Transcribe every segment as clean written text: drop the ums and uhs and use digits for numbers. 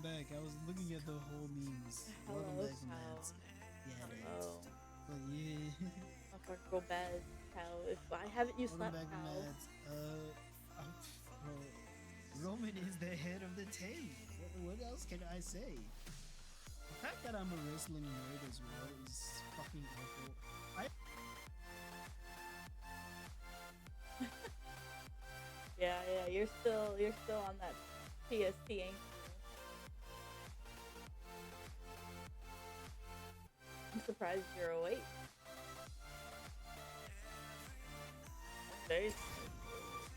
back. I was looking at the whole memes. Welcome Hello, back, cow. Mads. Yeah, dude. Hello. But yeah. Motherfucker, go bed, cow. If I haven't you Welcome slept, back, cow. Mads. Um, bro, Roman is the head of the tape. What else can I say? The fact that I'm a wrestling nerd as well is fucking awful. I Yeah, you're still on that PST, ain't you? I'm surprised you're awake. I'm very surprised you're awake.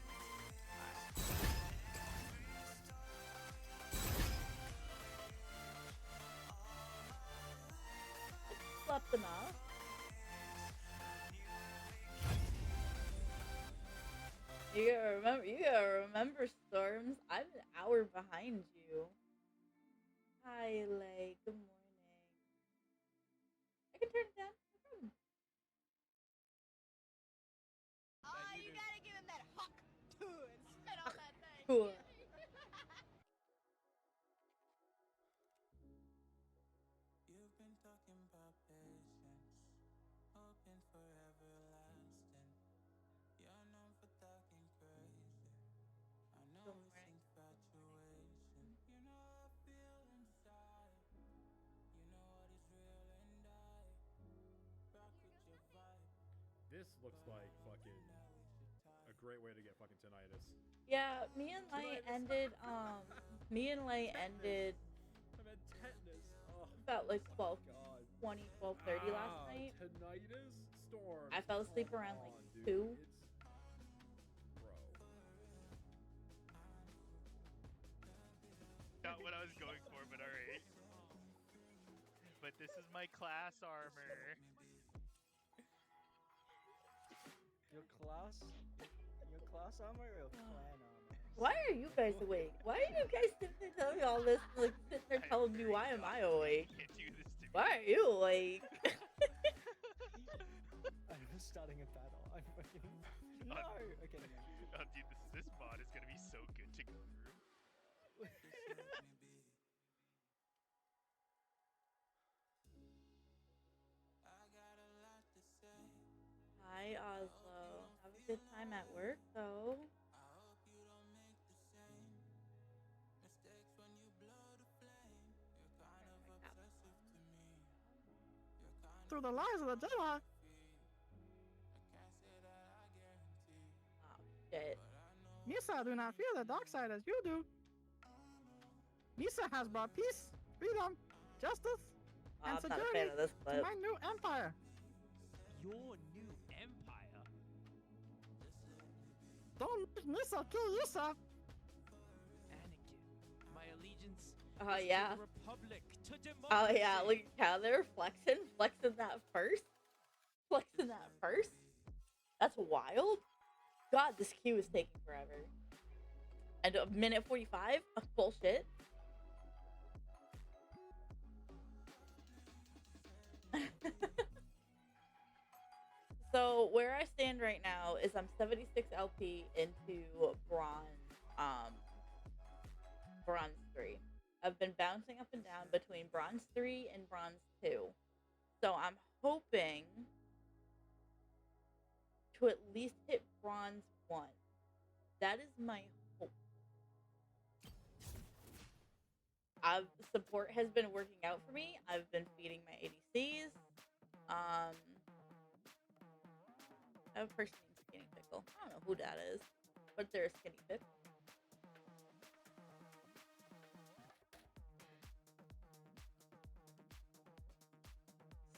I slept enough. You gotta remember, Storms. I'm an hour behind you. Hi, Lay. Good morning. I can turn it down. No problem. Oh, you gotta give him that huck too and spit on that thing. Cool. You've been talking about patience, hoping for everlasting. You're known for talking crazy. I know Good we morning. sing infatuation. You know I feel inside. You know what is real and I rock with your vibe. This looks like fucking a great way to get fucking tinnitus. Yeah, me and Light Tinnitus. ended. Me and Light Tetanus. ended I've had tetanus. Oh, about like my 12, God. 20, 12:30 last night. Tinnitus? Storm. I fell asleep Come around like on, dude. 2. It's... Bro. Not what I was going for, but alright. But this is my class armor. Your class armor or your clan armor? Why are you guys awake? Why are you guys sitting there telling me all this? Like sitting there I'm telling me very why am I exhausted. awake? You can't do this to me. Why are you awake? I'm starting a battle. I'm fucking. No! Okay, no. Oh, dude, this mod is gonna be so good to go through. I got a lot to say. Hi, Oslo. Have a good time at work, though. I hope you don't make the same mistakes when you blow the flame. You're kind of My cap. obsessive to me. You're kind Through of the lies of the Jedi. I can't say that I guarantee, Oh, shit. but I know Misa do not fear the dark side as you do. Misa has brought peace, freedom, justice, and I'm not a fan security of this to clip. my new empire. Your new empire? Don't let Misa kill Yusa. Anakin, my allegiance Oh, is yeah. to the Republic, to democracy. Oh, yeah. Look at how they're flexing. Flexing that first. Flexing that first. That's wild. God, this queue is taking forever. And a minute 45? Bullshit. So where I stand right now is I'm 76 LP into bronze 3. I've been bouncing up and down between bronze 3 and bronze 2. So I'm hoping to at least hit bronze 1. That is my hope. Support has been working out for me. I've been feeding my ADCs. I have a person named Skinny Pickle. I don't know who that is, but they're a Skinny Pickle.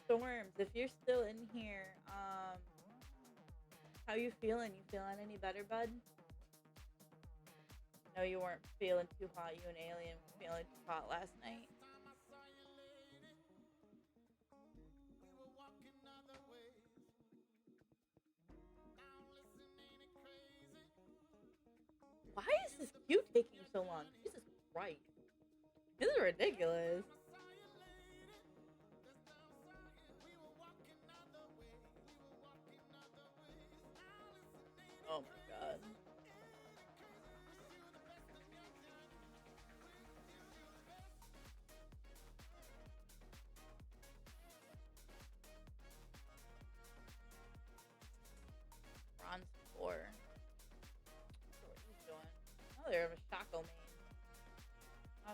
Storms, if you're still in here, how you feeling? You feeling any better, bud? No, you weren't feeling too hot. You and Alien were feeling too hot last night. Why is this queue taking so long? Jesus Christ. This is ridiculous. Oh my god.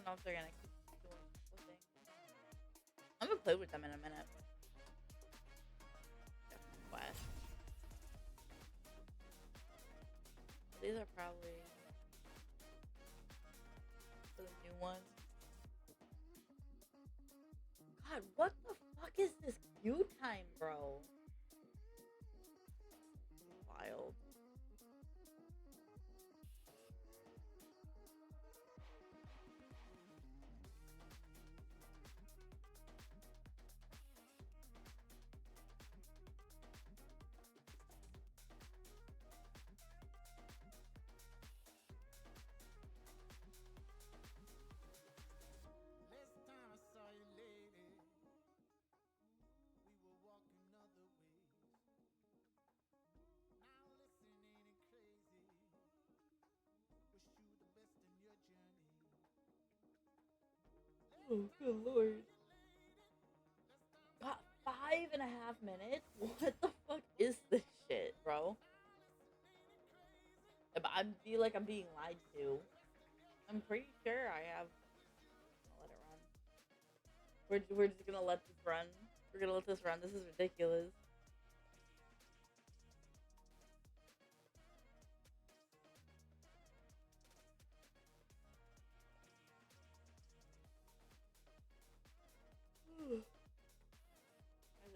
know if they're gonna keep doing the thing. I'm gonna play with them in a minute. Flash. These are probably for the new ones. God, what the fuck is this queue time, bro? Wild. Last time I saw you, lady, we were walking other ways. Now listen, ain't it crazy? Wish you the best in your journey. Oh, good lord. Got 5.5 minutes? What the fuck is this shit, bro? I feel like I'm being lied to. I'm pretty sure I have. I'll let it run. We're just gonna let this run. We're gonna let this run. This is ridiculous.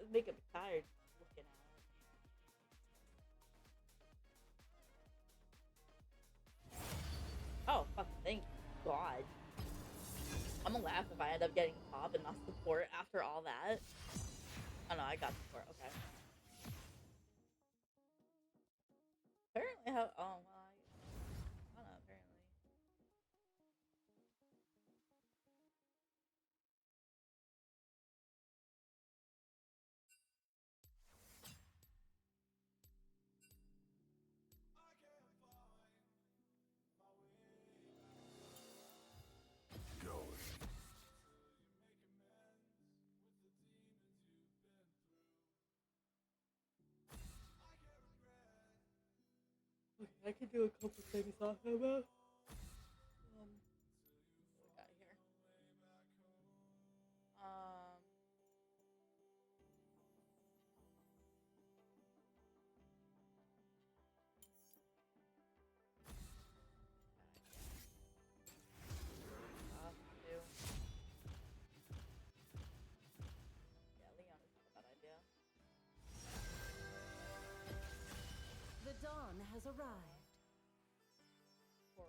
It's making me tired looking at it. Oh, fuck, thank God. I'm gonna laugh if I end up getting top and not support after all that. Oh no, I got support, okay. Apparently, how. Oh, well, I don't know, apparently. Okay, I can do a couple things off of that. What we got here? Do. Yeah, Leon isn't a bad idea. The dawn has arrived. 4-0.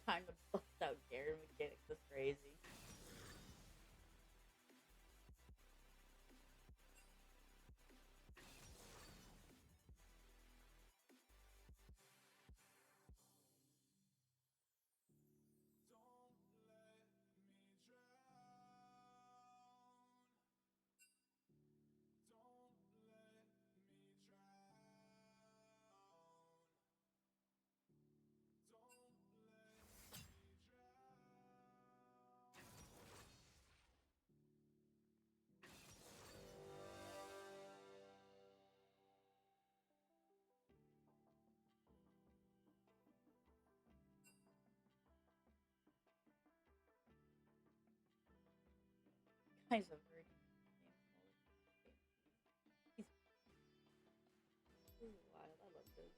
Kind of bust out Gary mechanics is crazy. Guys are very This is wild. I love this.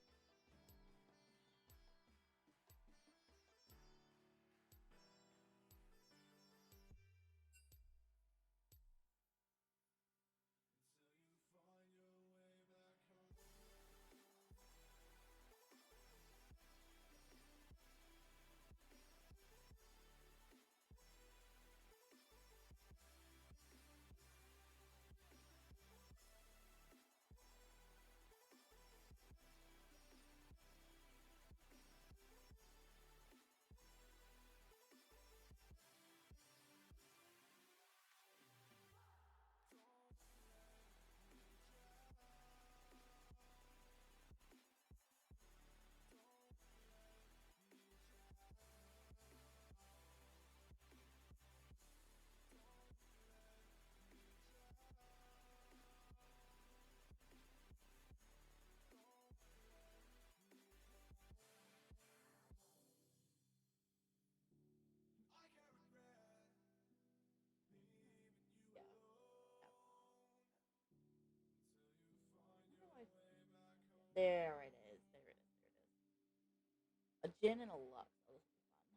There it is. There it is. There it is. A gin and a Lux. Oh, this will be fun.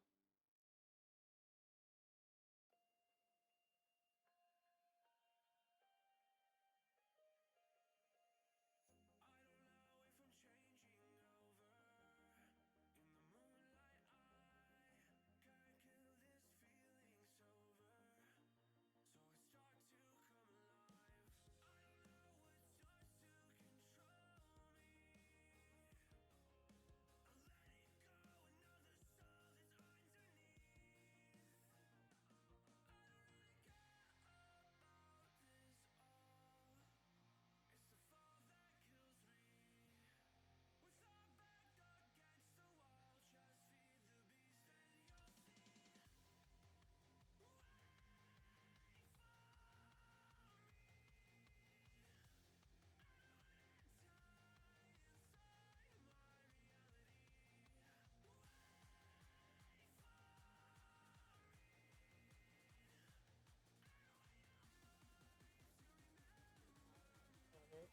Love it.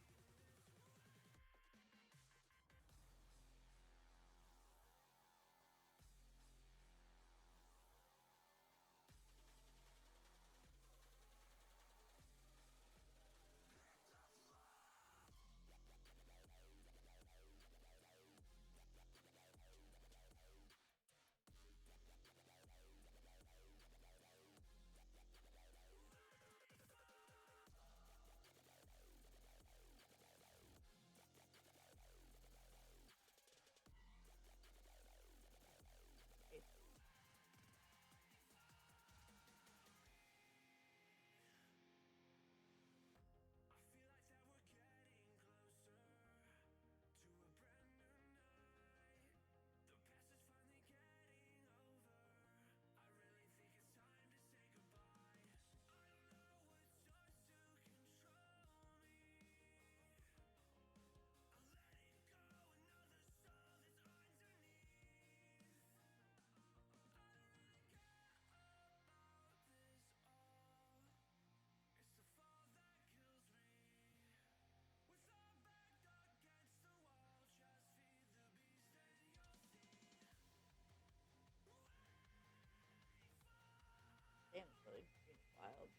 Damn, it's really it's wild.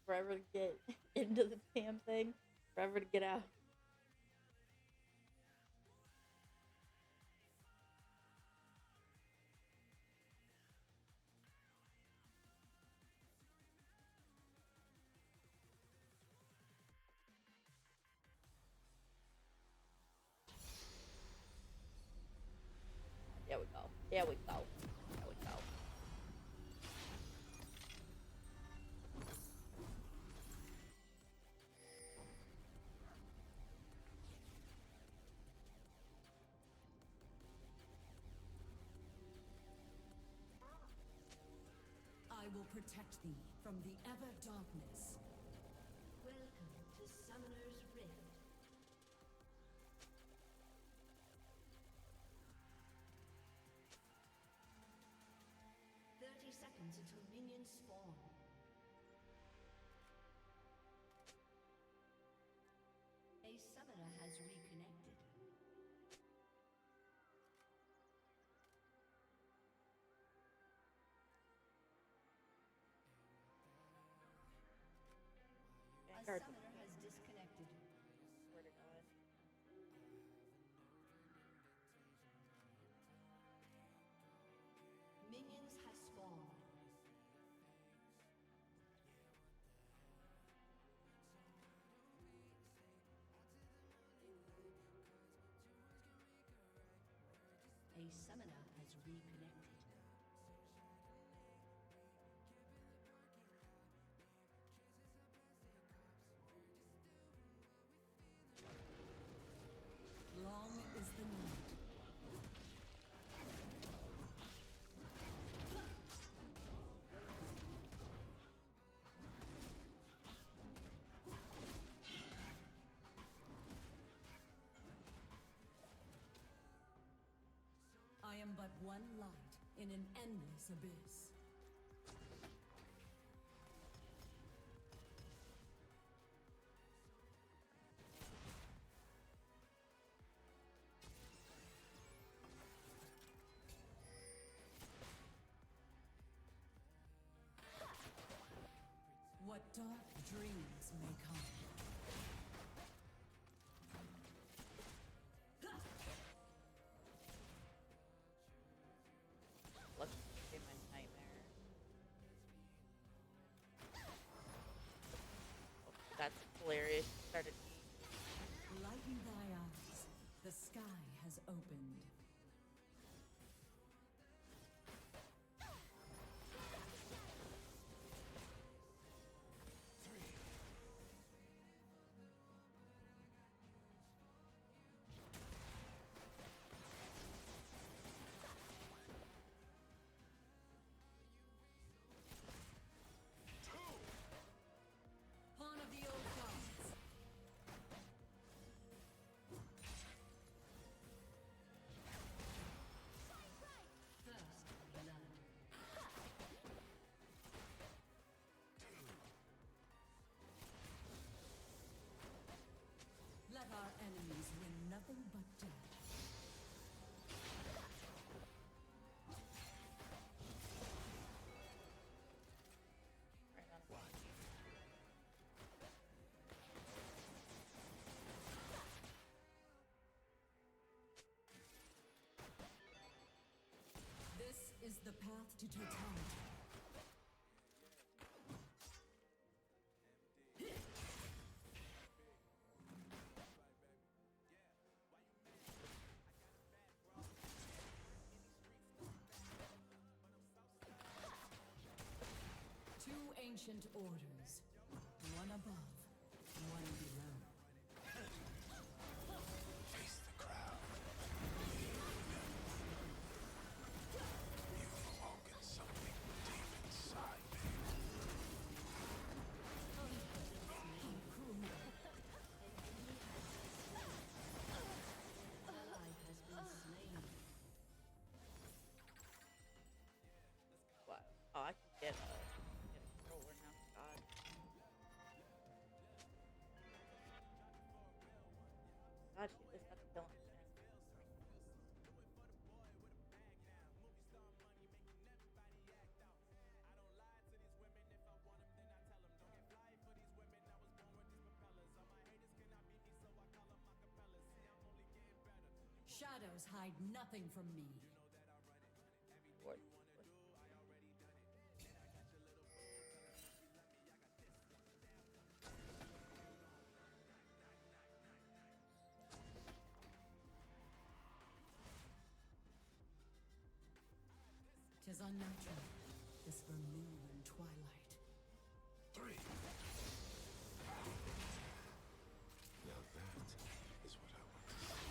Forever to get into the damn thing, forever to get out. There we go. There we go. There we go. I will protect thee from the ever darkness. Welcome to Summoner's Rift. Seconds until minions spawn. A summoner has reconnected. A summoner has disconnected. Swear to God. Minions has spawned. A summoner has reconnected. Long is the night. I am but one light in an endless abyss. Dark dreams may come. Let's see my nightmare. Oh, that's hilarious. She started Lighten thy eyes. The sky has opened. Pawn of the old gods. First blood. Let our enemies win nothing but death. right on. This is the path to totality. Two ancient orders, one above, one below. Face the crowd. You've awoken something deep inside me. What? Oh, I can get a controller now. God. God, she just had to kill him. Shadows hide nothing from me. What? Tis unnatural, this vermilion twilight. 3. Now that is what I want to see.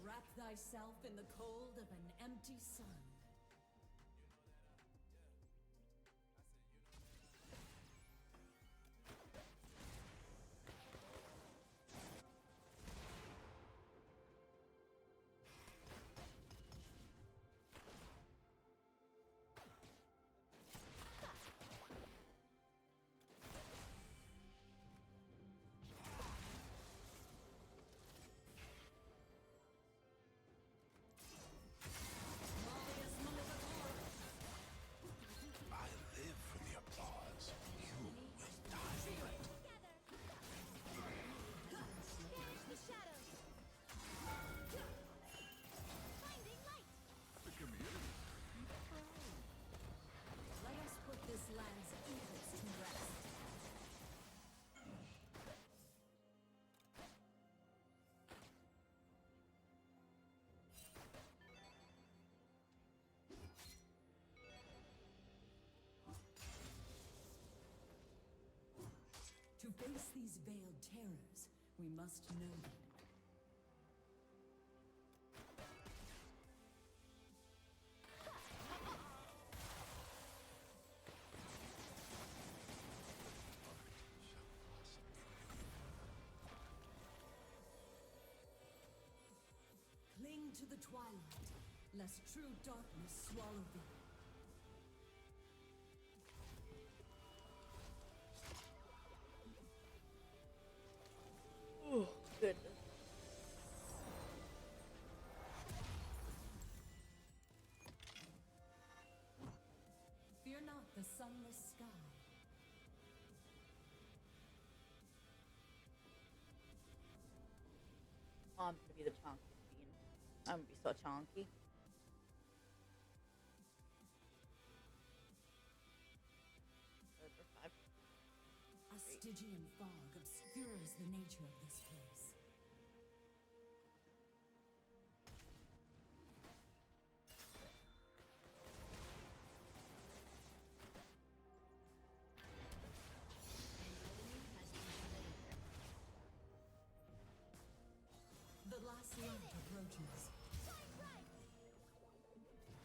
Wrap thyself in the cold of an empty sun. I live for the applause. You will die for it. Banish the shadows. Finding light. Let us put this land's evils to rest. To face these veiled terrors, we must know them. Cling to the twilight, lest true darkness swallow thee. Ooh, good The sunless sky. Oh, I'm gonna be the chonky queen. I'm gonna be so chonky. Those are 5. A Stygian fog obscures the nature of this place. The last light approaches.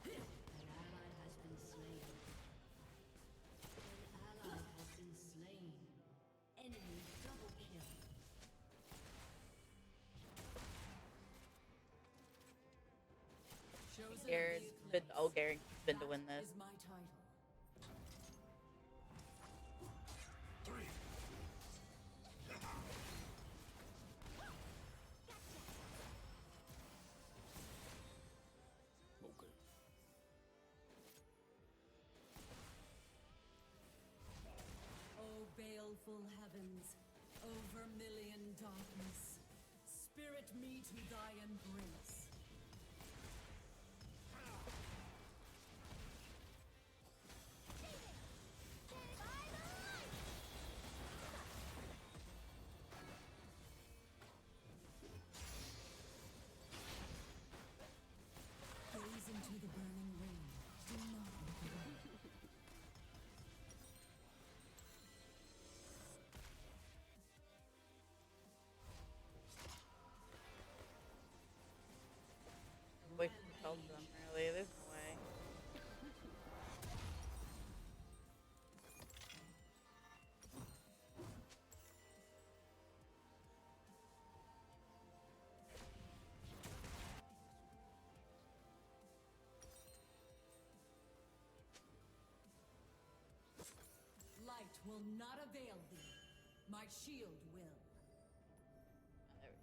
An ally has been slain. An ally has been slain. Enemy double kill. Chosen Garen's been, oh, Garen's been to win this. is my title. Okay. O baleful heavens, O vermilion darkness, spirit me to thy embrace. Gaze into the burning rain. Do not look away. Wait to tell them really. There's no way. Light will not avail thee. My shield will. Oh, there we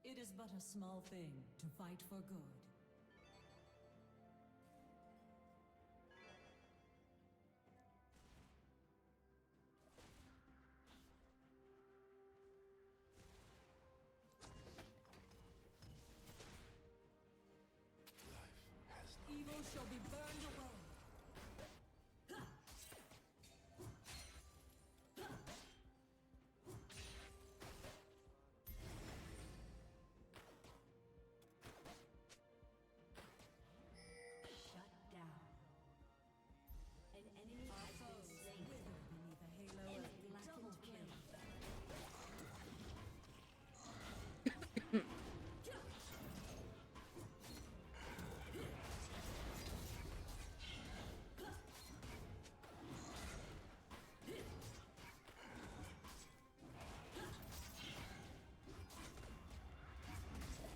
go. It is but a small thing to fight for good. Evil shall be burned away. Shut down. An enemy has been slain. Wither beneath a halo of blackened flame.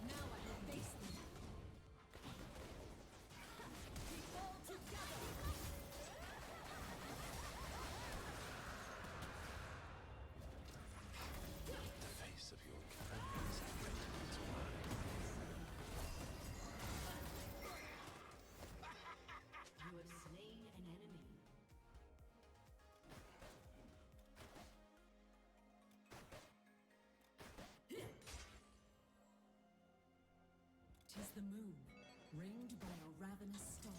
Now I will face them. We fall together. The face of your kind is greater to mine. You have slain an enemy. Tis the moon, ringed by a ravenous star.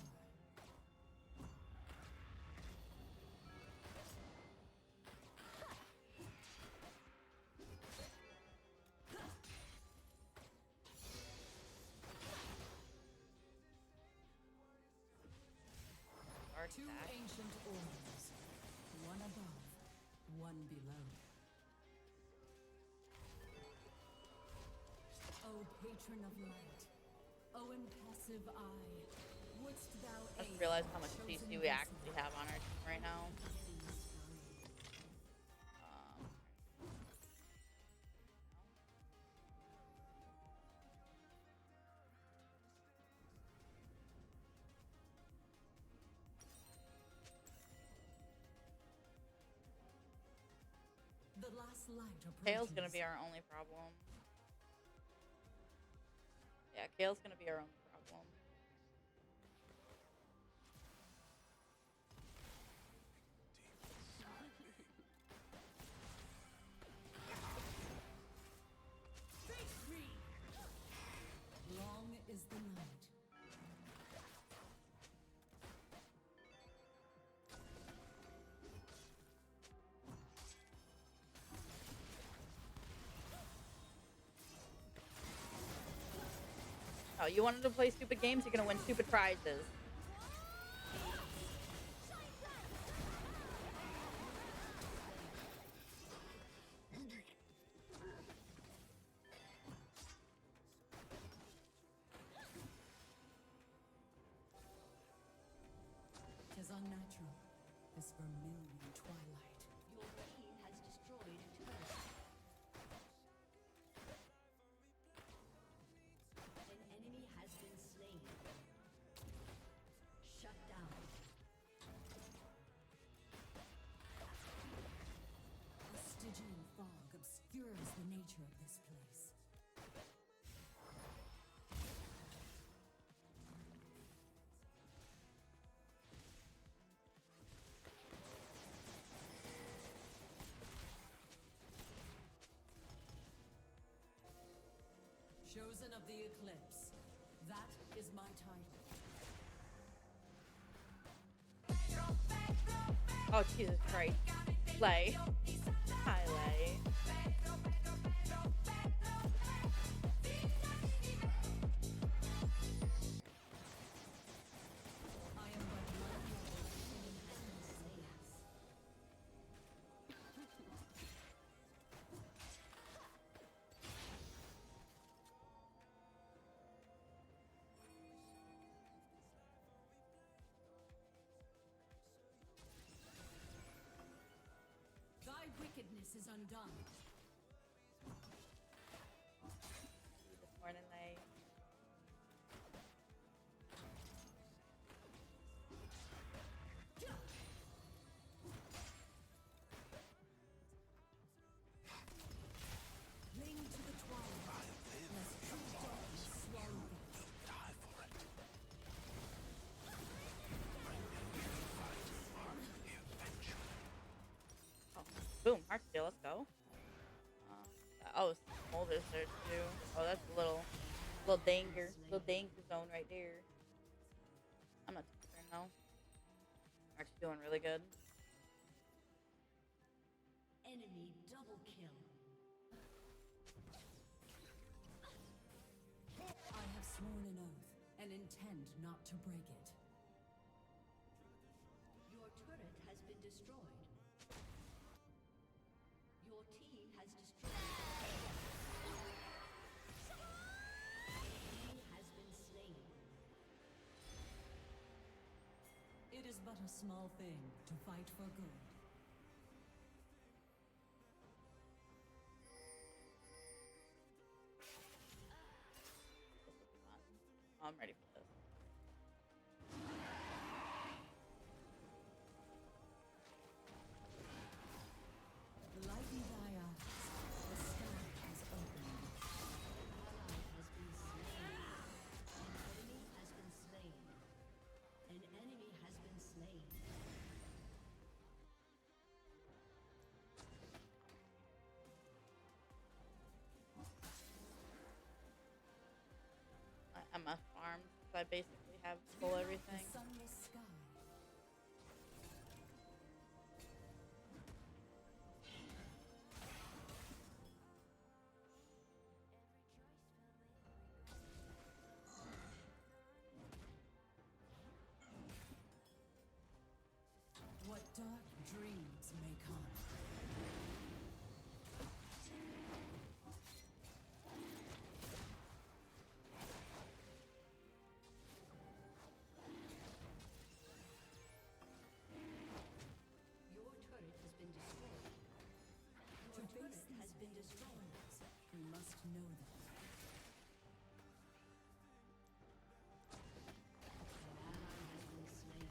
Dark Two stack. ancient orders, one above, one below. O patron of light, O impassive eye, wouldst thou I just aid realized how much chosen CC we vessel actually have on our team right now. in this time? light approaches. Kale's gonna be our only problem. Yeah, Kale's gonna be our only problem. Long is the night. Oh, you wanted to play stupid games? You're gonna win stupid prizes. Tis unnatural, this vermilion twilight. Your team has destroyed a turret. An enemy has been slain. Shut down. A Stygian fog obscures the nature of this place. Chosen of the Eclipse. That is my title. Oh, Jesus Christ. Lay. Hi, Lay. I am but one mortal in endless chaos. Thy wickedness is undone. This morning, Lay. Cling to the twilight, lest true darkness swallow thee. Oh, boom. Heart steal. Let's go. Oh, Smolder's there too. Oh, that's a little danger zone right there. I'm not too concerned though. We're actually doing really good. Enemy double kill. I have sworn an oath and intend not to break it. Your turret has been destroyed. Your team has destroyed. Enemy has been slain. It is but a small thing to fight for good. I'm ready for this. Lighten thy eyes. The sky has opened. Ally has been slain. An enemy has been slain. An enemy has been slain. I'm a farm because I basically have full everything. The sunless sky. What dark dreams may come. Your turret has been destroyed. Your turret has been destroyed. We must know them. An ally has been slain.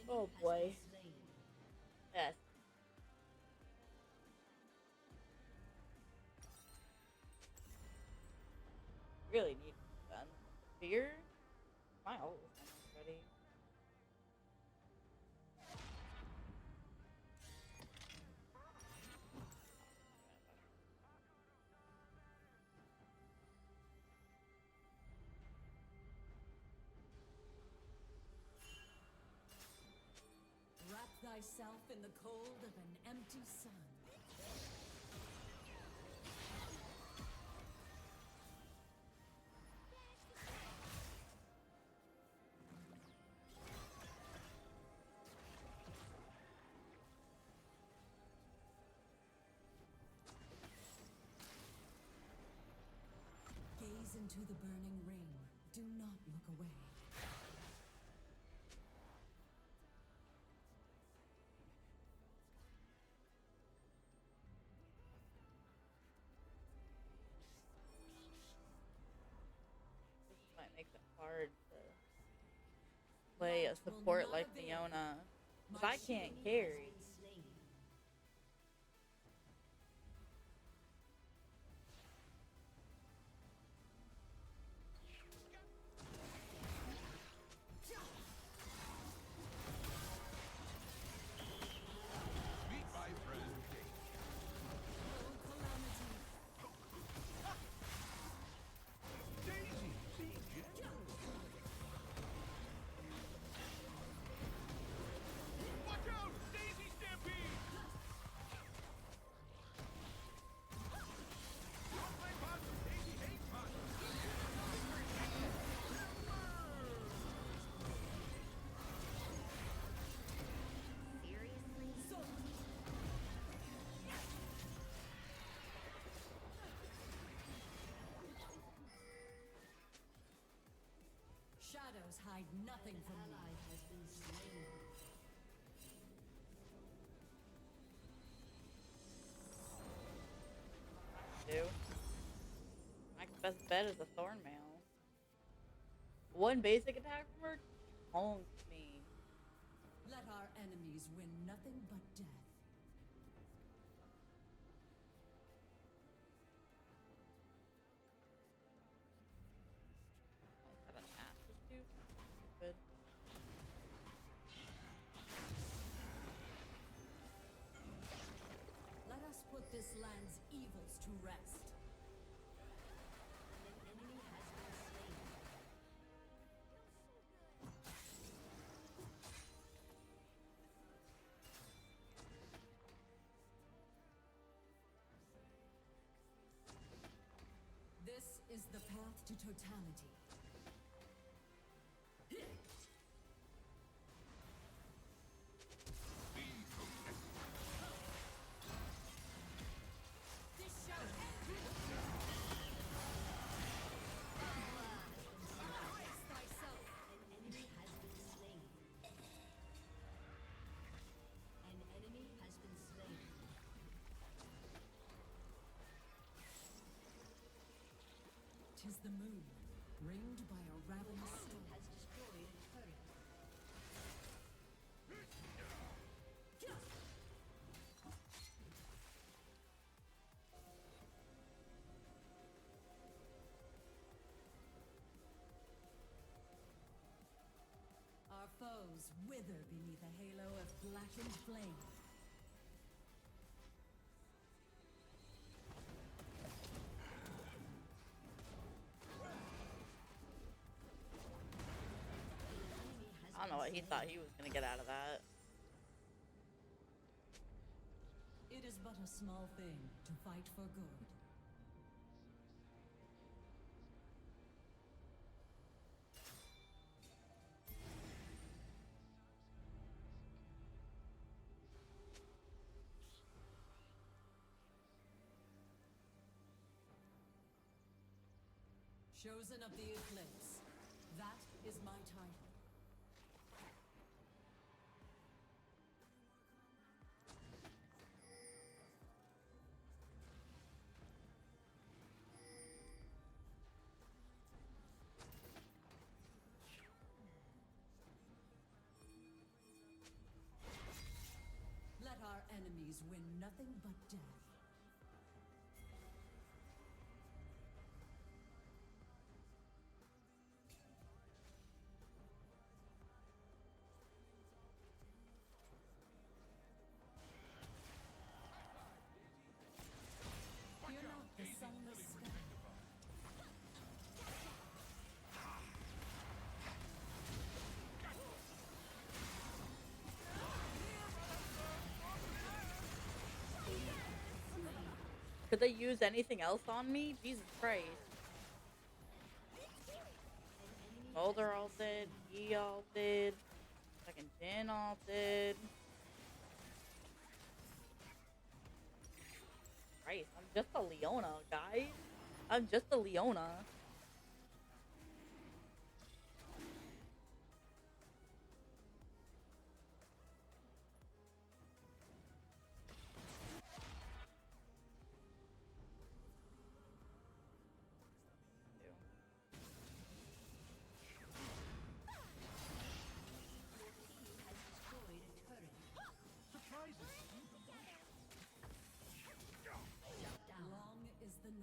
Oh has boy. been slain. Yes. Really need gun. Fear? My ult is almost ready. Wrap thyself in the cold of an empty sun. Gaze into the burning ring. Do not look away. This might make it hard to play a support like Fiona. Because I can't carry. Meet my friend Gamin. Daisy, be gentle. Watch out! Daisy Stampede! Don't play pots, Daisy hates pots. Shadows hide nothing from me. Ally has been slain. Do. My best bet is a Thornmail. One basic attack from her honks me. Let our enemies win nothing but death. Got an ass to do. Stupid. Let us put this land's evils to rest. An enemy has been slain. This is the path to totality. Brace thyself. An enemy has been slain. An enemy has been slain. Tis the moon, ringed by a ravenous storm. Has destroyed a turret. Our foes wither beneath a halo of blackened flame. I don't know what he thought he was gonna get out of that. It is but a small thing to fight for good. Chosen of the Eclipse. That is my title. enemies win nothing but death. Fear not the sunless sky. Could they use anything else on me? Jesus Christ. Molder ulted, E ulted, fucking Jin ulted. Christ, I'm just a Leona, guys. I'm just a Leona. Long is the night.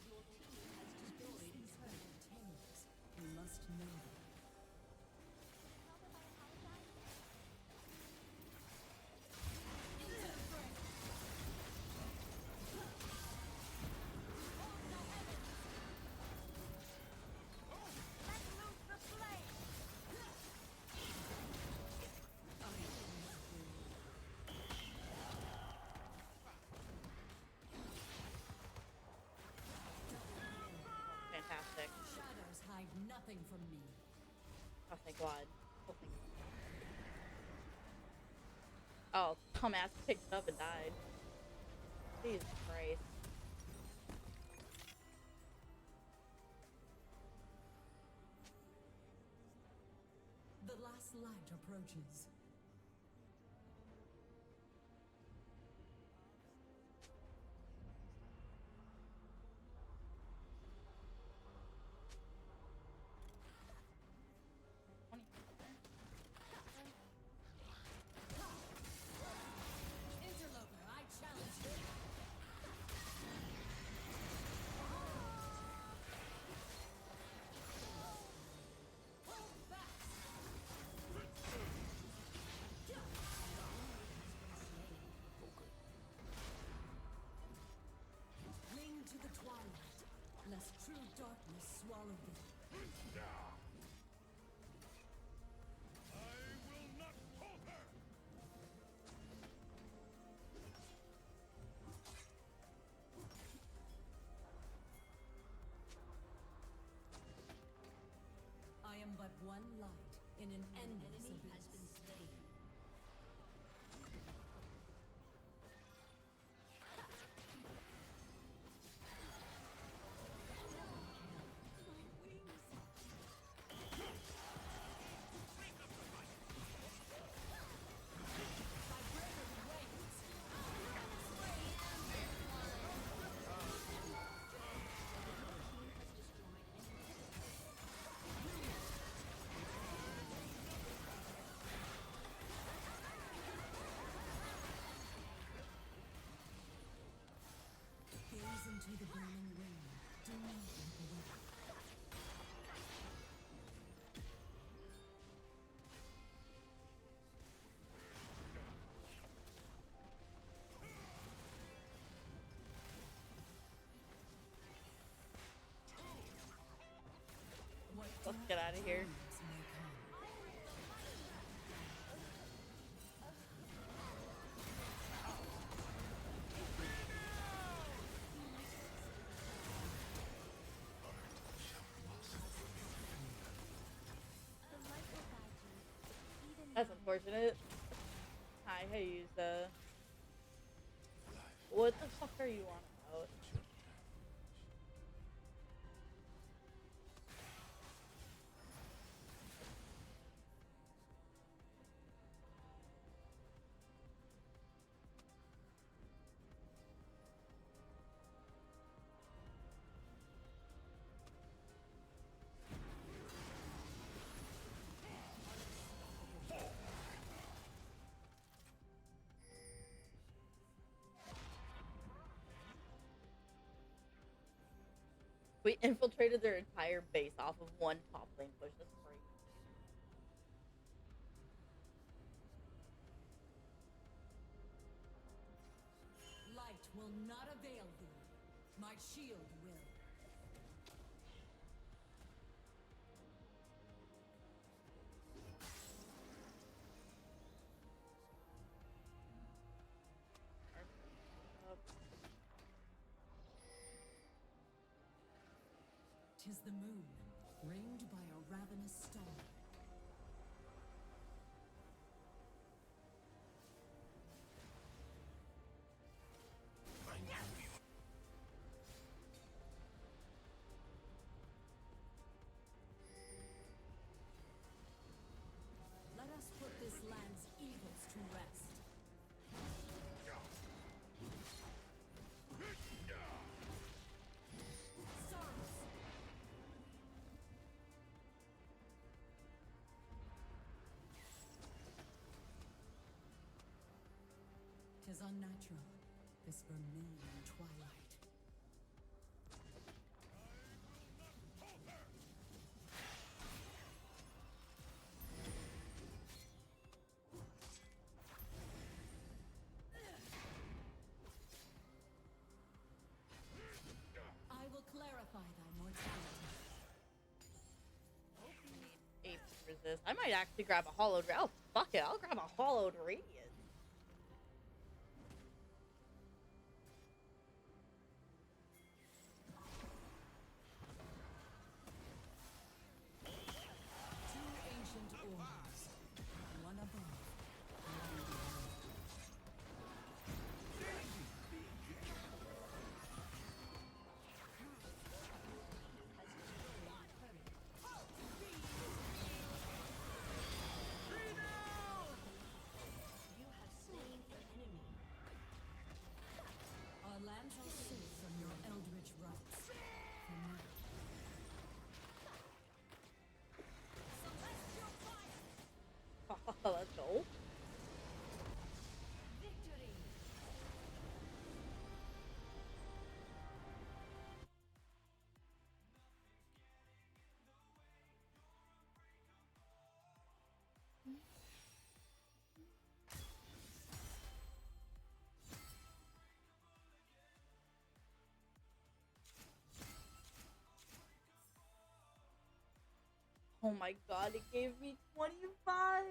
Your team has destroyed a turret. You must know them. Fantastic. Shadows hide nothing from me. Oh, thank God. Oh, thank God. Oh, dumbass picked it up and died. Jesus Christ. The last light approaches. Interloper, I challenge you. Hold back. Cling to the twilight, lest true darkness swallow thee. I am but one light in an endless abyss. Gaze into the burning rain. Do not look away. What Let's get out of here. darkness may come. That's unfortunate. Hi, hey, Yuza. What the fuck are you on about? We infiltrated their entire base off of one top lane push. That's crazy. Light will not avail thee. My shield will. Tis the moon, ringed by a ravenous star. Let us put this land's evils to rest. Sorrows. Tis unnatural, this vermilion twilight. I will clarify thy mortality. Ape resist. I might actually grab a hollowed. Oh, fuck it. I'll grab a hollowed radiant. Two ancient orbs, one above, one below. You have slain an enemy. Our lands are safe from your eldritch rites. For now. Celestial fire! Let's go. Victory! Oh my god, it gave me 25.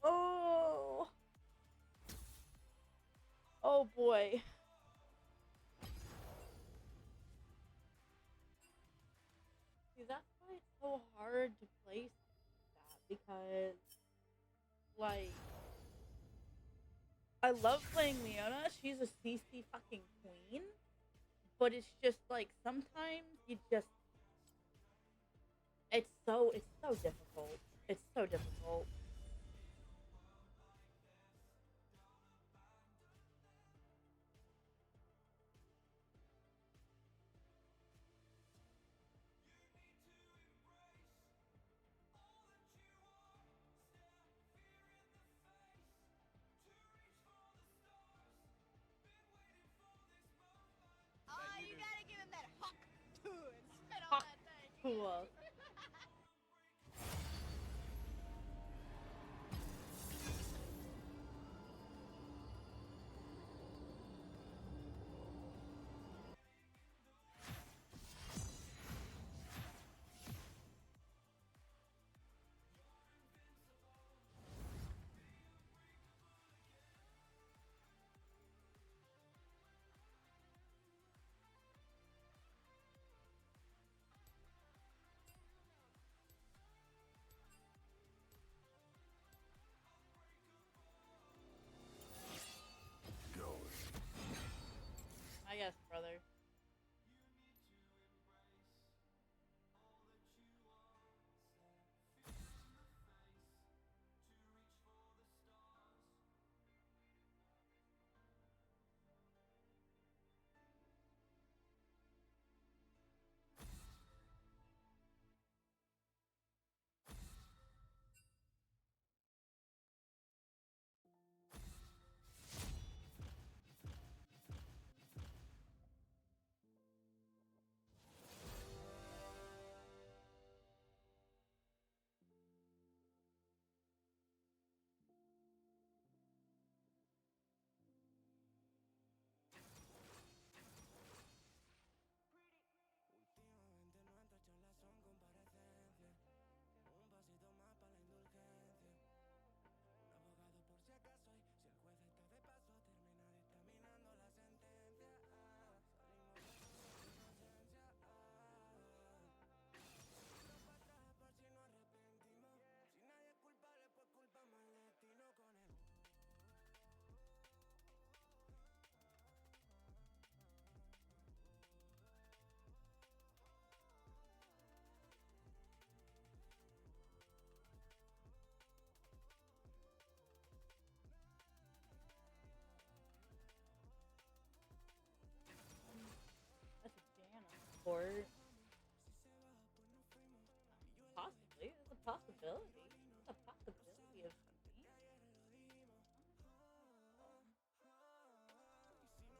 Oh. Oh boy. See, that's why it's so hard to play something like that because, like, I love playing Leona. She's a CC fucking queen. But it's just like sometimes you just it's so difficult. It's so difficult. Oh, you gotta give him that hawk too and spit on Hawk that thing. Cool. support. Possibly. It's a possibility. It's a possibility of something.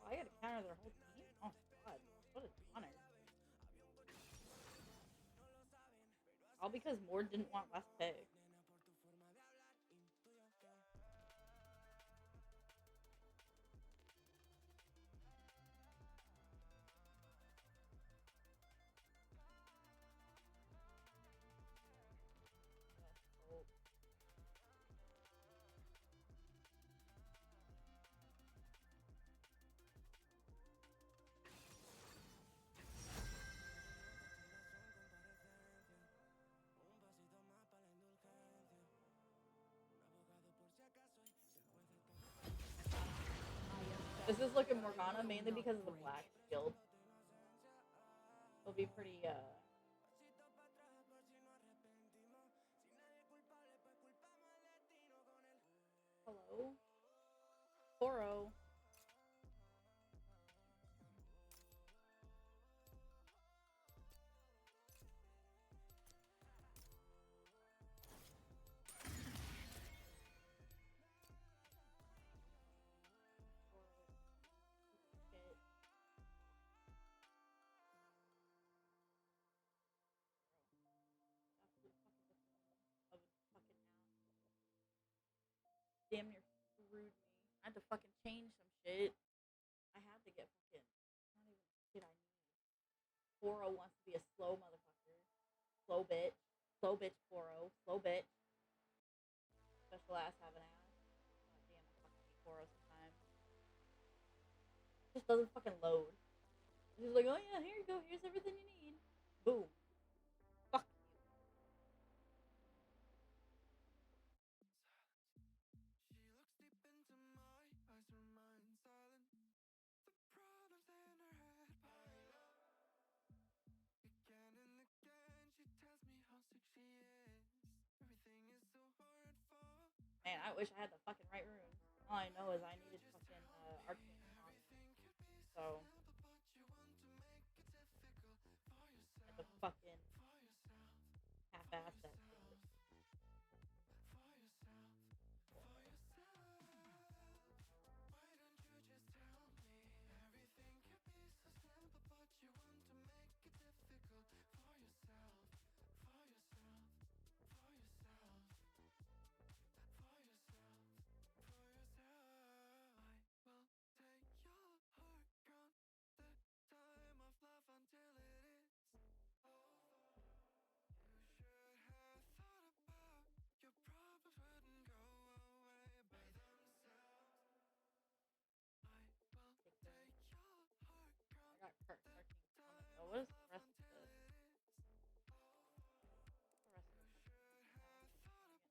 Oh, I gotta counter their whole team? Oh god. What an honor. All because Mord didn't want last pick. This is looking Morgana mainly because of the black shield. It'll be pretty, Hello? Toro. Shit. Of a fucking ass. Damn near screwed me. I had to fucking change some shit. I had to get fucking. Not even the shit I need. Toro wants to be a slow motherfucker. Slow bitch. Slow bitch Toro. Slow bitch. Special ass have an ass. God damn, I fucking hate Toro sometimes. Just doesn't fucking load. He's like, oh yeah, here you go. Here's everything you need. Boom. Fuck you. Man, I wish I had the fucking right runes. All I know is I needed fucking arcane on. So I had to fucking half-ass that shit. I got arcane summon. Oh, what is the rest of this? What's the rest of the fucking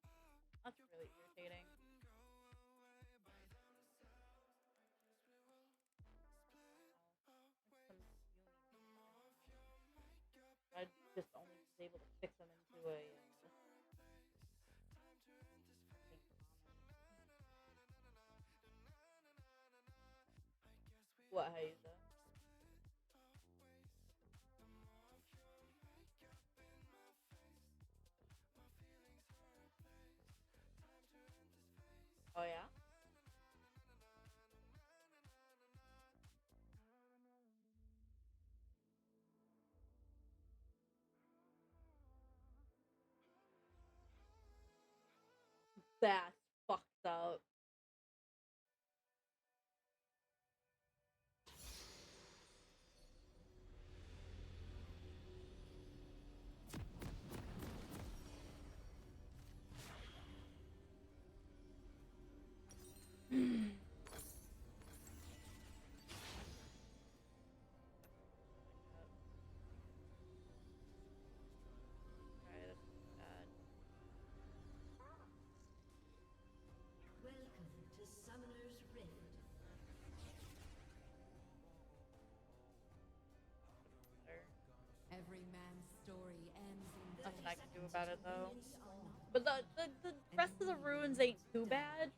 That's really irritating. Some I just only was able to fix them into a what Haiza? Oh yeah? That's fucked up. Alright, that's bad. Welcome to Summoner's Rift. Better. Every man's story ends in Nothing I can do death about it until though. he is on. But the rest of the runes ain't too bad.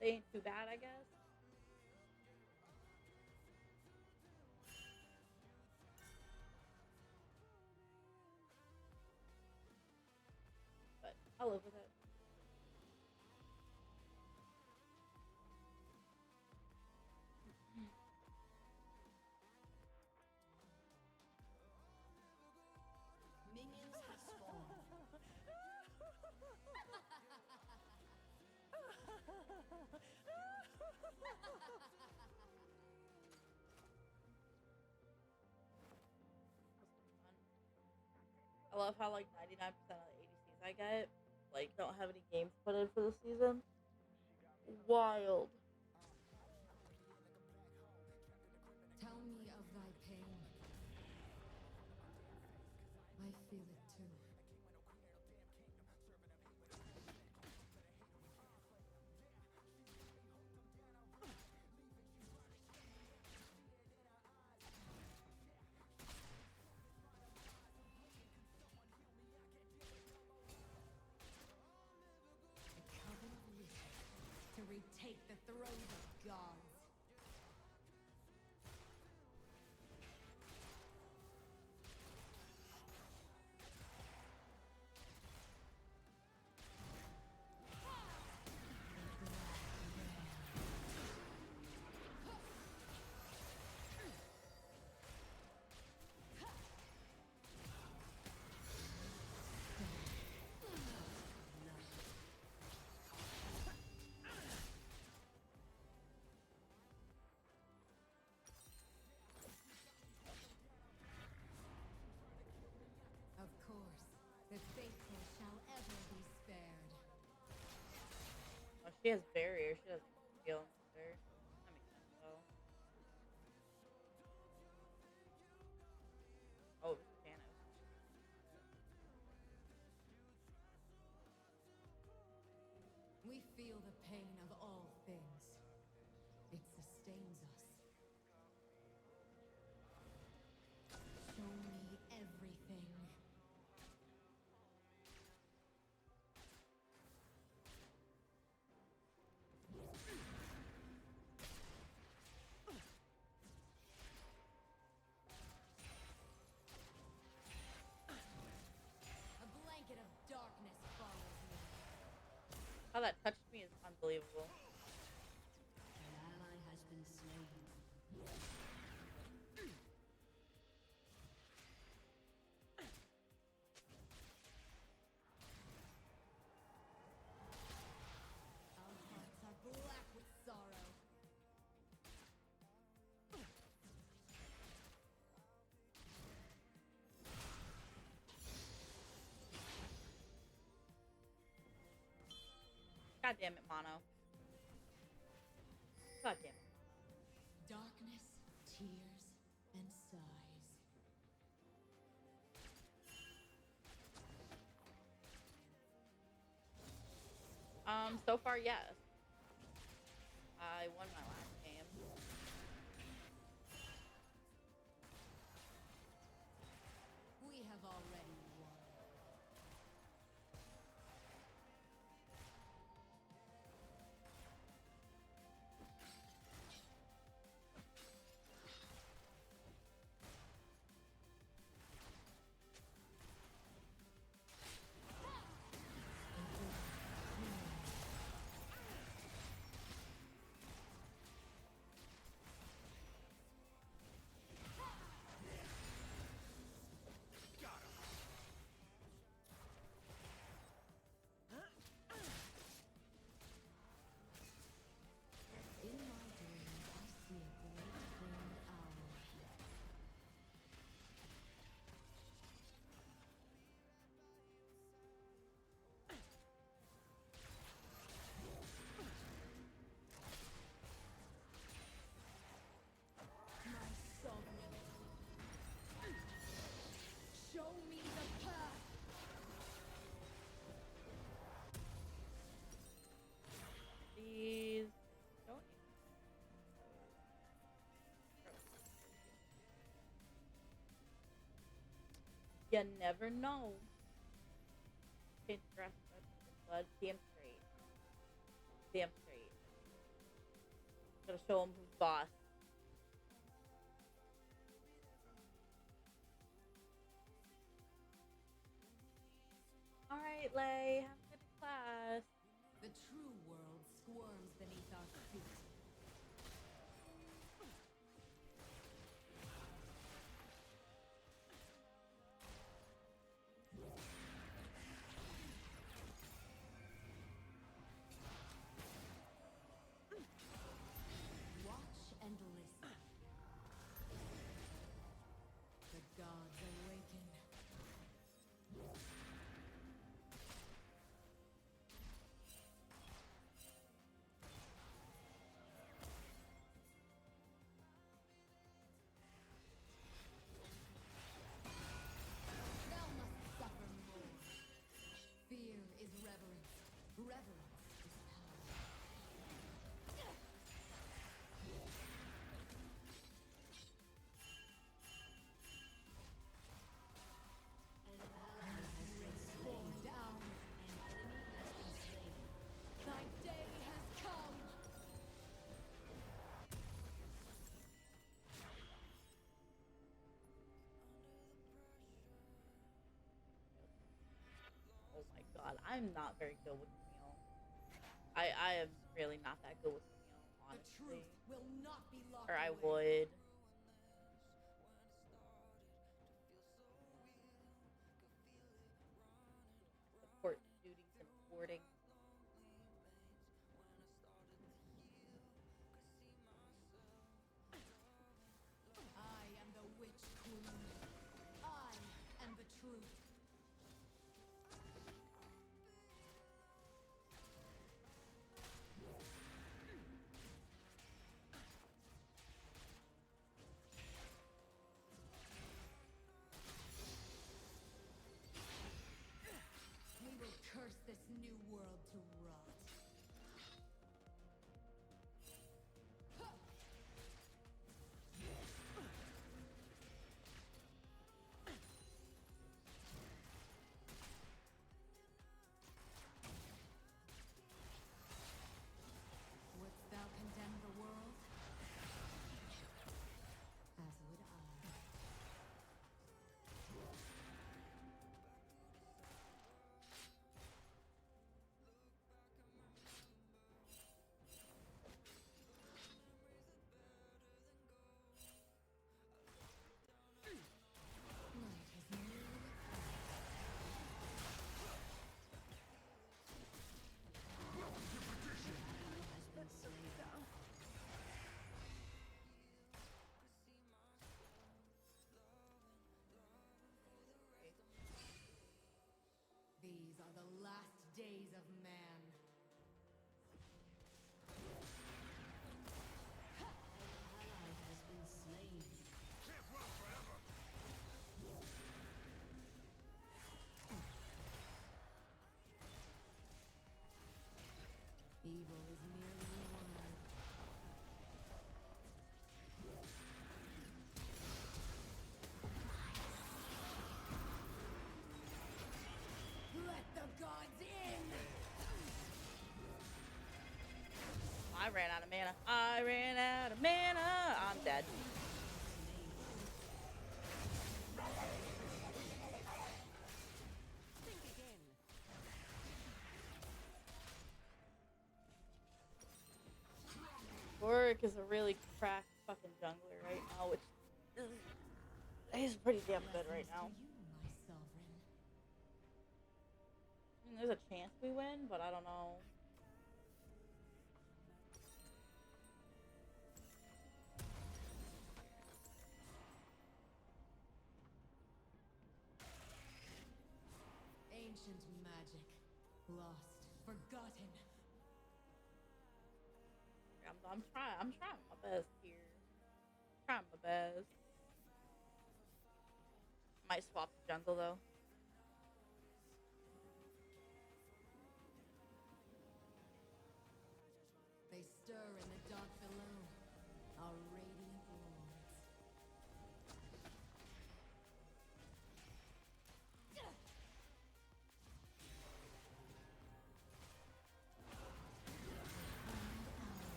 They ain't too bad, I guess. I'll live with it. Minions have spawned. I love how like 99% of the ADCs I get like don't have any games put in for the season. Wild. Tell me of thy pain. I feel it too. A coven of wishes to retake the thrones of gods. Of course, the faithful shall ever be spared. Oh, she has barrier. She doesn't feel her. That makes sense though. Oh, Thanos. We feel the pain of all things. It sustains us. Show me everything. A blanket of darkness follows me. How that touched me is unbelievable. An ally has been slain. Our hearts are black with sorrow. God damn it, Mono. God damn it. Darkness, tears, and sighs. So far, yes. I won my last game. We have already won. In my dream, I see a great winged owl. My sovereign. Show me the path. Please. Don't. You never know. Change the grass, blood. Damn straight. Damn straight. Gotta show him who's boss. Alright, Lay. Have a good The true world squirms beneath our feet. Watch and listen. The gods awaken. Thou must suffer more. Fear is reverence. Reverence is power. An ally has been slain. Down. An enemy has been slain. Thy day has come. Oh my god, I'm not very good with Camille. I am really not that good with Camille, The honestly. truth will not be locked Or I away. would. Support duties and boarding. I am the witch queen. I am the truth. We will curse this new world to rot. Wouldst thou condemn the world? As would I. Light has nearly has been slain. These are the last days of man. An ally has been slain. Evil is merely a word. Let the gods in! I ran out of mana. I ran out of mana. I'm dead. Think again. Warwick is a really cracked fucking jungler right now, which is, he's pretty damn good right now. Blessings to you, my sovereign. I mean, there's a chance we win, but I don't know. Ancient magic. Lost. Forgotten. I'm trying my best here. Trying my best. Might swap the jungle though. They stir in the dark below. Our radiant lords.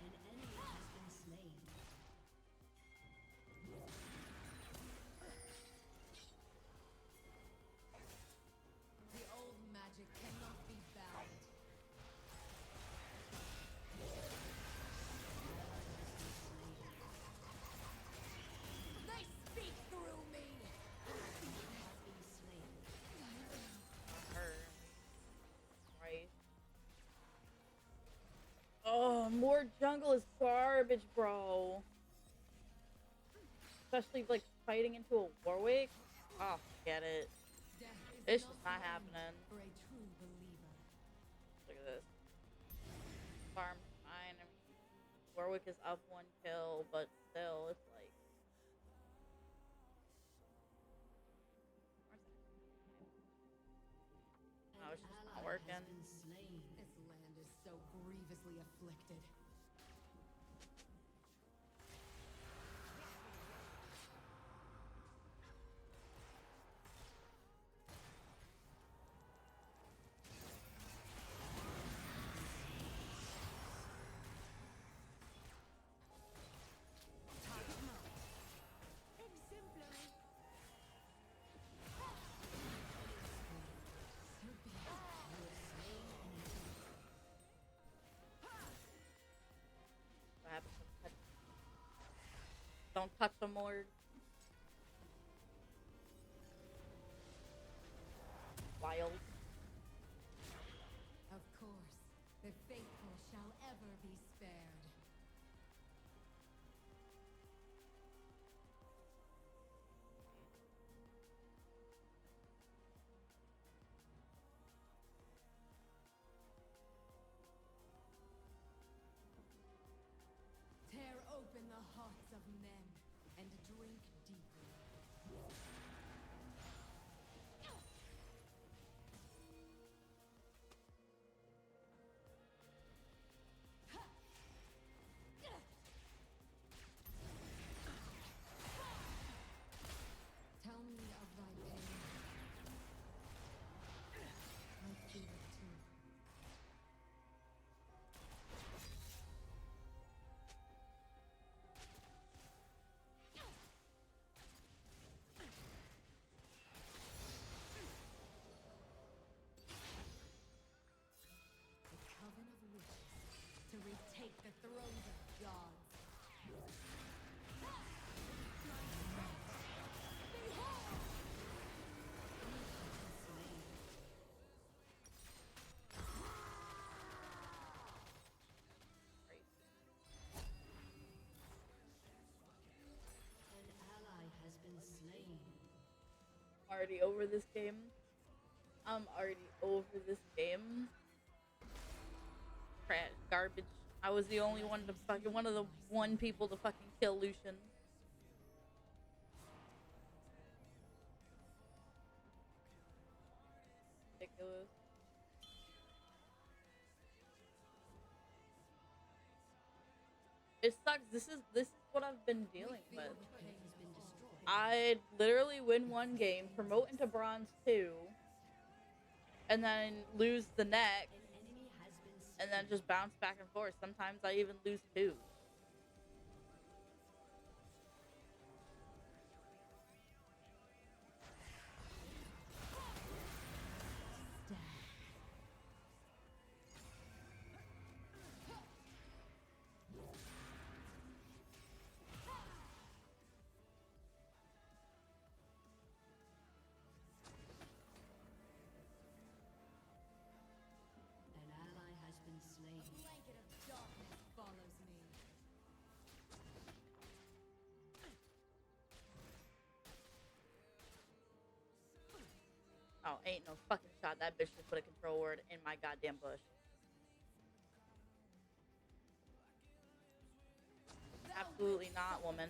An enemy has been slain. Our jungle is garbage, bro. Especially like fighting into a Warwick. Oh, forget it. It's just not happening. For a true believer. Look at this. Farm fine. I mean, Warwick is up 1 kill, but still, it's like. No, it's just not working. This land is so grievously afflicted. Exemplary. What happens when I touch? Don't touch them, Lord. Wild. Of course, the faithful shall ever be spared. Tear open the hearts of men and drink deeply. Tell me of thy pain. I feel it too. The coven of witches to retake the thrones of gods. An ally has been slain. Already over this game. I'm already over this game. Trash, garbage. I was the only one to fucking one of the people to fucking kill Lucian. Ridiculous. It sucks. This is what I've been dealing with. Has been destroyed. I literally win one game, promote into bronze 2, and then lose the next, An enemy has been and then just bounce back and forth. Sometimes I even lose 2. An ally has been slain. A blanket of darkness follows me. Oh, ain't no fucking shot. That bitch just put a control word in my goddamn bush. Absolutely not, woman.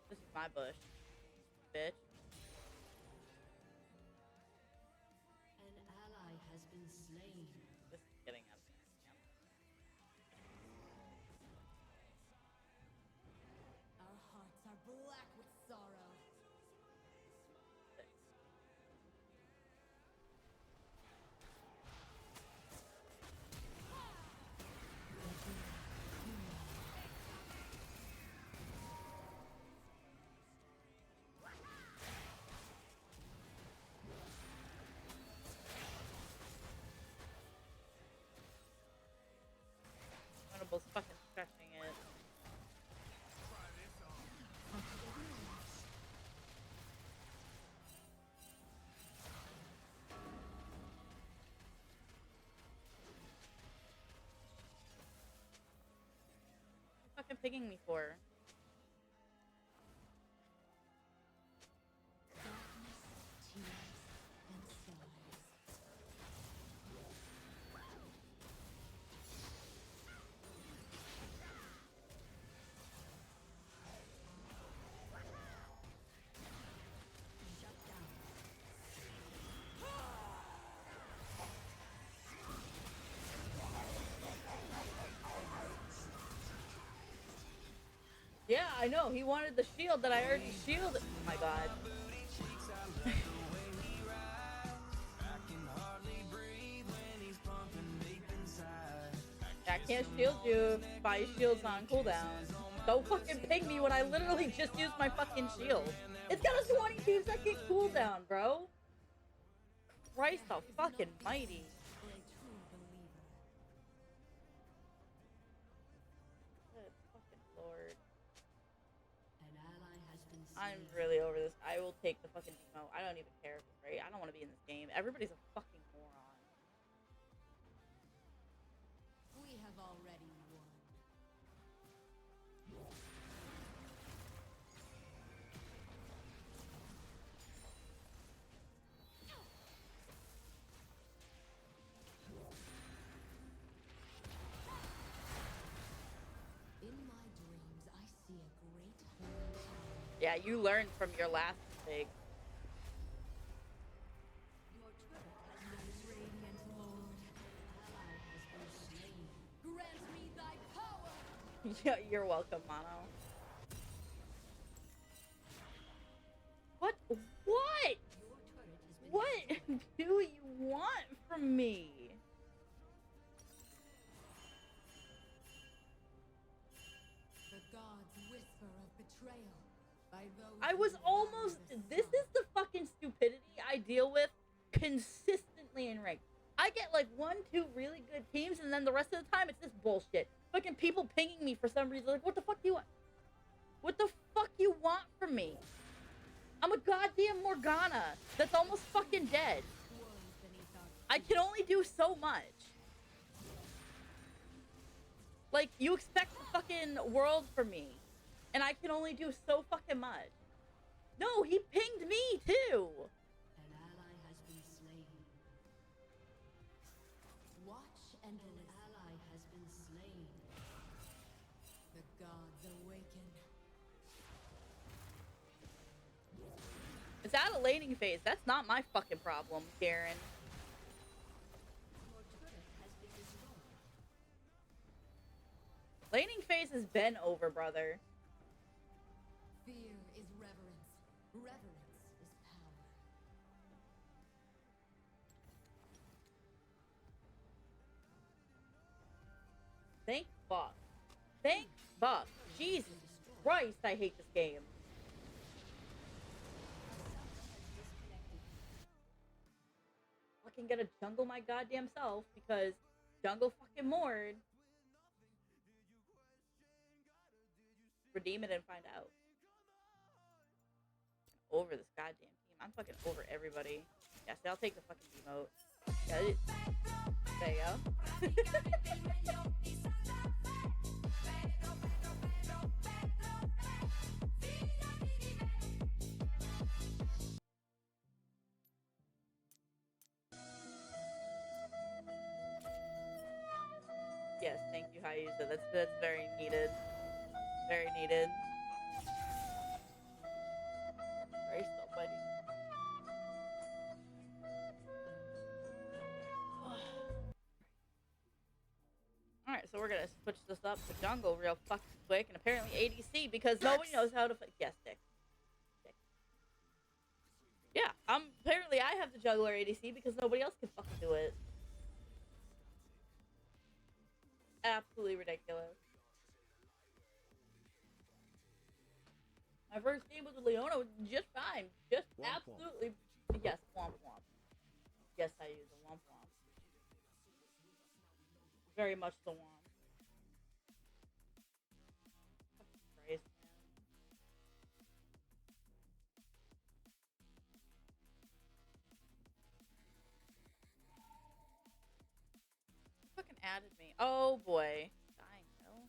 This is my bush, bitch. An ally has been slain. This is getting out of hand. Our hearts are black with sorrow. fucking pinging me for? Darkness, tears, and sighs. Shut down. Yeah, I know. He wanted the shield that I already shielded. Oh my god. I can't shield you if my shield's on cooldown. Don't fucking ping me when I literally just used my fucking shield. It's got a 22-second cooldown, bro. Christ the fucking mighty. For a true believer. Good fucking lord. An ally has been I'm slain. really over this. I will take the fucking demo. I don't even care if it's great. I don't want to be in this game. Everybody's a fucking moron. We have already won. In my dreams, I see a great holy tower. Yeah, you learned from your last mistake. Your turret has been radiant, Lord. Ally has been slain. Grant me thy power. Yeah, you're welcome, Mono. What? What? Your turret has been What destroyed. do you want from me? The gods whisper of betrayal by those I who was value almost. the This sun. is the fucking stupidity I deal with consistently in rank. I get like 1, 2 really good teams, and then the rest of the time it's this bullshit. Fucking people pinging me for some reason. Like, what the fuck do you want? What the fuck you want from me? I'm a goddamn Morgana that's almost fucking dead. Worms beneath our I can only do so much. Like, you expect the fucking world from me, and I can only do so fucking much. No, he pinged me too. An ally has been slain. Watch and an ally has been slain. The gods awaken. It's out of laning phase. That's not my fucking problem, Karen. Your turret has been destroyed. Laning phase has been over, brother. Fear is reverence. Reverence is power. Thank fuck. Thank fuck. Jesus Christ, I hate this game. Fucking gotta jungle my goddamn self because jungle fucking Mord. Redeem it and find out. Over this goddamn team. I'm fucking over everybody. Yeah, see, I'll take the fucking emote. Yeah, there you go. Yes, thank you, Hayusa. That's very needed. Very needed. Very still, buddy. Alright, so we're gonna switch this up to jungle real fucking quick, and apparently ADC because nobody knows how to. Yes, Dick. Yeah, apparently I have the juggler ADC because nobody else can fucking do it. Absolutely ridiculous. My first game was with Leona, was just fine. Just Womp womp. absolutely. Yes, womp womp. Yes, I use a womp womp. Very much the womp. Fucking Christ, man. Fucking added me. Oh boy. Dying though.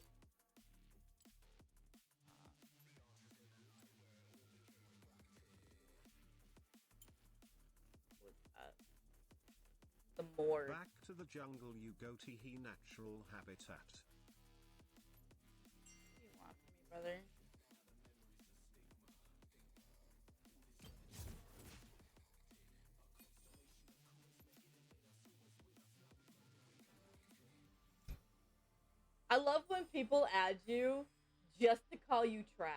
more. Back to the jungle you go to he natural habitat. What do you want from me, brother? I love when people add you just to call you trash.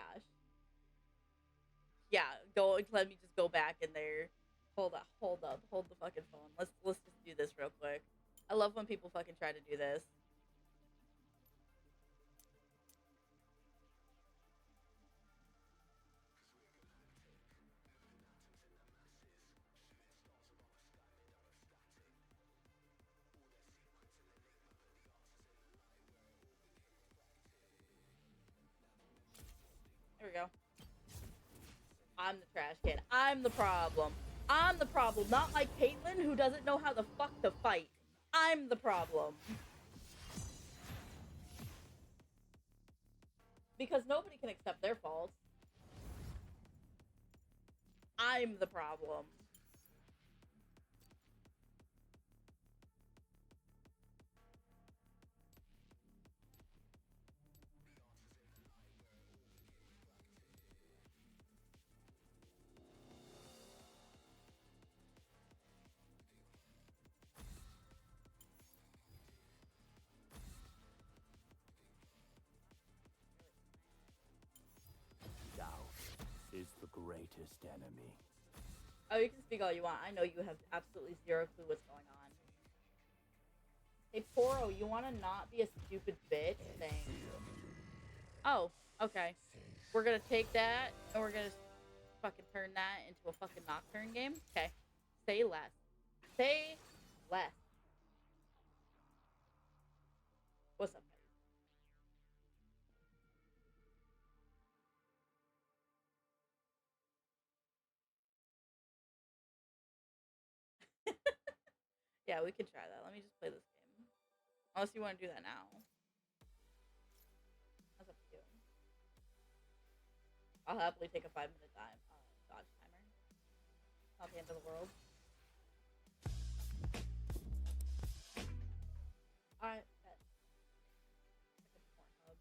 Yeah, let me just go back in there. Hold the fucking phone. Let's just do this real quick. I love when people fucking try to do this. There we go. I'm the trash can. I'm the problem. I'm the problem. Not like Caitlyn, who doesn't know how the fuck to fight. I'm the problem. Because nobody can accept their faults. I'm the problem. Is the greatest enemy. Oh, you can speak all you want. I know you have absolutely zero clue what's going on. Hey, Poro, you want to not be a stupid bitch? Thanks. Oh, okay. We're going to take that, and we're going to fucking turn that into a fucking Nocturne game? Okay. Say less. Say less. What's up, guys? Yeah, we could try that. Let me just play this game. Unless you want to do that now. That's up to you. I'll happily take a 5-minute dodge timer. Not the end of the world. Alright, bet. Pornhub.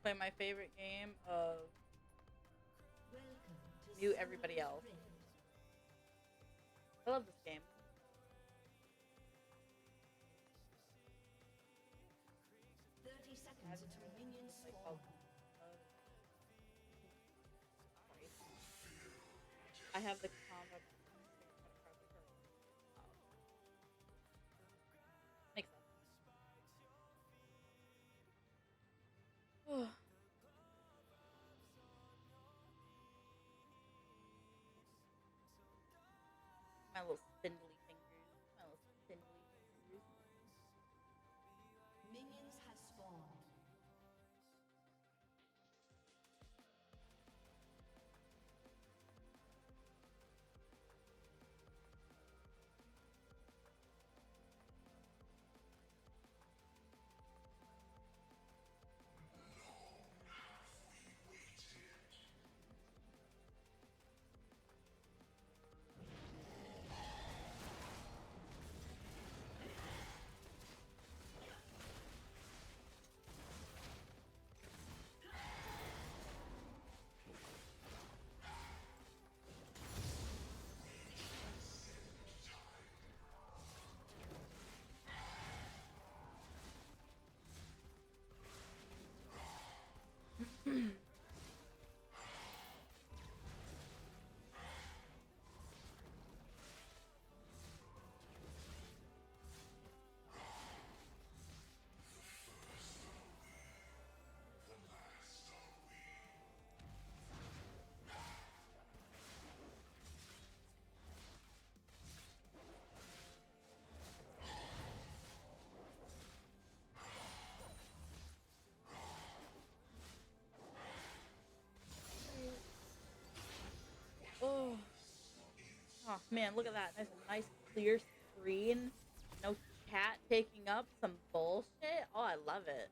Play my favorite game of mute everybody else. I love this game. I have the combo. Makes sense. My little spindly fingers. My little spindly fingers. Minions have spawned. Oh. Oh man, look at that. There's a nice clear screen. No chat taking up some bullshit. Oh, I love it.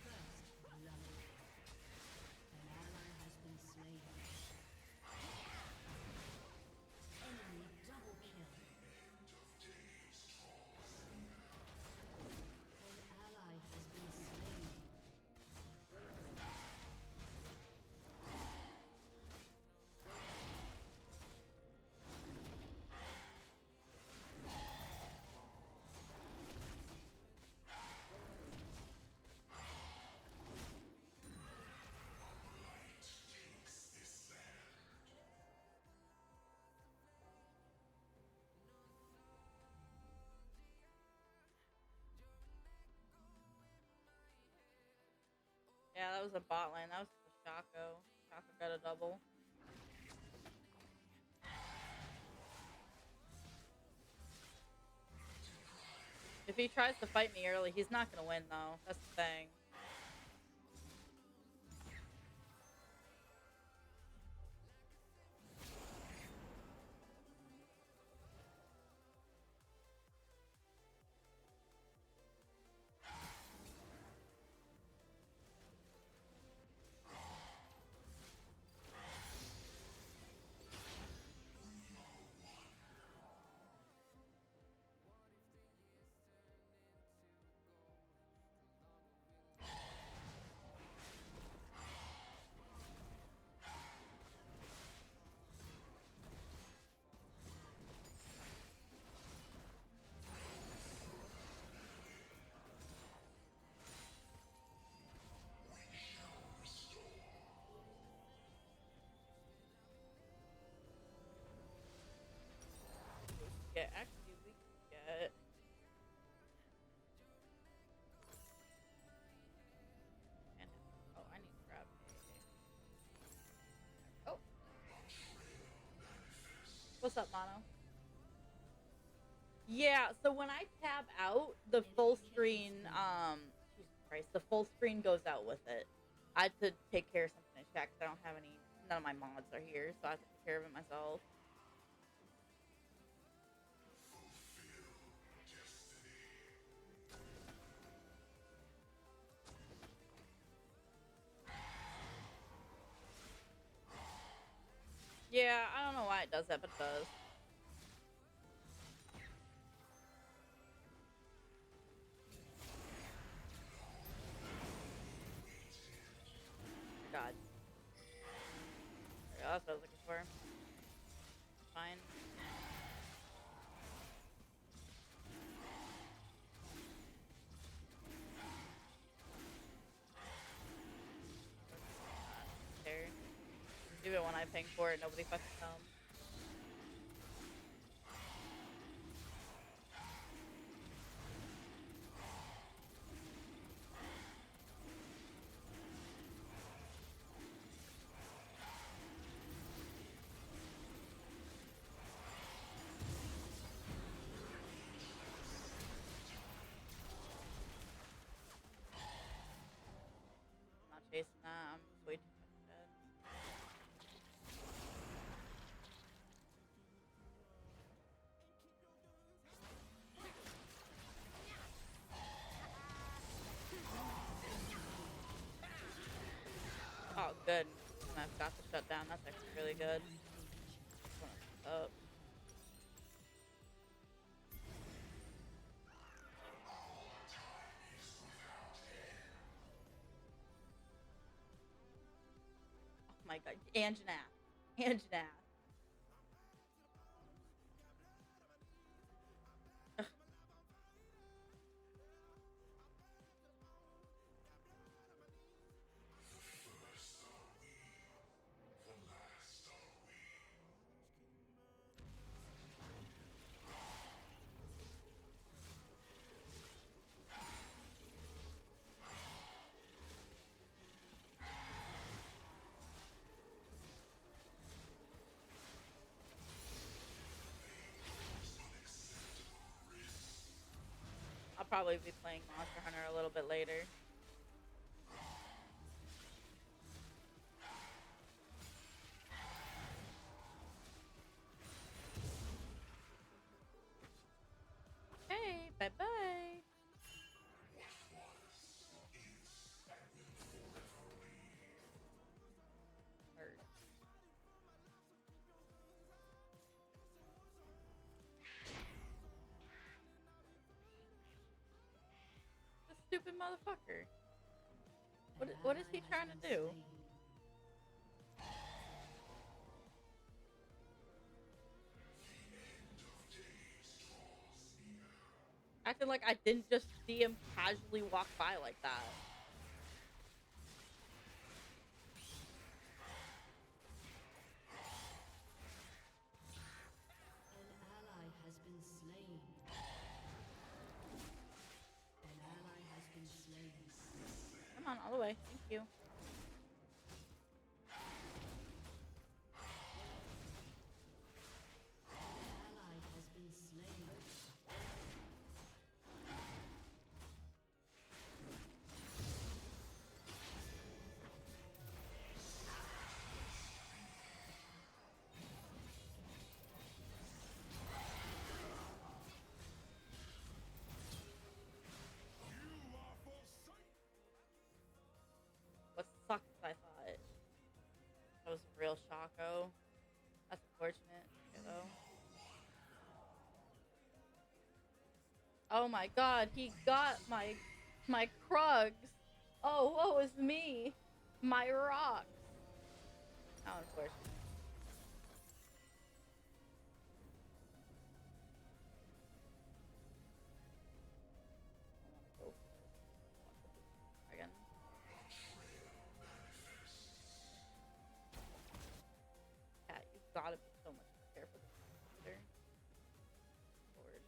First blood. An ally has been slain. Enemy double kill. An ally has been slain. Yeah, that was a bot lane. That was the Shaco. Shaco got a double. If he tries to fight me early, he's not gonna win though. That's the thing. Yeah, actually, we can get. And oh, I need to grab a. Oh, what's up, Mono? Yeah, so when I tab out, the full screen, Jesus Christ, the full screen goes out with it. I had to take care of something in chat 'cause I don't have any. None of my mods are here, so I have to take care of it myself. Yeah, I don't know why it does that, but it does. God. Yeah, that's what I was looking for. Fine. There. when I ping for it, nobody fucking comes. I'm not chasing that. I'm just way too fucking dead. Oh, good. And I've got the shutdown. That's actually really good. Up. Oh my god. Anjanath. Anjanath. I'll probably be playing Monster Hunter a little bit later. Okay, bye-bye. Heard. The stupid motherfucker. What is he trying to do? Acting like I didn't just see him casually walk by like that. An ally has been slain. An ally has been slain. Come on, all the way. Thank you. An ally has been slain. What sucks, I thought. That was a real shocko. That's unfortunate, kiddo. Oh my god, he got my Krugs. Oh, woe is me. My rocks. How unfortunate. I want to go again. Cat, you've got to be so much more careful than this. Lord.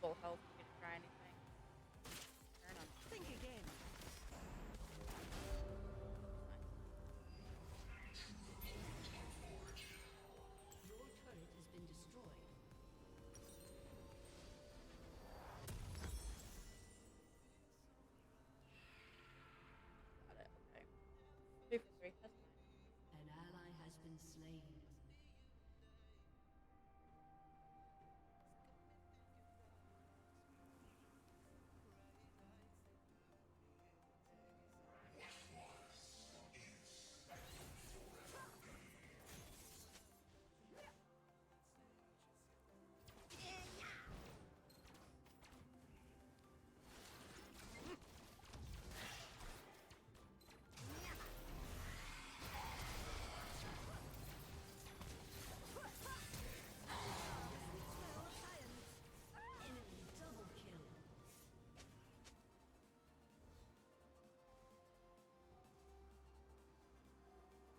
full health for me to try anything. Turn on. Think again. Your turret has been destroyed. Got it. Okay. 3 for 3. That's fine. An ally has been slain. Enemy double kill.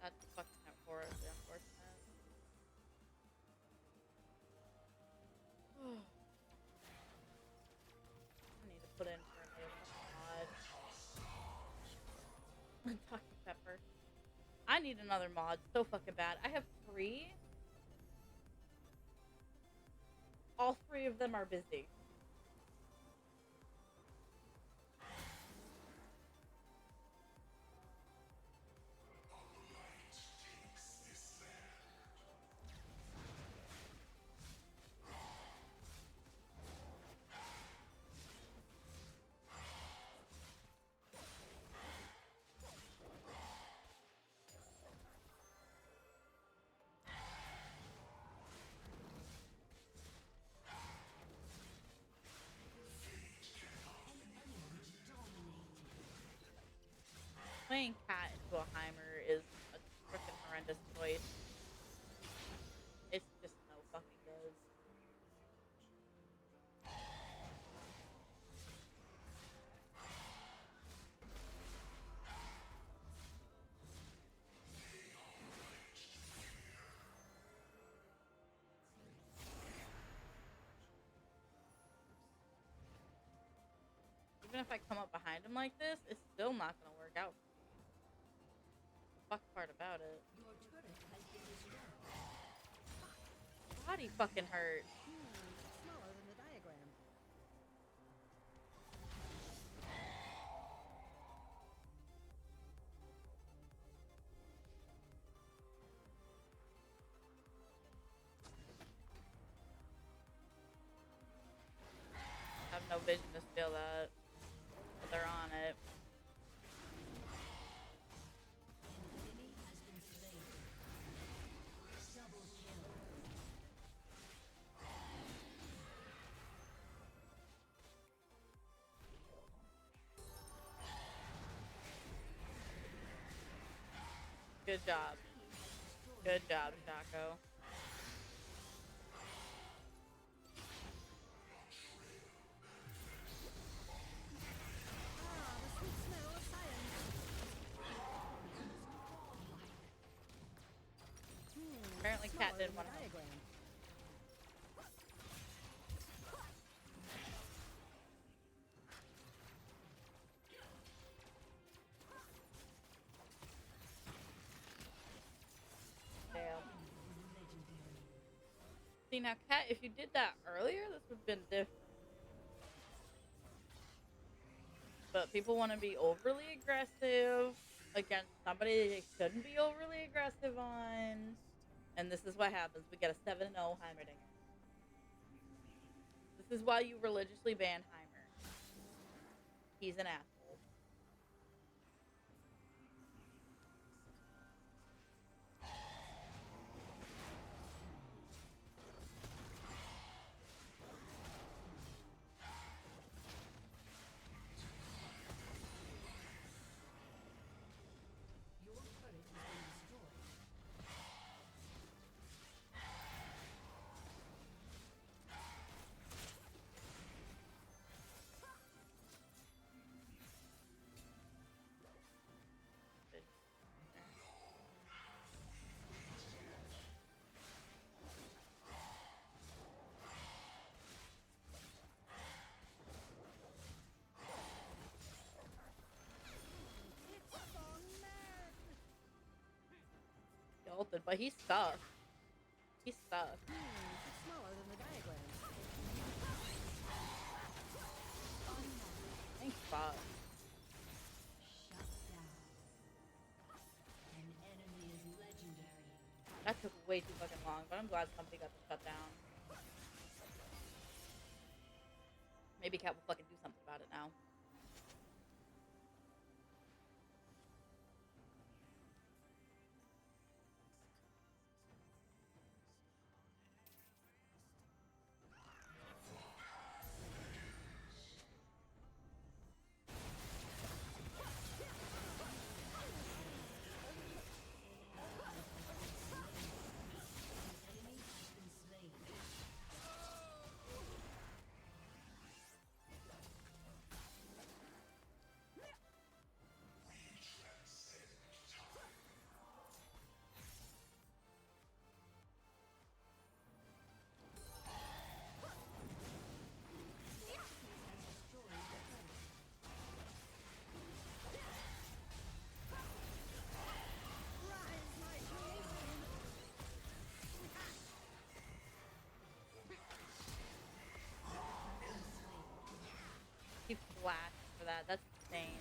That's fucking out for us. Unfortunate. I need to put in for another fucking mod. Talking pepper. I need another mod so fucking bad. I have 3. All 3 of them are busy. Playing Cat into a Heimer is a freaking horrendous choice. It's just no fucking good. Even if I come up behind him like this, it's still not gonna work out. Fuck part about it. Your turret has been destroyed. Body fucking hurt. Smaller than the diagram. I have no vision to steal that. But they're on it. An enemy has been slain. Double kill. Good job. Good job, Shaco. Ah, the sweet smell of science. Apparently Cat Smaller did than one the of them. diagram. Damn. See now, Cat, if you did that earlier, this would have been different. But people want to be overly aggressive against somebody they shouldn't be overly aggressive on. And this is what happens. We get a 7-0 Heimerdinger. This is why you religiously ban Heimer. He's an asshole. Your turret has been destroyed. ulted, but he's stuck. He's stuck. It's smaller than the diagrams. Thanks, fuck. Shut down. An enemy is legendary. That took way too fucking long, but I'm glad somebody got the shutdown. Maybe Cat will fucking do something about it now. He flashed for that. That's insane.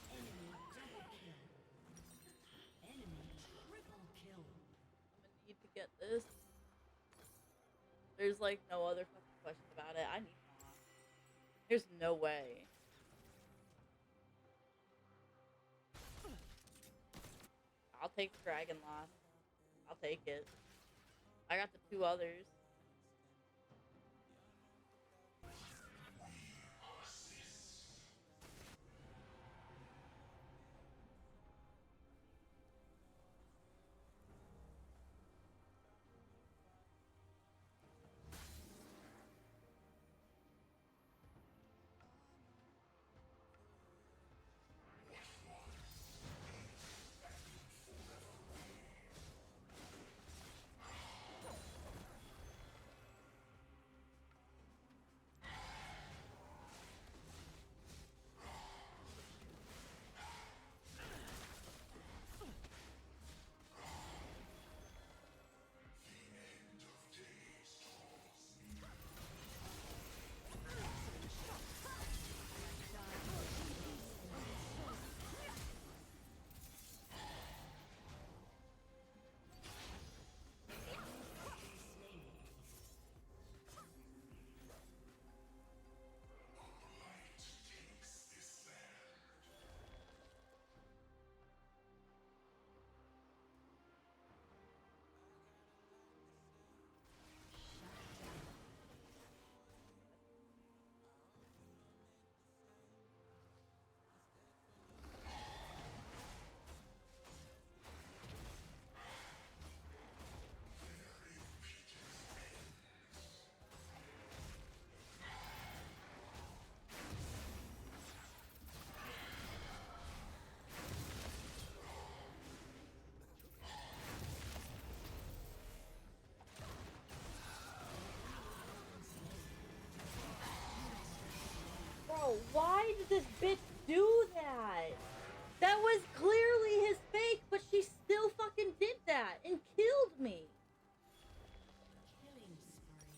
Enemy double kill. Enemy triple kill. I'm gonna need to get this. There's like no other fucking question about it. I need more. There's no way. I'll take the dragon loss. I'll take it. I got the two others. Bro, why did this bitch do that? That was clearly his fake, but she still fucking did that and killed me. Killing spree.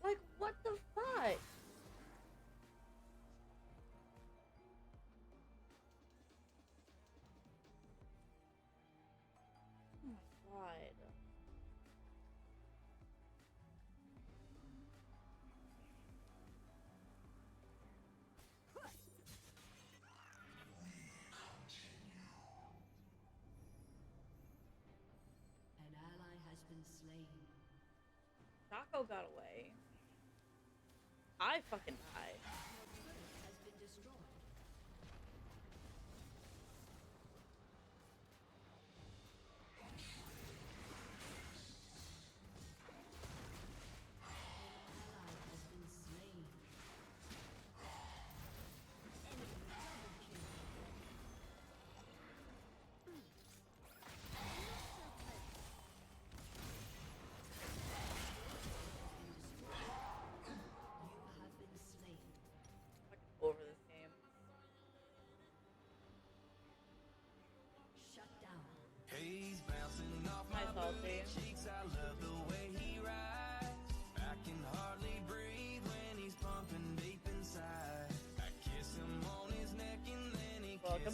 Like, what the fuck? Oh my god. An ally has been slain. Taco got away. I fucking died. Has been destroyed. Ally has been slain. Enemy double kill. You have been slain. Fucking over this game.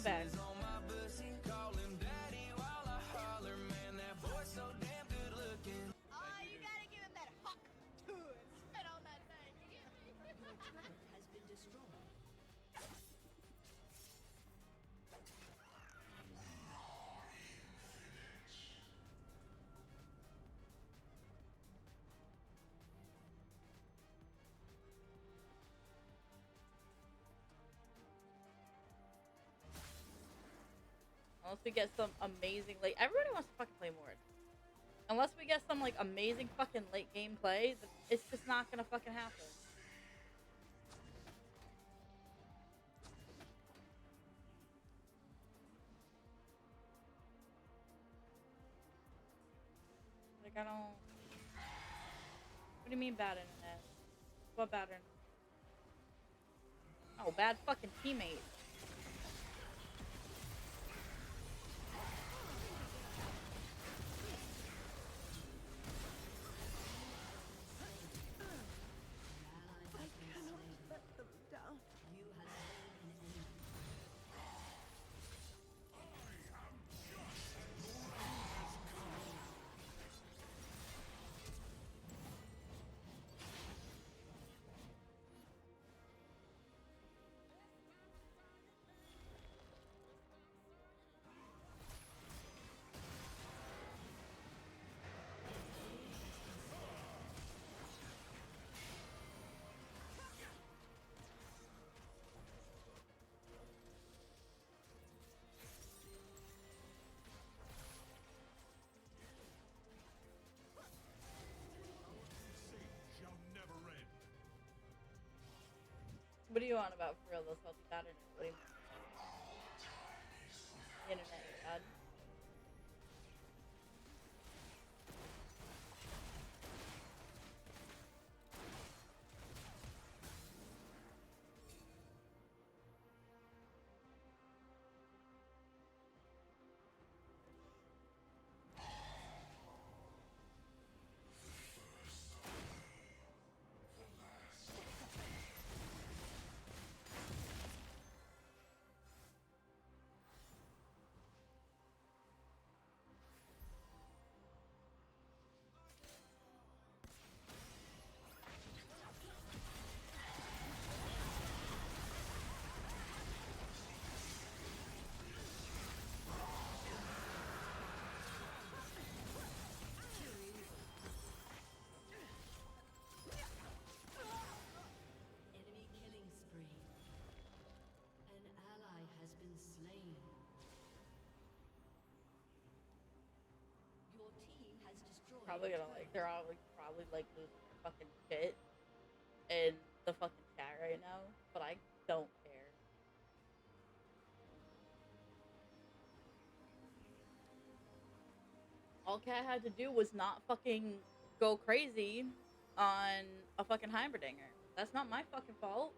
back. Oh, you gotta give him that huck too and spit on that thing. Your turret has been destroyed. Unless we get some amazing, like, everybody wants to fucking play more. Unless we get some, like, amazing fucking late game play, it's just not gonna fucking happen. Like, I don't... What do you mean bad internet? What bad internet? Oh, bad fucking teammates. What are you on about for real, those healthy patterns? What do you mean? The internet is bad. Enemy killing spree. An ally has been slain. Your team has destroyed. Probably gonna, like, they're all, like, probably, like, losing their fucking shit in the fucking chat right now, but I don't care. All Cat had to do was not fucking go crazy on a fucking Heimerdinger. That's not my fucking fault.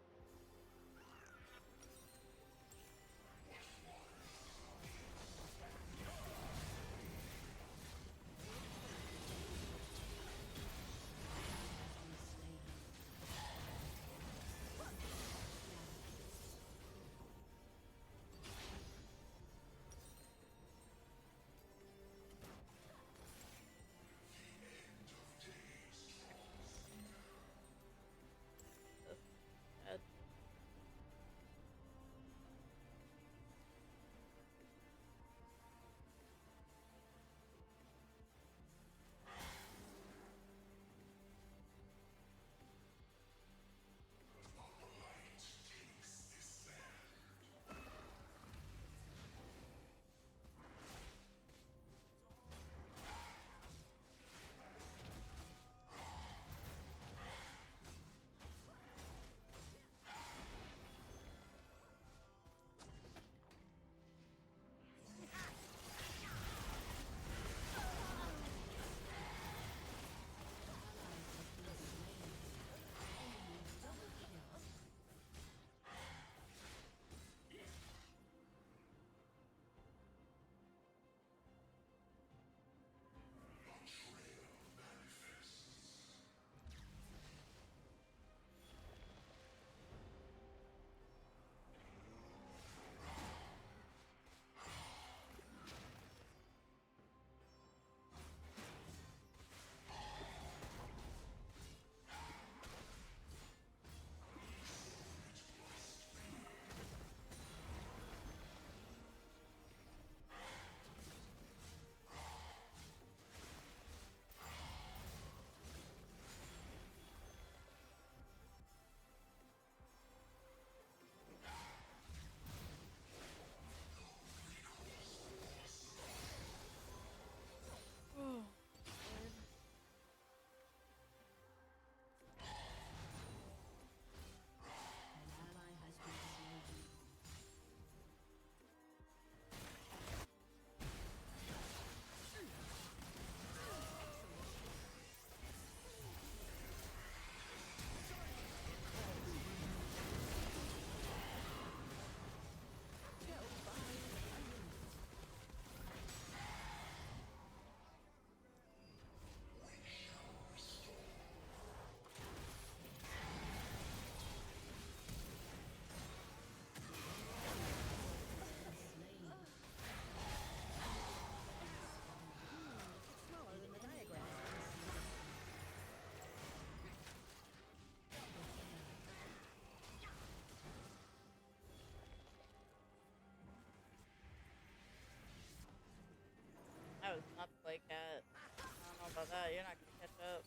about that. You're not gonna catch up.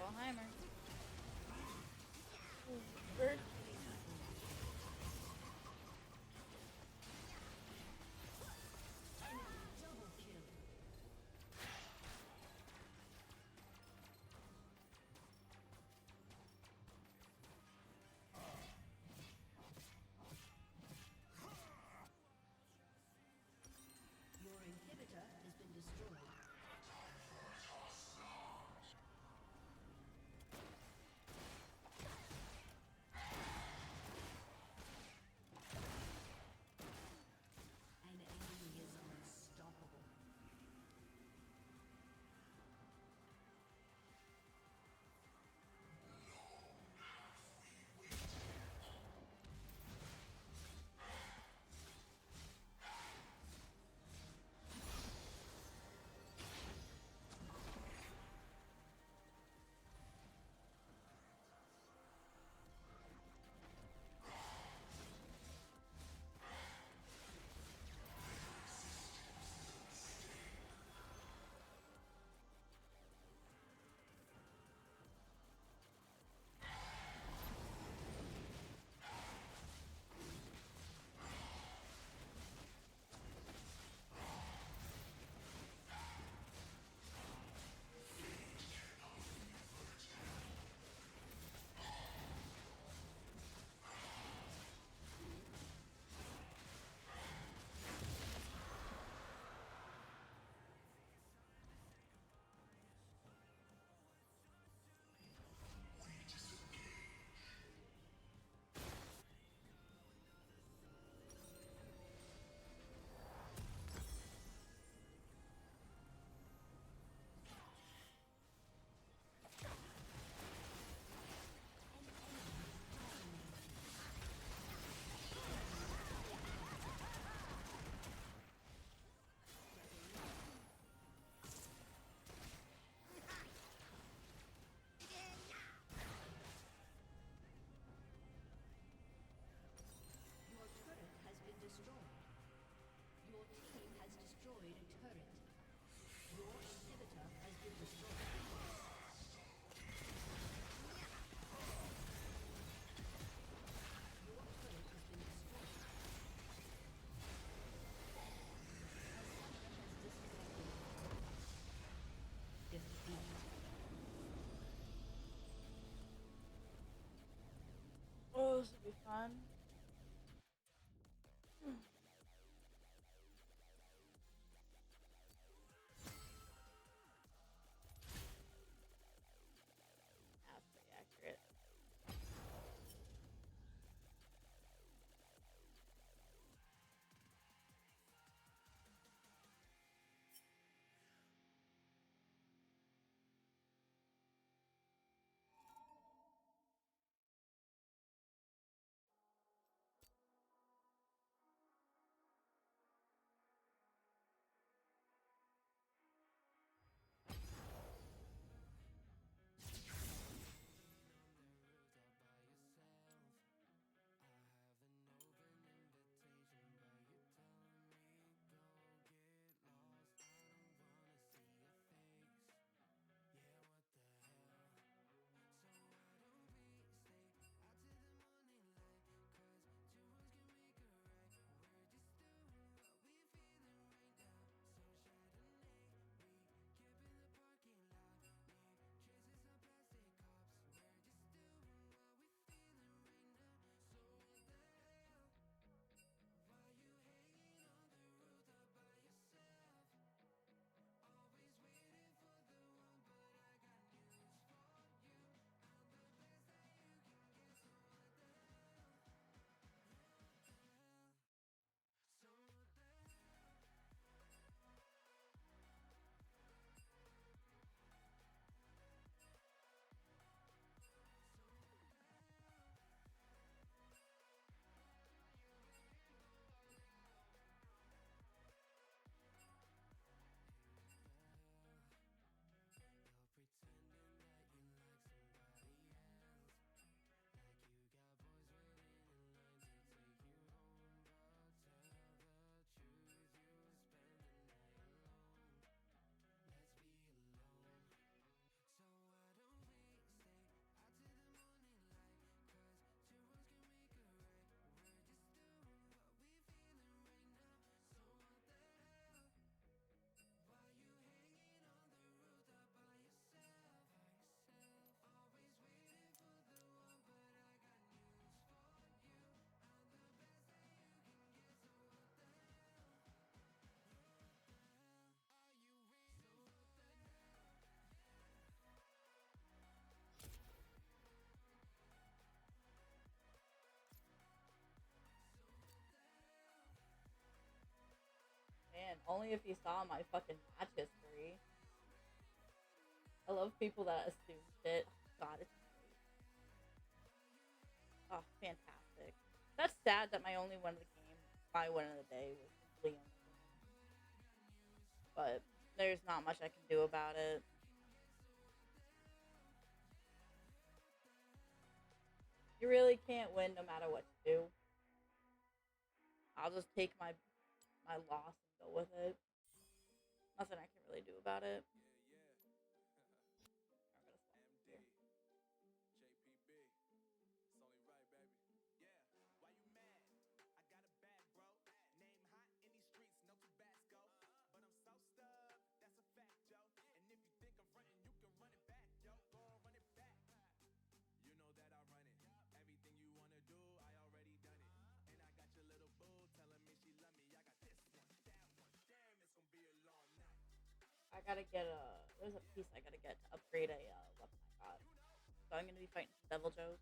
Alzheimer. Bird. Double kill. Your inhibitor has been destroyed. An enemy is unstoppable. Your turret has been destroyed. Your team has destroyed a turret. Your inhibitor has been destroyed. Your turret has been destroyed. A summoner has disconnected. Defeat. Oh, this will be fun. That's pretty accurate. And only if you saw my fucking match history. I love people that assume shit. God, it's great. Oh, fantastic. That's sad that my only win of the game, my win of the day, was Leon. But there's not much I can do about it. You really can't win no matter what you do. I'll just take my loss and go with it. Nothing I can really do about it. I gotta get a. There's a piece I gotta get to upgrade a weapon I got. So I'm gonna be fighting some Devil Joes.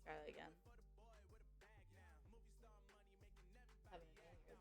Try that again. Having a day here.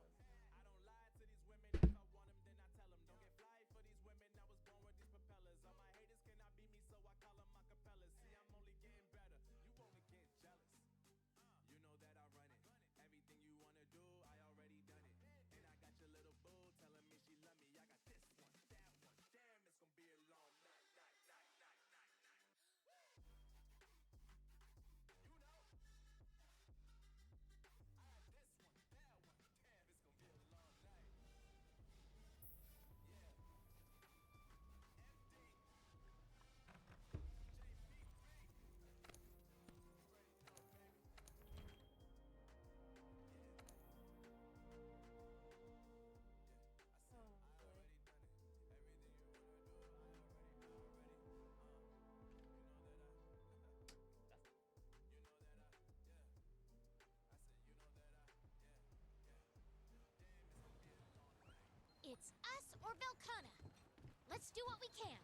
It's us or Velcana. Let's do what we can.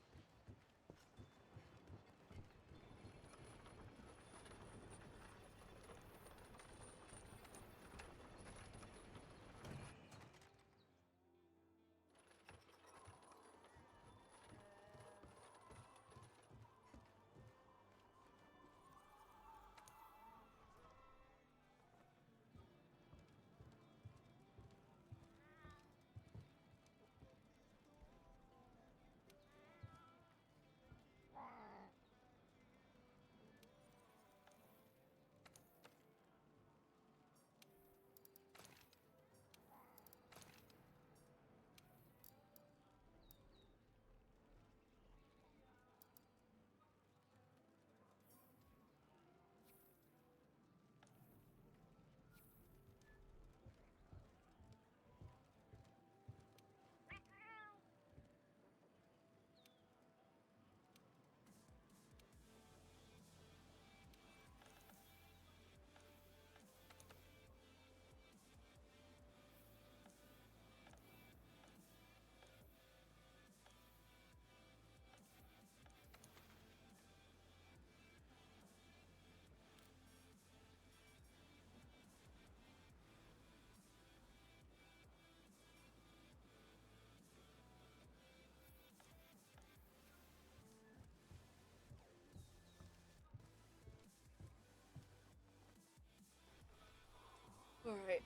Alright.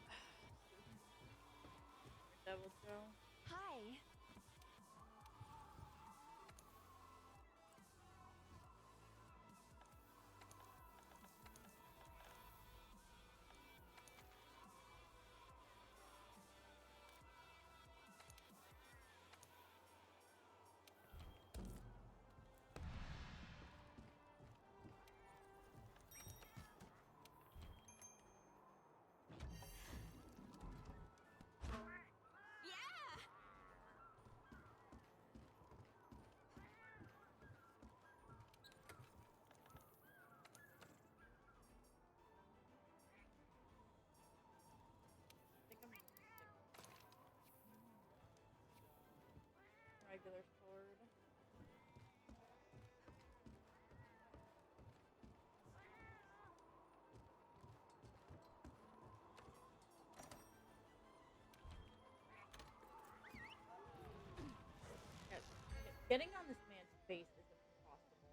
Devil Joe. Hi. Yeah! regular sword. Yeah, getting on this man's face is impossible.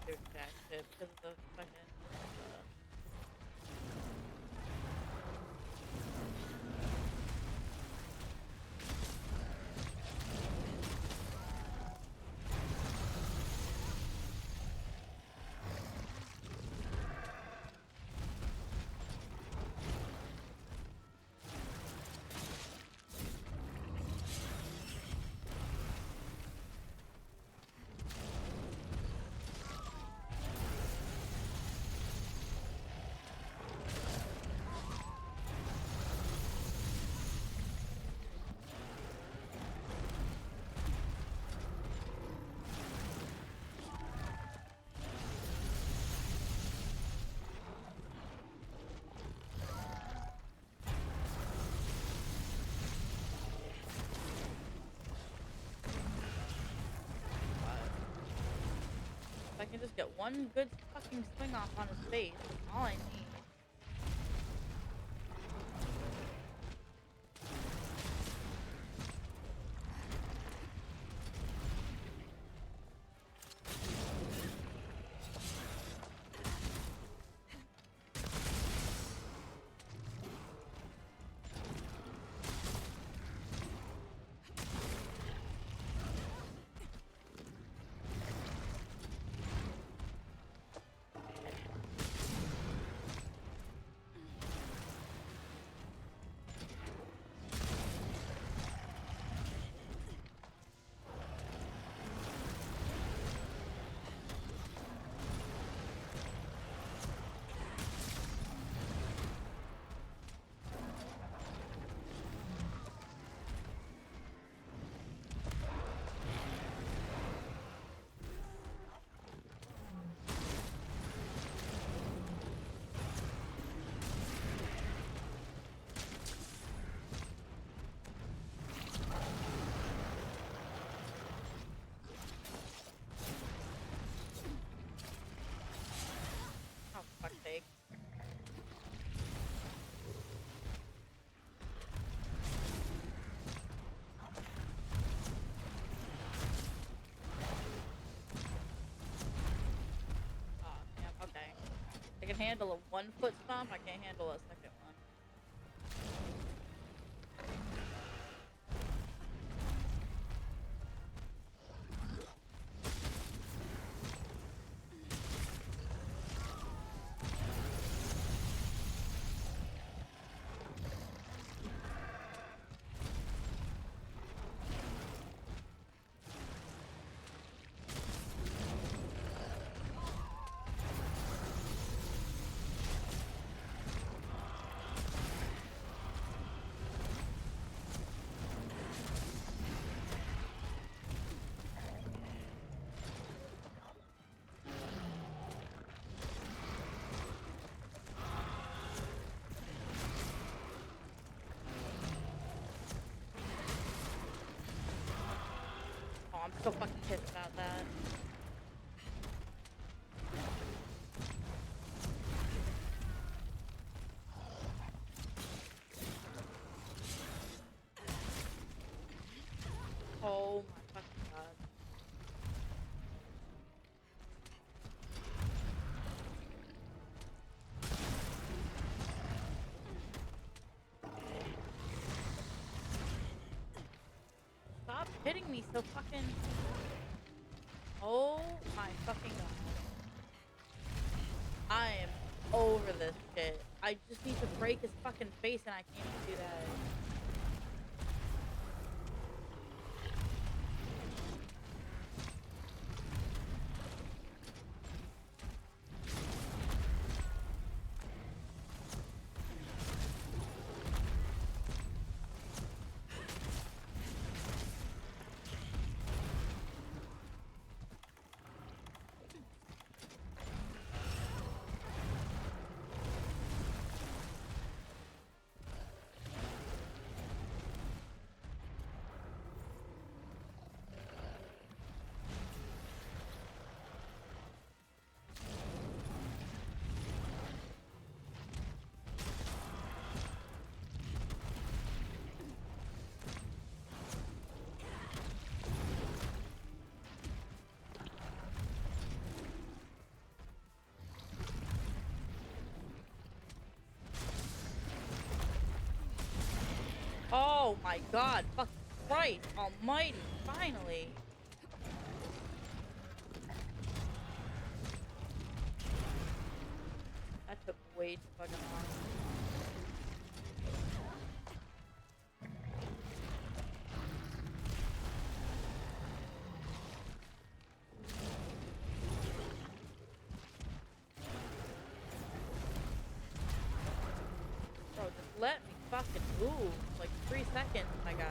do jack shit because of the fucking. If I can just get one good fucking swing off on his face, that's all I need. Oh, fuck's sake. Oh, yeah, okay. I can handle a 1 foot stomp, I can't handle a second one. Oh, I'm so fucking pissed about that. Oh my fucking god. Stop hitting me so fucking. Oh my fucking god. I am over this shit. I just need to break his fucking face and I can't even do that. my god, fucking Christ almighty, finally. That took way too fucking long. Bro, just let me fucking move. Like 3 seconds, my guy.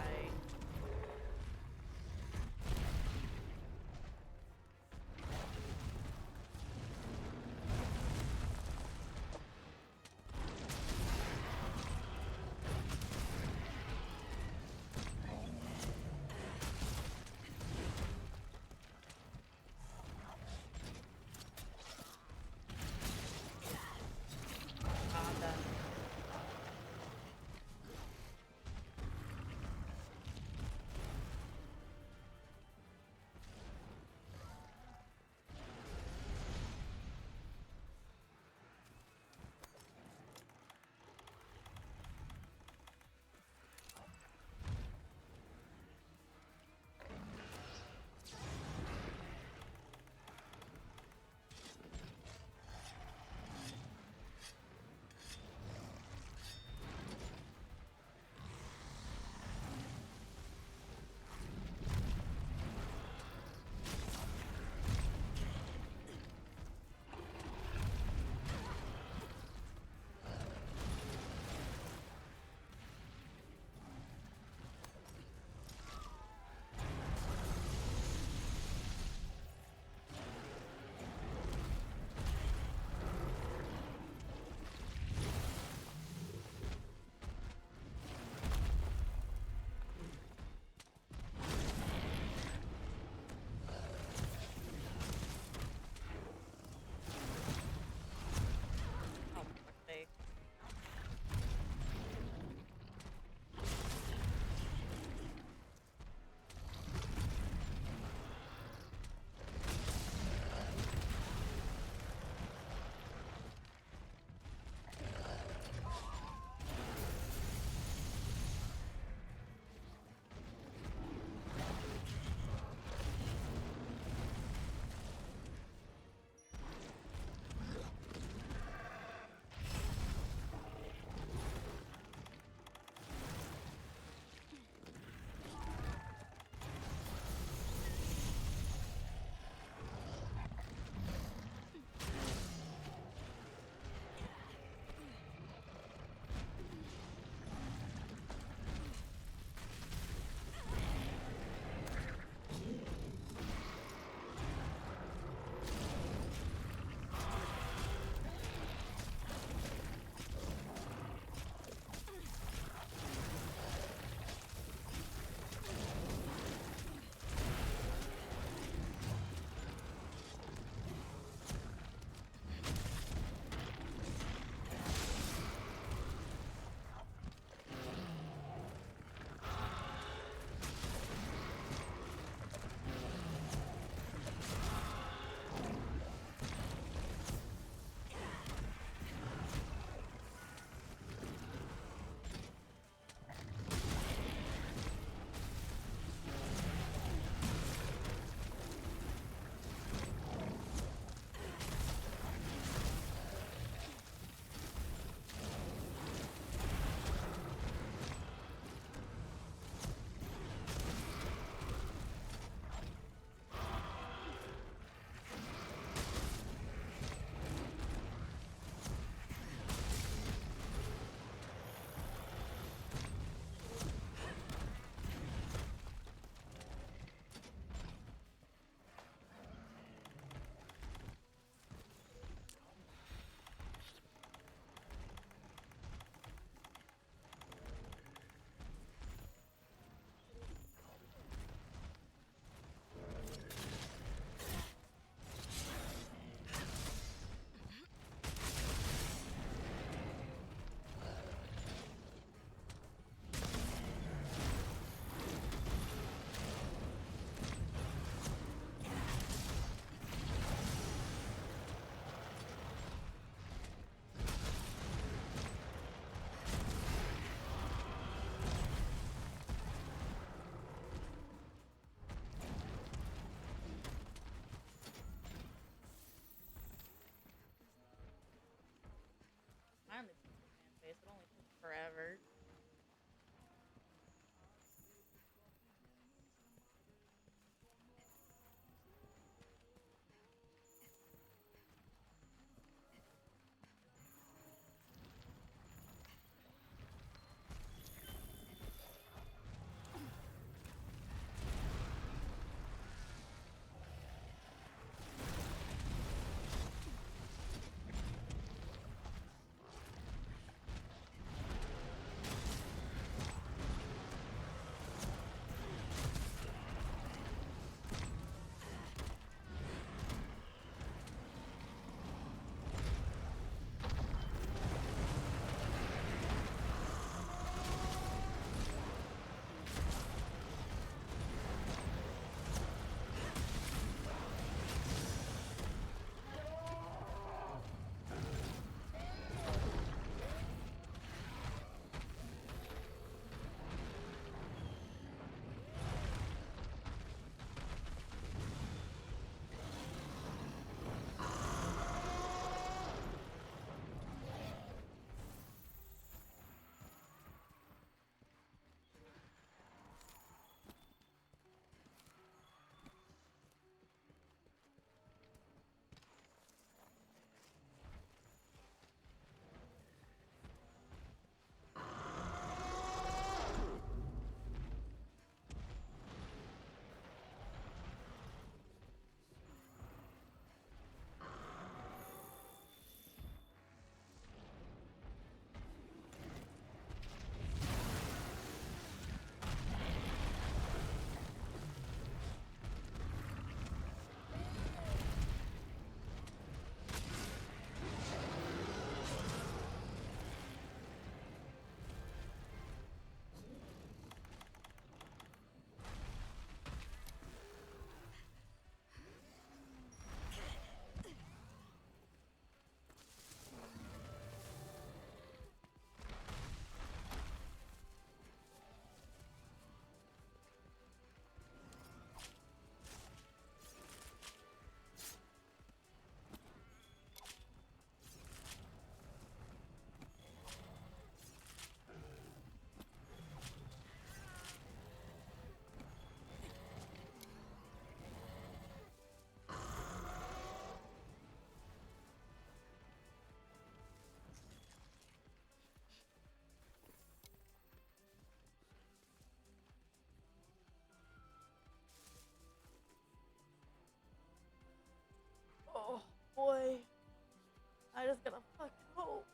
I just gotta fucking hope.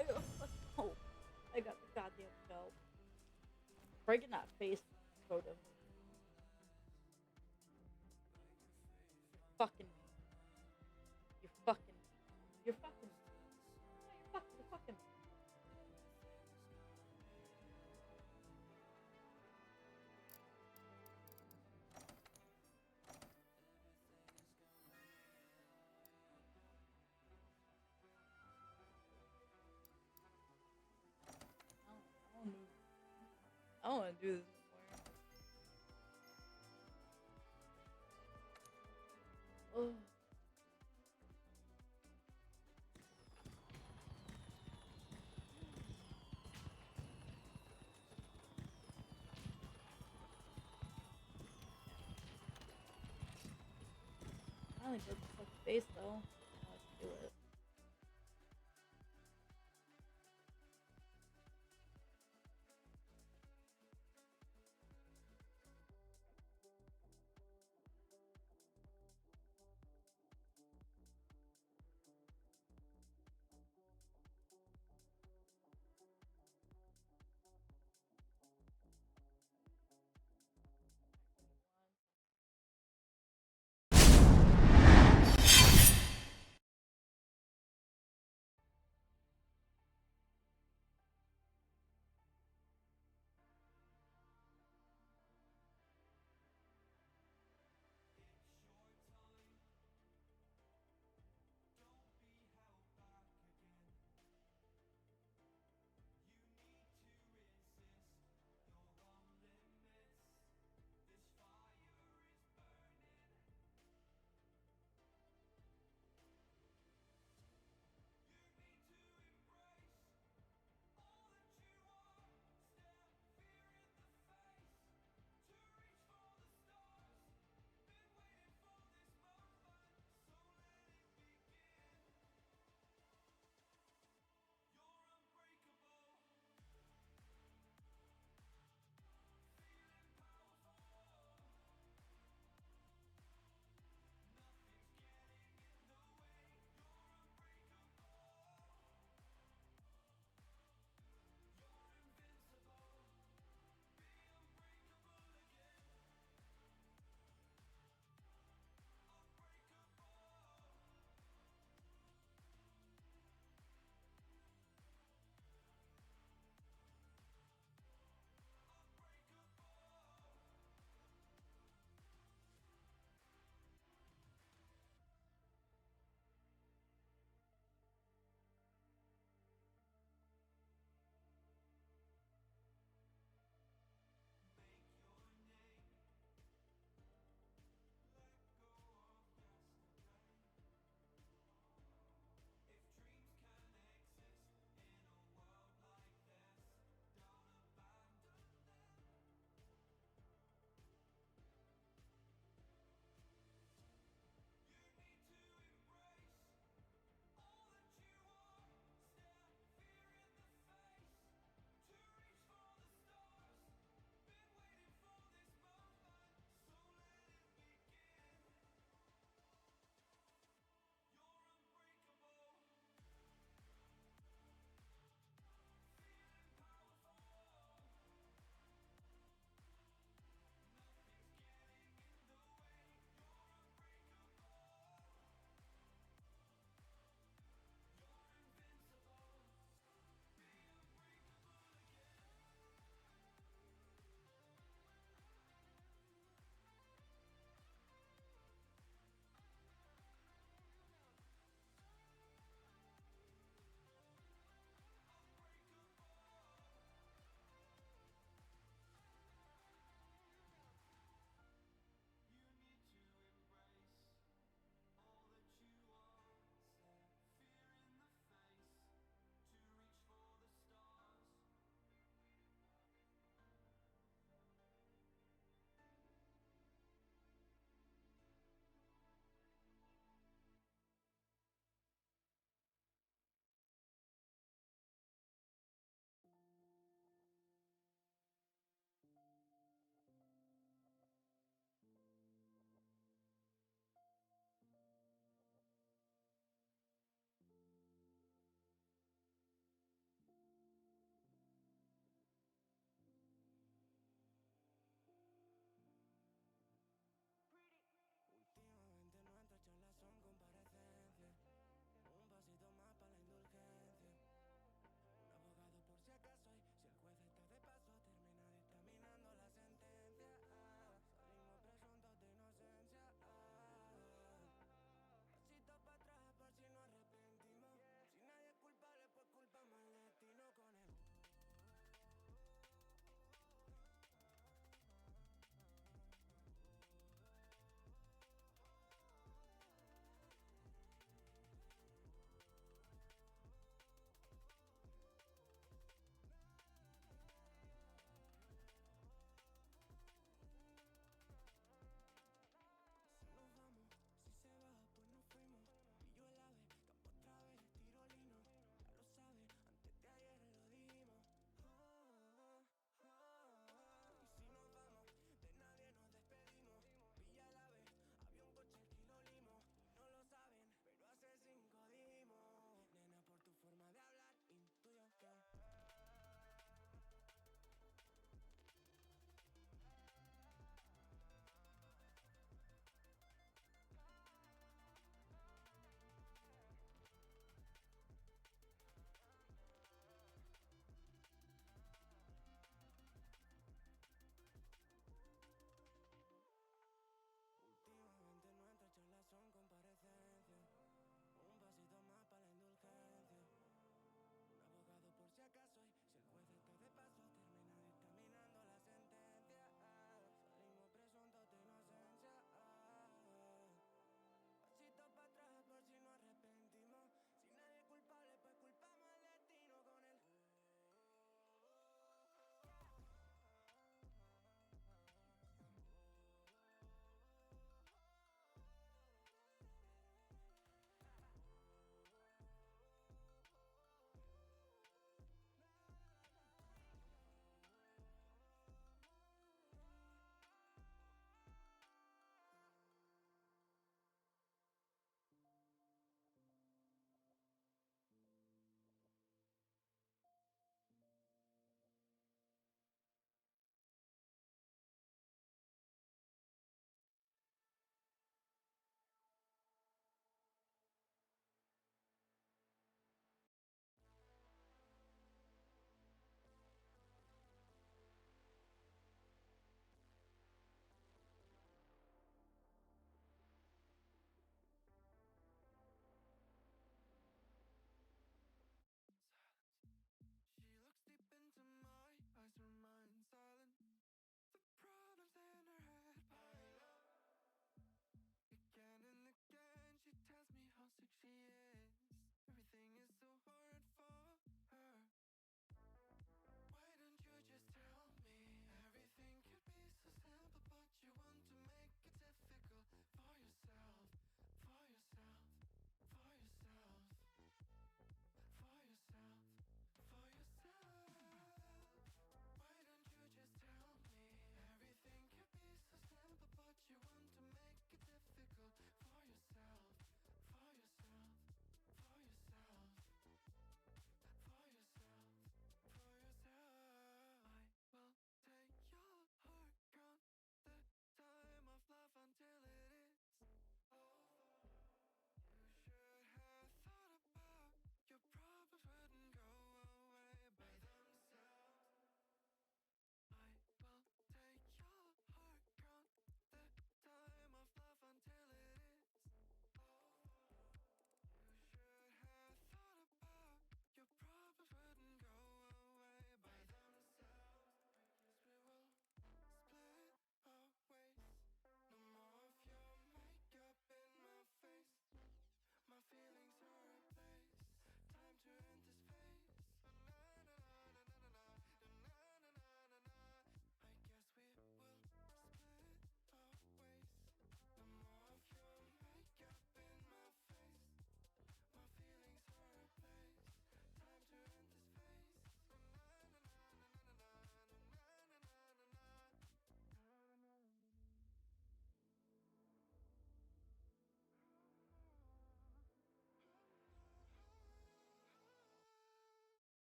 I gotta fucking hope. I got the goddamn go. Breaking that face totem. Fucking. You're fucking. You're fucking. You're fucking. You're fucking. I don't want to do this anymore. Oh. I only broke the fucking face though. Let's do it.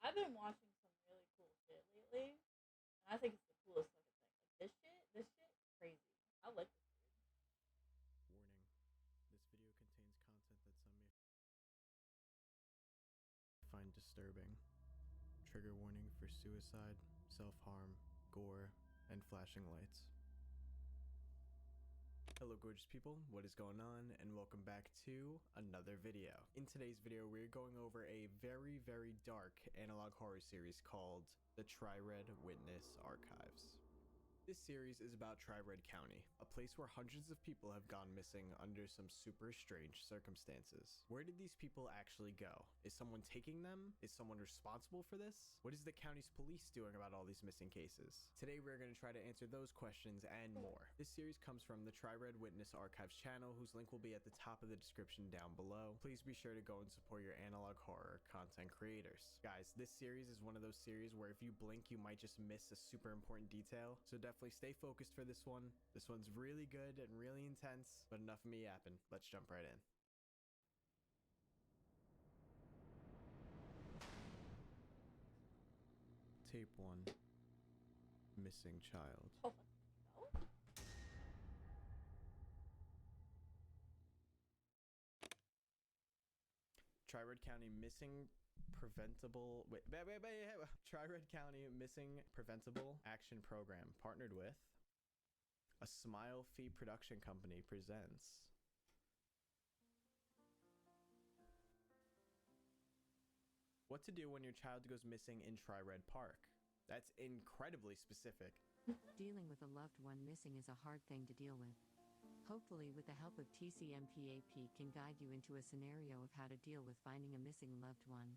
I've been watching some really cool shit lately, and I think it's the coolest fucking thing. Like this shit is crazy. I like this dude. Warning. This video contains content that some may find disturbing. Trigger warning for suicide, self-harm, gore, and flashing lights. Hello gorgeous people, what is going on, and welcome back to another video. In today's video, we're going over a very dark analog horror series called the Tri-Red Witness Archives. This series is about Tri-Red County, a place where hundreds of people have gone missing under some super strange circumstances. Where did these people actually go? Is someone taking them? Is someone responsible for this? What is the county's police doing about all these missing cases? Today we're going to try to answer those questions and more. This series comes from the Tri-Red Witness Archives channel, whose link will be at the top of the description down below. Please be sure to go and support your analog horror content creators. Guys, this series is one of those series where if you blink, you might just miss a super important detail, so definitely stay focused for this one. This one's really good and really intense, but enough of me yapping. Let's jump right in. Tape 1. Missing child. Oh, no. Tri-Red County Missing Preventable Tri-Red County Missing Preventable Action Program partnered with a Smile Fee production company presents What to do when your child goes missing in Tri-Red Park. That's incredibly specific. Dealing with a loved one missing is a hard thing to deal with. Hopefully, with the help of TCMPAP can guide you into a scenario of how to deal with finding a missing loved one.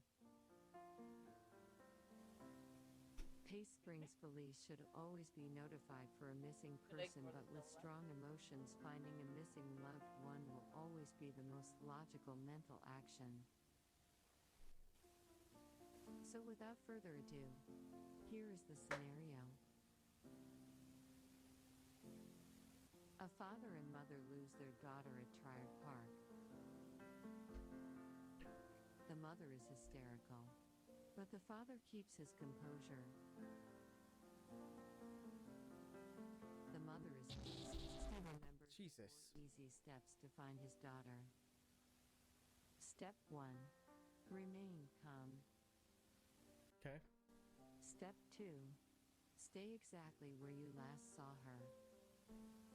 Pace Springs Police should always be notified for a missing person, but with strong emotions, finding a missing loved one will always be the most logical mental action. So without further ado, here is the scenario. A father and mother lose their daughter at Triad Park. The mother is hysterical, but the father keeps his composure. The mother is Jesus. Easy steps to find his daughter. Step 1. Remain calm. Okay. Step 2. Stay exactly where you last saw her.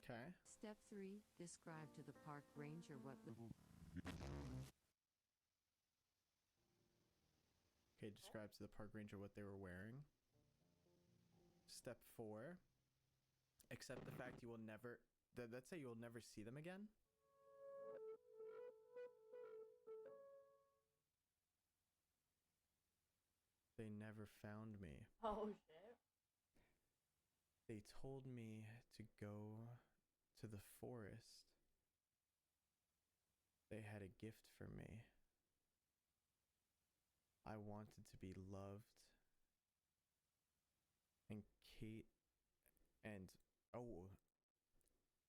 Okay. Step 3. Describe to the park ranger what Okay, describe to the park ranger what they were wearing. Step 4. Accept the fact you will never... Let's say you will never see them again? They never found me. Oh shit. They told me to go to the forest. They had a gift for me. I wanted to be loved. And Kate and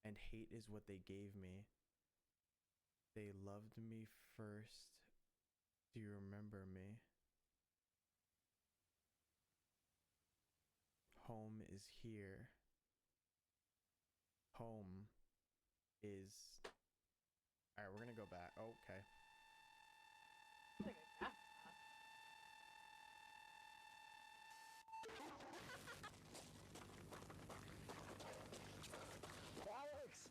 and hate is what they gave me. They loved me first. Do you remember me? Home is here. Home is... Alright, we're gonna go back. Oh, okay. Alex!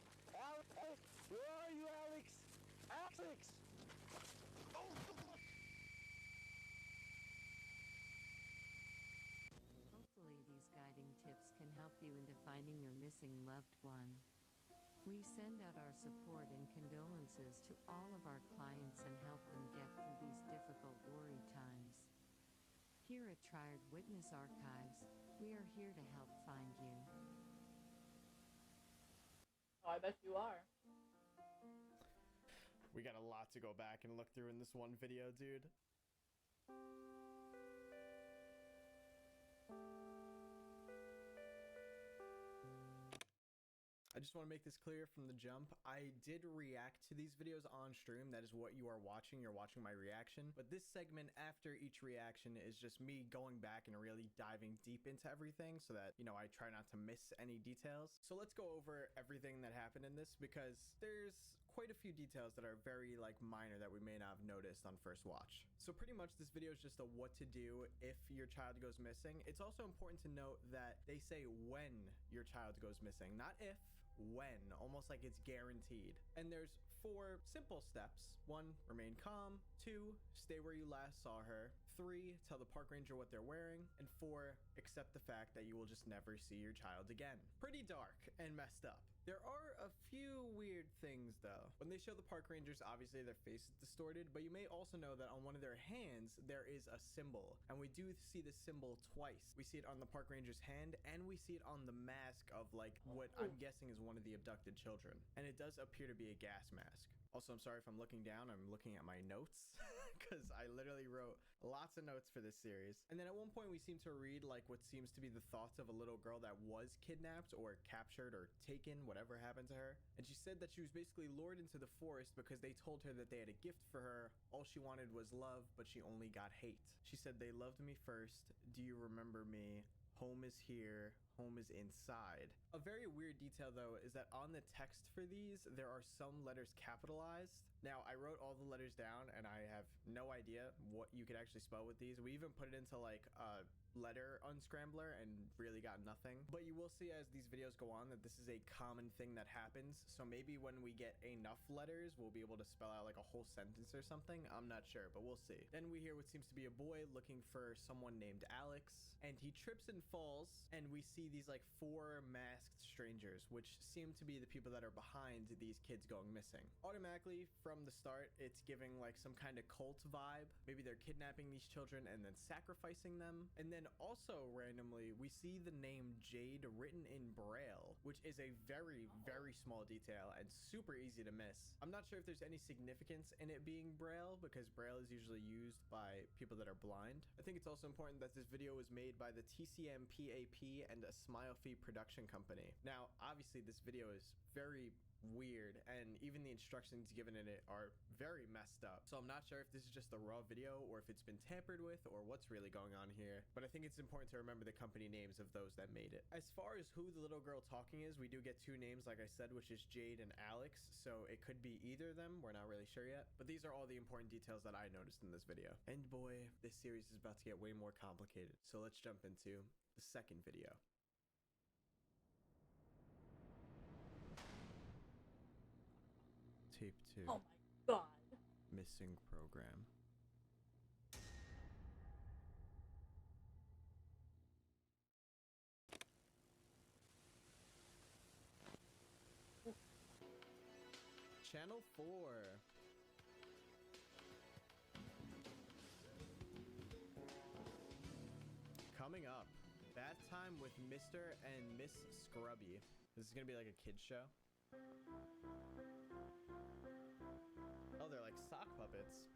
Where are you, Alex? Alex! Hopefully these guiding tips can help you into finding your missing loved one. We send out our support and condolences to all of our clients and help them get through these difficult, worry times. Here at Tri-Red Witness Archives, we are here to help find you. Oh, I bet you are. We got a lot to go back and look through in this one video, dude. I just want to make this clear from the jump. I did react to these videos on stream. That is what you are watching. You're watching my reaction. But this segment after each reaction is just me going back and really diving deep into everything so that, you know, I try not to miss any details. So let's go over everything that happened in this because there's quite a few details that are very like minor that we may not have noticed on first watch. So pretty much this video is just a what to do if your child goes missing. It's also important to note that they say when your child goes missing, not if, when, almost like it's guaranteed. And there's 4 simple steps. 1, remain calm. 2, stay where you last saw her. 3, tell the park ranger what they're wearing. And 4, accept the fact that you will just never see your child again. Pretty dark and messed up. There are a few weird things though. When they show the park rangers, obviously their face is distorted, but you may also know that on one of their hands, there is a symbol. And we do see the symbol twice. We see it on the park ranger's hand and we see it on the mask of like what I'm guessing is one of the abducted children. And it does appear to be a gas mask. Also, I'm sorry if I'm looking down, I'm looking at my notes because I literally wrote lots of notes for this series. And then at one point we seem to read like what seems to be the thoughts of a little girl that was kidnapped or captured or taken, whatever happened to her. And she said that she was basically lured into the forest because they told her that they had a gift for her. All she wanted was love, but she only got hate. She said, "They loved me first. Do you remember me? Home is here. Home is inside." A very weird detail though is that on the text for these, there are some letters capitalized. Now I wrote all the letters down and I have no idea what you could actually spell with these. We even put it into like a letter unscrambler and really got nothing. But you will see as these videos go on that this is a common thing that happens. So maybe when we get enough letters, we'll be able to spell out like a whole sentence or something. I'm not sure, but we'll see. Then we hear what seems to be a boy looking for someone named Alex, and he trips and falls, and we see these like 4 masked strangers, which seem to be the people that are behind these kids going missing. Automatically from the start, it's giving like some kind of cult vibe. Maybe they're kidnapping these children and then sacrificing them. And then also randomly, we see the name Jade written in Braille, which is a very, very small detail and super easy to miss. I'm not sure if there's any significance in it being Braille because Braille is usually used by people that are blind. I think it's also important that this video was made by the TCM PAP and a Smile Fee production company. Now, obviously this video is very weird and even the instructions given in it are very messed up. So I'm not sure if this is just a raw video or if it's been tampered with or what's really going on here. But I think it's important to remember the company names of those that made it. As far as who the little girl talking is, we do get 2 names like I said, which is Jade and Alex. So it could be either of them. We're not really sure yet. But these are all the important details that I noticed in this video. And boy, this series is about to get way more complicated. So let's jump into the second video. Tape 2. Oh my god. Missing program. Channel 4. Coming up, Bath Time with Mr. and Miss Scrubby. This is gonna be like a kid's show. Oh, they're like sock puppets.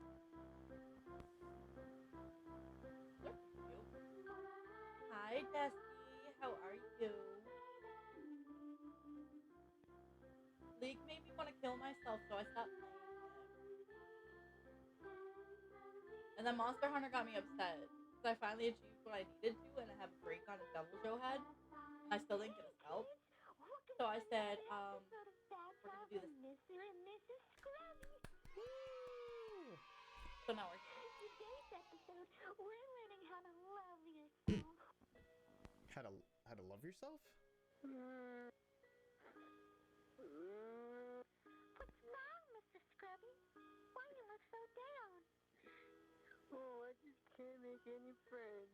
Hi, Destiny. How are you? League made me want to kill myself, so I stopped playing it. And then Monster Hunter got me upset. So I finally achieved what I needed to, and I have a break on a Devil Joe head. I still didn't get a scalp. So I said, we're gonna do this. Mr. and Mrs. Scrubby. So now we're here. In today's episode, we're learning how to love yourself. How to love yourself? What's wrong, Mr. Scrubby? Why you look so down? Oh, I just can't make any friends.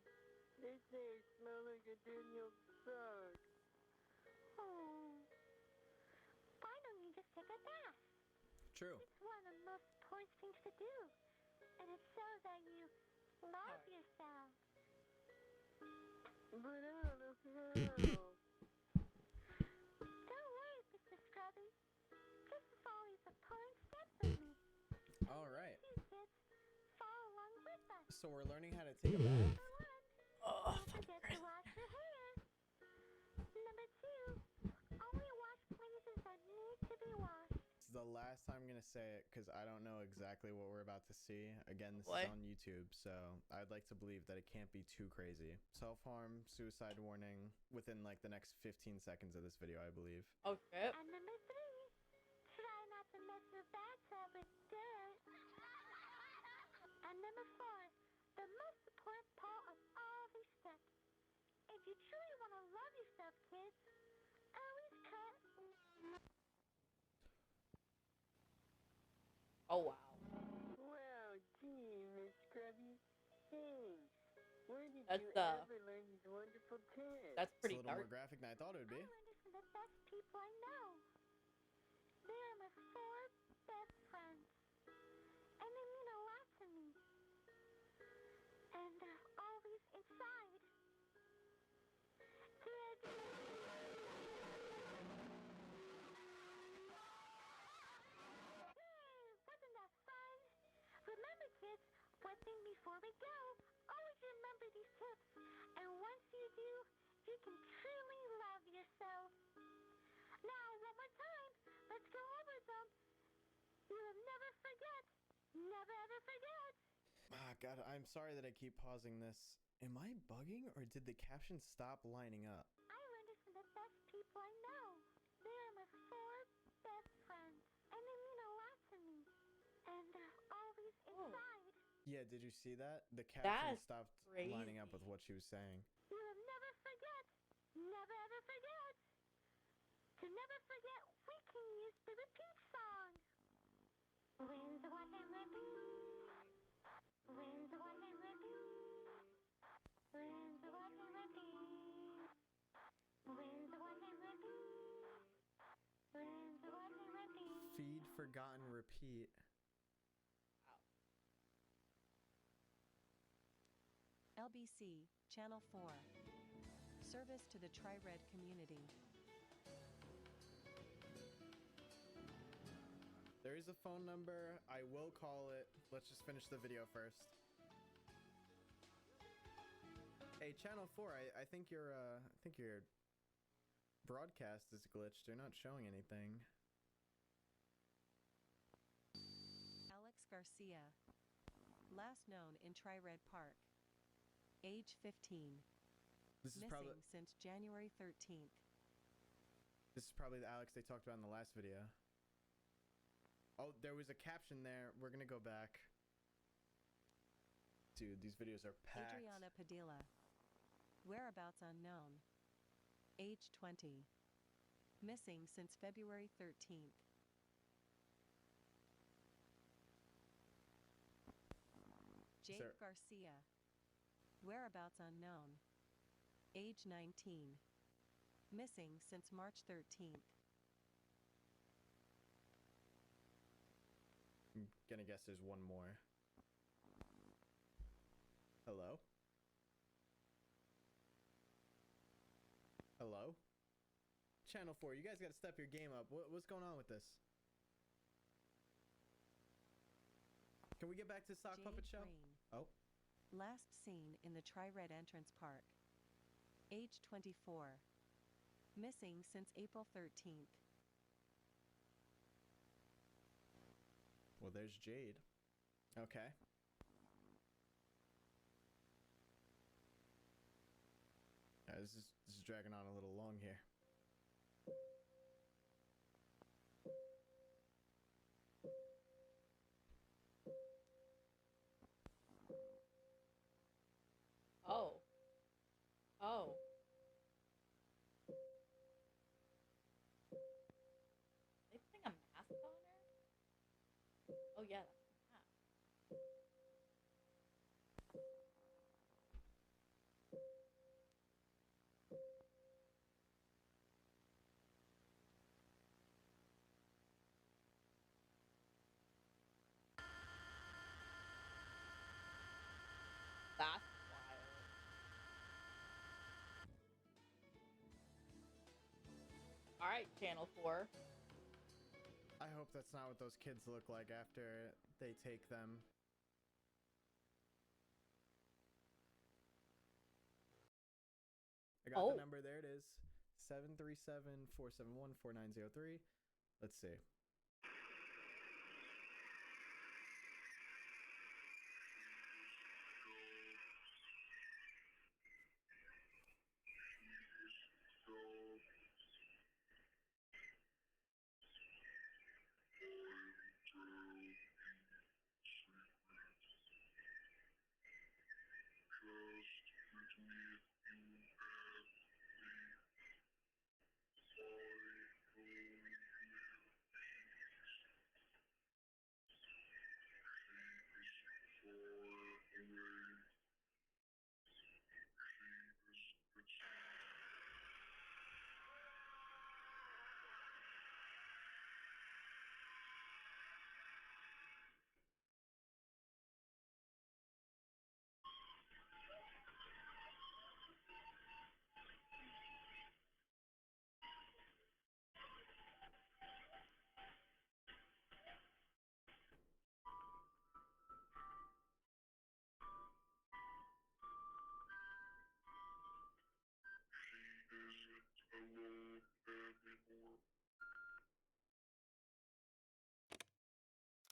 They say I smell like a Daniel bug. Oh. Why don't you just take a bath? True. It's one of the most important things to do. And it shows that you love yourself. But I don't know how. Don't worry, Mr. Scrubby. This is all these important steps with me. Alright. You kids, follow along with us. So we're learning how to take a bath? Number 1, don't forget to wash your hair. Number 2, only wash clean is the last time I'm gonna say it because I don't know exactly what we're about to see. Again, this What? is on YouTube, so I'd like to believe that it can't be too crazy. Self-harm, suicide warning within like the next 15 seconds of this video, I believe. Oh shit. And number 3, try not to mess your bathtub with dirt. And number 4, the most important part of all these steps. If you truly want to love yourself, kids, always cut. Oh wow. Wow, gee, Miss Scrubby. Thanks. Where did That's you the- ever learn these wonderful tips? That's It's a pretty little dark. more graphic than I thought it would be. I learned it from the best people I know. They are my 4 best friends. And they mean a lot to me. And they're always inside. Kids. Hey, wasn't that fun? Remember, kids, one thing before we go, always remember these tips. And once you do, you can truly love yourself. Now, one more time, let's go over them. You will never forget. Never ever forget. Ah, God, I'm sorry that I keep pausing this. Am I bugging or did the caption stop lining up? I learned it from the best people I know. They are my 4 best friends. And they mean a lot to me. And they're always inside. Yeah, did you see that? The caption That's stopped crazy. lining up with what she was saying. You will never forget. Never ever forget. To never forget, we can use the repeat song. Rinse, wash, and repeat. Rinse, wash, and repeat. Rinse, wash, and repeat. Rinse, wash, and repeat. Rinse, wash, and repeat. Feed, forgotten, repeat. LBC, Channel 4. Service to the Tri-Red community. There is a phone number. I will call it. Let's just finish the video first. Hey, Channel 4, I think your broadcast is glitched. You're not showing anything. Alex Garcia. Last known in Tri-Red Park. Age 15. This is Missing probably since January 13th. This is probably the Alex they talked about in the last video. Oh, there was a caption there. We're gonna go back. Dude, these videos are packed. Adriana Padilla. Whereabouts unknown. Age 20. Missing since February 13th. Jade Sir. Garcia. Whereabouts unknown. Age 19. Missing since March 13th. I'm gonna guess there's one more. Hello? Hello? Channel 4, you guys gotta step your game up. What's going on with this? Can we get back to Sock Jade Puppet Show? Green. Oh. Last seen in the Tri-Red Entrance Park. Age 24. Missing since April 13th. Well, there's Jade. Okay. This is dragging on a little long here. Oh. Oh. They putting a mask on her? Oh yeah, that's a mask. That's wild. Alright, Channel 4. I hope that's not what those kids look like after they take them. I got the number, there it is. 737-471-4903. Let's see.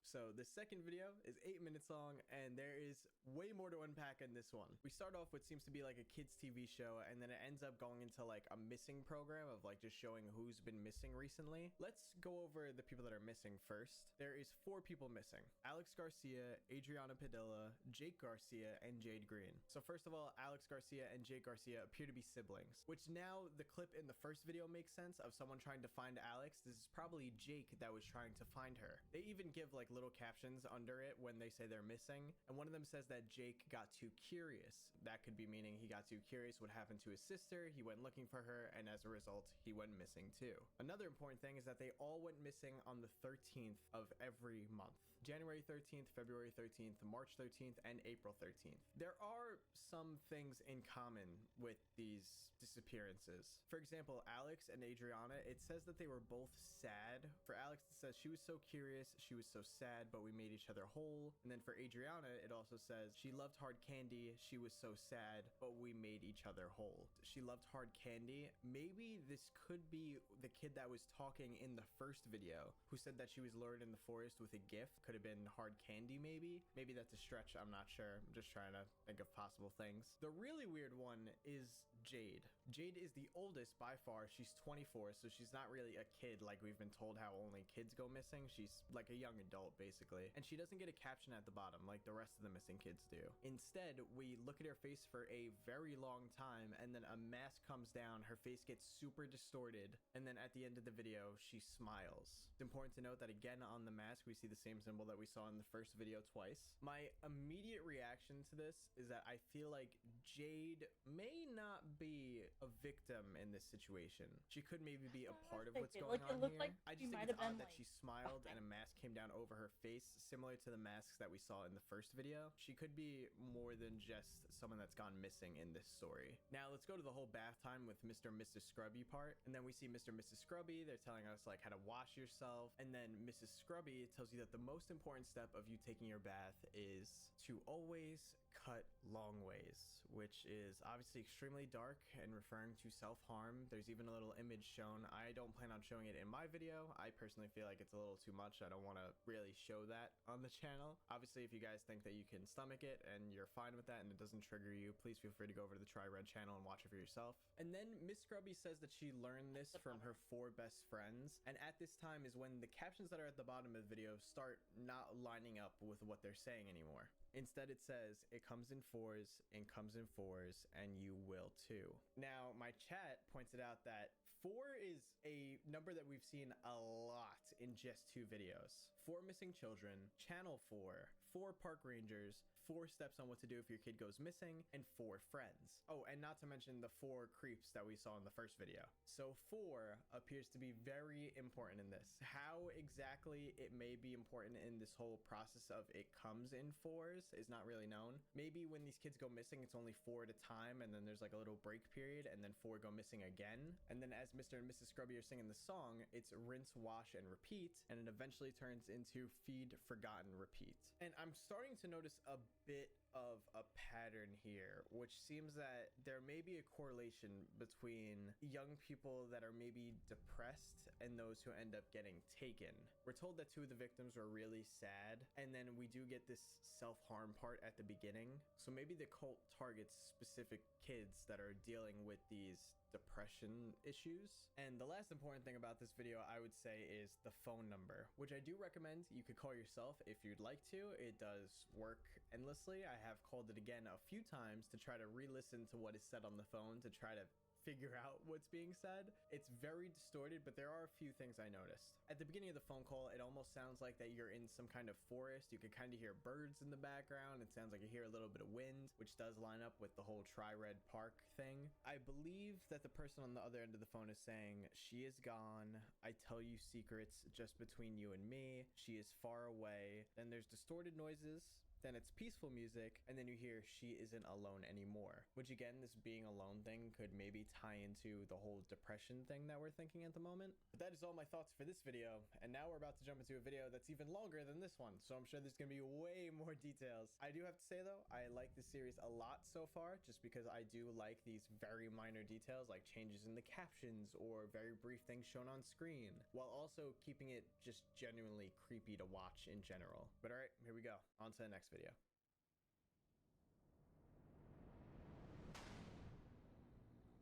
So the second video is 8 minutes long, and there is way more to unpack in this one. We start off with seems to be like a kids TV show, and then it ends up going into like a missing program of like just showing who's been missing recently. Let's go over the people that are missing first. There is 4 people missing: Alex Garcia, Adriana Padilla, Jake Garcia, and Jade Green. So first of all, Alex Garcia and Jake Garcia appear to be siblings, which now the clip in the first video makes sense of someone trying to find Alex. This is probably Jake that was trying to find her. They even give like little captions under it when they say they're missing, and one of them says that Jake got too curious. That could be meaning he got too curious what happened to his sister, he went looking for her, and as a result he went missing too. Another important thing is that they all went missing on the 13th of every month. January 13th, February 13th, March 13th, and April 13th. There are some things in common with these disappearances. For example, Alex and Adriana, it says that they were both sad. For Alex, it says she was so curious, she was so sad, but we made each other whole. And then for Adriana, it also says she loved hard candy, she was so sad, but we made each other whole. She loved hard candy. Maybe this could be the kid that was talking in the first video who said that she was lured in the forest with a gift. Could have been hard candy, maybe. Maybe that's a stretch, I'm not sure. I'm just trying to think of possible things. The really weird one is Jade. Jade is the oldest by far. She's 24, so she's not really a kid like we've been told how only kids go missing. She's like a young adult basically, and she doesn't get a caption at the bottom like the rest of the missing kids do. Instead, we look at her face for a very long time, and then a mask comes down, her face gets super distorted, and then at the end of the video she smiles. It's important to note that again on the mask we see the same symbol that we saw in the first video twice. My immediate reaction to this is that I feel like Jade may not be a victim in this situation. She could maybe be a part of what's going on here. Like I just think it's odd that she smiled and a mask came down over her face, similar to the masks that we saw in the first video. She could be more than just someone that's gone missing in this story. Now let's go to the whole bath time with Mr. and Mrs. Scrubby part, and then we see Mr. and Mrs. Scrubby. They're telling us like how to wash yourself, and then Mrs. Scrubby tells you that the most important step of you taking your bath is to always cut long ways, which is obviously extremely dark and referring to self-harm. There's even a little image shown. I don't plan on showing it in my video. I personally feel like it's a little too much. I don't want to really show that on the channel. Obviously, if you guys think that you can stomach it and you're fine with that and it doesn't trigger you, please feel free to go over to the Try Red channel and watch it for yourself. And then Miss Scrubby says that she learned this from her 4 best friends, and at this time is when the captions that are at the bottom of the video start not lining up with what they're saying anymore. Instead, it says, it comes in 4s, and comes in 4s, and you will too. Now, my chat pointed out that 4 is a number that we've seen a lot in just 2 videos. 4 missing children, channel 4, 4 park rangers, 4 steps on what to do if your kid goes missing, and 4 friends. Oh, and not to mention the 4 creeps that we saw in the first video. So 4 appears to be very important in this. How exactly it may be important in this whole process of it comes in 4s is not really known. Maybe when these kids go missing, it's only 4 at a time, and then there's like a little break period, and then 4 go missing again. And then as Mr. and Mrs. Scrubby are singing the song, it's rinse, wash, and repeat, and it eventually turns into feed, forgotten, repeat. And I'm starting to notice a bit of a pattern here, which seems that there may be a correlation between young people that are maybe depressed and those who end up getting taken. We're told that 2 of the victims were really sad, and then we do get this self-harm part at the beginning. So maybe the cult targets specific kids that are dealing with these depression issues. And the last important thing about this video, I would say, is the phone number, which I do recommend you could call yourself if you'd like to. It does work endlessly. I have called it again a few times to try to re-listen to what is said on the phone to try to figure out what's being said. It's very distorted, but there are a few things I noticed. At the beginning of the phone call, it almost sounds like that you're in some kind of forest. You can kind of hear birds in the background. It sounds like you hear a little bit of wind, which does line up with the whole Try Red Park thing. I believe that the person on the other end of the phone is saying, "She is gone. I tell you secrets just between you and me. She is far away." Then there's distorted noises. then it's peaceful music, and then you hear she isn't alone anymore. Which again, this being alone thing could maybe tie into the whole depression thing that we're thinking at the moment. But that is all my thoughts for this video, and now we're about to jump into a video that's even longer than this one, so I'm sure there's gonna be way more details. I do have to say though, I like this series a lot so far, just because I do like these very minor details like changes in the captions or very brief things shown on screen, while also keeping it just genuinely creepy to watch in general. But alright, here we go. On to the next video.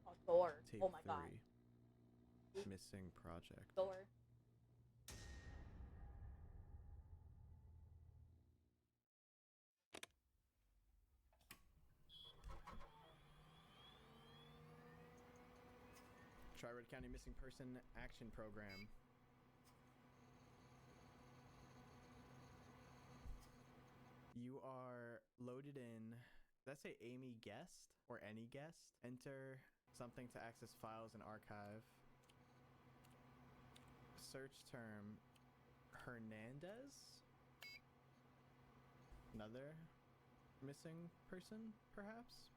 Oh, Thor. Take Oh my god. 3. Missing project. Thor. Tri-Red County Missing Person Action Program. You are loaded in. Let's say Amy guest or any guest. Enter something to access files and archive. Search term Hernandez. Another missing person, perhaps?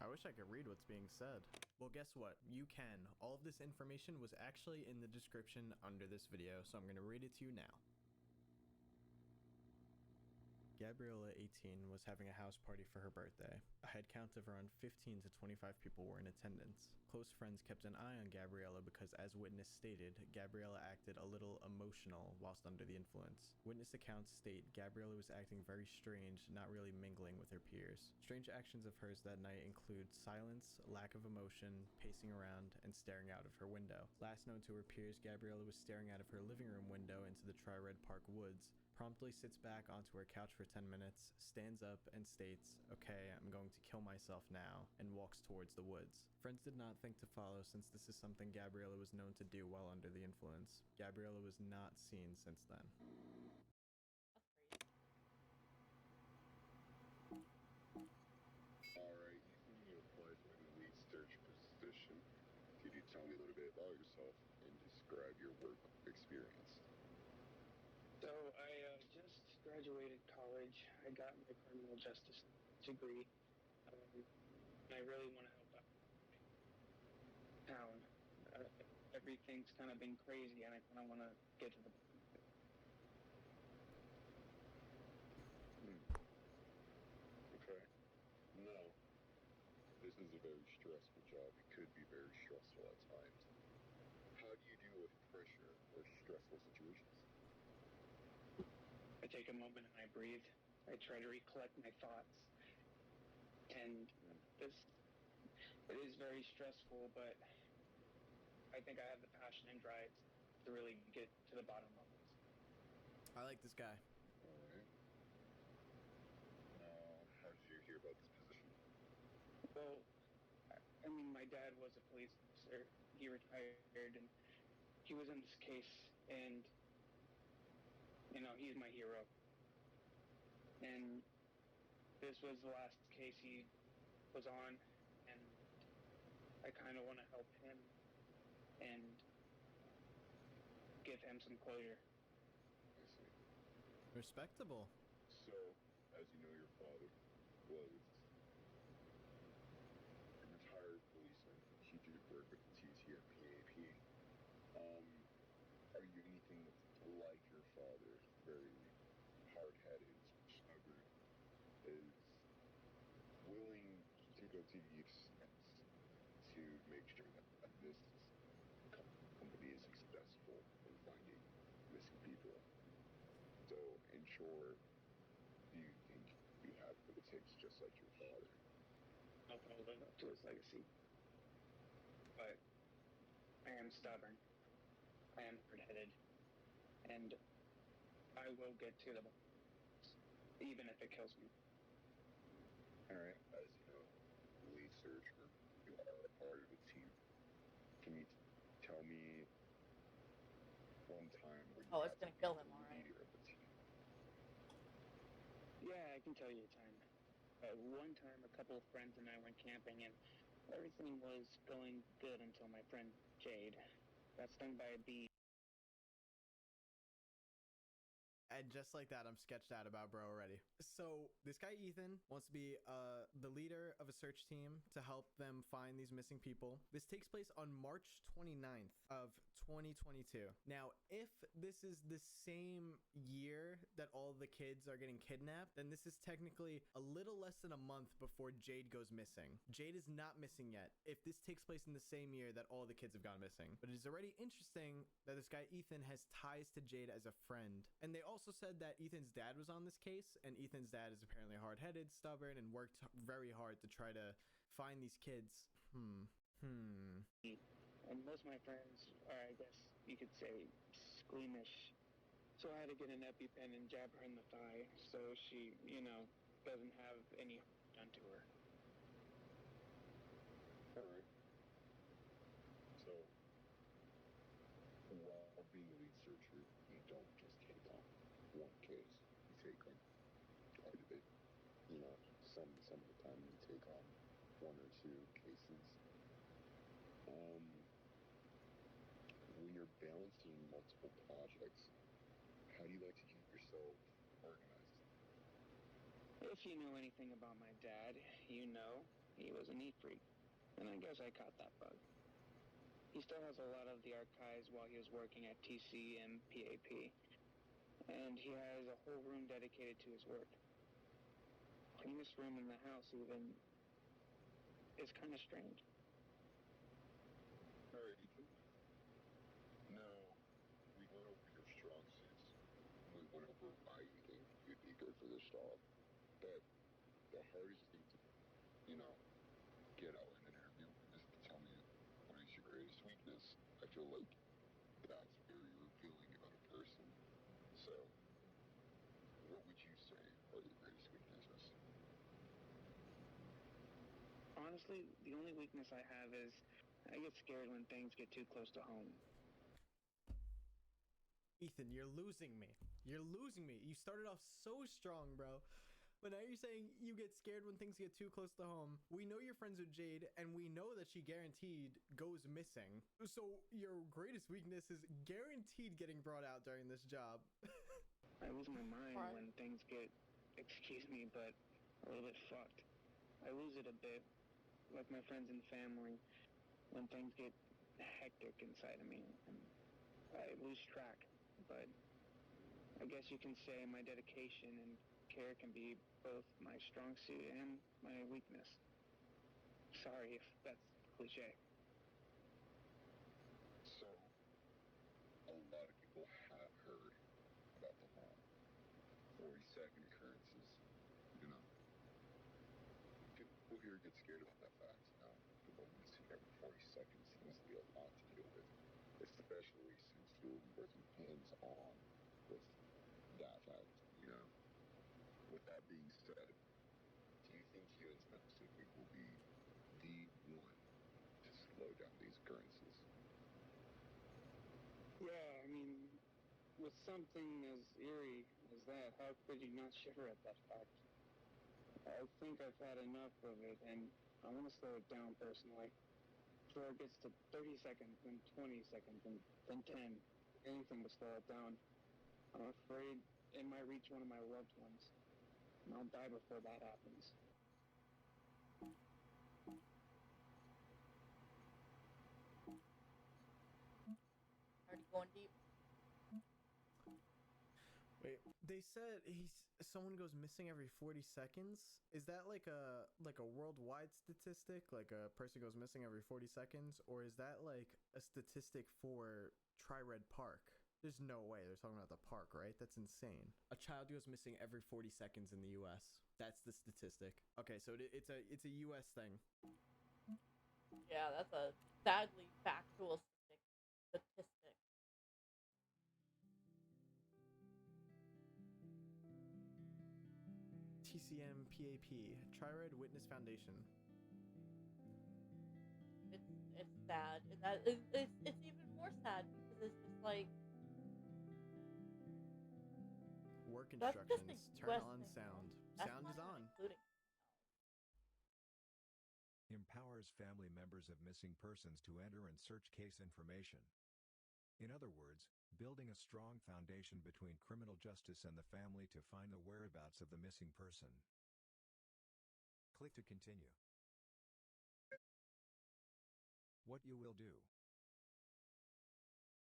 I wish I could read what's being said. Well, guess what? You can. All of this information was actually in the description under this video, so I'm going to read it to you now. Gabriella, 18, was having a house party for her birthday. A head count of around 15 to 25 people were in attendance. Close friends kept an eye on Gabriella because, as witness stated, Gabriella acted a little emotional whilst under the influence. Witness accounts state Gabriella was acting very strange, not really mingling with her peers. Strange actions of hers that night include silence, lack of emotion, pacing around, and staring out of her window. Last known to her peers, Gabriella was staring out of her living room window into the Tri-Red Park woods, promptly sits back onto her couch for 10 minutes, stands up and states, "Okay, I'm going to kill myself now," and walks towards the woods. Friends did not think to follow since this is something Gabriella was known to do while under the influence. Gabriella was not seen since then. Alright, you applied for the lead search position. Could you tell me a little bit about yourself and describe your work experience? So I just graduated college. I got my criminal justice degree. I really want to help out town. Everything's kind of been crazy, and I kind of want to get to the bottom of it. Okay. Now, this is a very stressful job. It could be very stressful at times. How do you deal with pressure or stressful situations? I take a moment and I breathe. I try to recollect my thoughts. And it is very stressful, but I think I have the passion and drive to really get to the bottom of it. I like this guy. Alright. Now, how did you hear about this position? Well, I mean, my dad was a police officer. He retired, and he was in this case, and, you know, he's my hero. And this was the last case he was on, and I kind of want to help him and give him some closure. I see. Respectable. So, as you know, your father was a retired policeman. He did work with the TT and PAP. Are you anything like your father? Very hard-headed, stubborn, is willing to go to the extent to make sure that this company is successful in finding missing people. So, in short, do you think you have what it takes just like your father? I'll live up to his legacy. But I am stubborn. I am hard-headed. And I will get to the bottom, even if it kills me. Alright, as you know, lead searcher, you are a part of a team. Can you tell me one time when you It's gonna kill him, all right. leader of the team? Yeah, I can tell you a time. One time, a couple of friends and I went camping, and Everything was going good until my friend Jade got stung by a bee. And just like that, I'm sketched out about bro already. So this guy Ethan wants to be the leader of a search team to help them find these missing people. This takes place on March 29th of 2022. Now, if this is the same year that all the kids are getting kidnapped, then this is technically a little less than a month before Jade goes missing. Jade is not missing yet if this takes place in the same year that all the kids have gone missing. But it is already interesting that this guy Ethan has ties to Jade as a friend. And they also said that Ethan's dad was on this case, and Ethan's dad is apparently hard-headed, stubborn, and worked very hard to try to find these kids. And most of my friends are, I guess you could say, squeamish. So I had to get an EpiPen and jab her in the thigh so she, doesn't have any harm done to her. Alright. So, while being a lead searcher, you don't just take on one case. You take on quite a bit. Some of the time you take on one or two cases. When you're balancing multiple projects, how do you like to keep yourself organized? If you know anything about my dad, you know he was a neat freak. And I guess I caught that bug. He still has a lot of the archives while he was working at TC and PAP. And he has a whole room dedicated to his work. Cleanest room in the house even is kind of strange. Alright, Ethan. Now, we went over your strong suits. We went over why you think you'd be good for this job. But the hardest thing to, get out in an interview is to tell me what is your greatest weakness. I feel like that's very revealing about a person. So, what would you say are your greatest weaknesses? Honestly, the only weakness I have is I get scared when things get too close to home. Ethan, you're losing me. You're losing me. You started off so strong, bro. But now you're saying you get scared when things get too close to home. We know you're friends with Jade, and we know that she guaranteed goes missing. So your greatest weakness is guaranteed getting brought out during this job. I lose my mind when things get, excuse me, but a little bit fucked. I lose it a bit, like my friends and family, when things get hectic inside of me, and I lose track. But I guess you can say my dedication and care can be both my strong suit and my weakness. Sorry if that's cliche. So, a lot of people have heard about the whole 40-second occurrences. People here get scared about that fact. People missing every 40 seconds seems to be a lot to deal with, especially since you'll be working hands-on with that fact. With that being said, do you think you specifically will be the one to slow down these occurrences? Yeah, I mean, with something as eerie as that, how could you not shiver at that fact? I think I've had enough of it, and I want to slow it down personally. Before it gets to 30 seconds, then 20 seconds, and then 10. Anything to slow it down. I'm afraid it might reach one of my loved ones, and I'll die before that happens. Already going deep. Wait, they said someone goes missing every 40 seconds. Is that like a worldwide statistic? Like a person goes missing every 40 seconds, or is that like a statistic for Tri-Red Park? There's no way they're talking about the park, right? That's insane. A child goes missing every 40 seconds in the US. That's the statistic. Okay, so it's a US thing. Yeah, that's a sadly factual statistic. TCM PAP, Tri-Red Witness Foundation. It's sad, and it's even more sad because it's just like work that's instructions. just Turn on sound. That's Sound is on. Including. Empower requires family members of missing persons to enter and search case information. In other words, building a strong foundation between criminal justice and the family to find the whereabouts of the missing person. Click to continue. What you will do.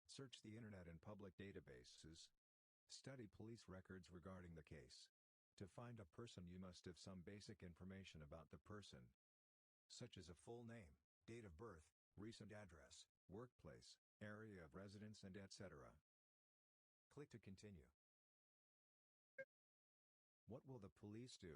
Search the internet and public databases. Study police records regarding the case. To find a person, you must have some basic information about the person, such as a full name, date of birth, recent address, workplace, area of residence, and etc. Click to continue. What will the police do?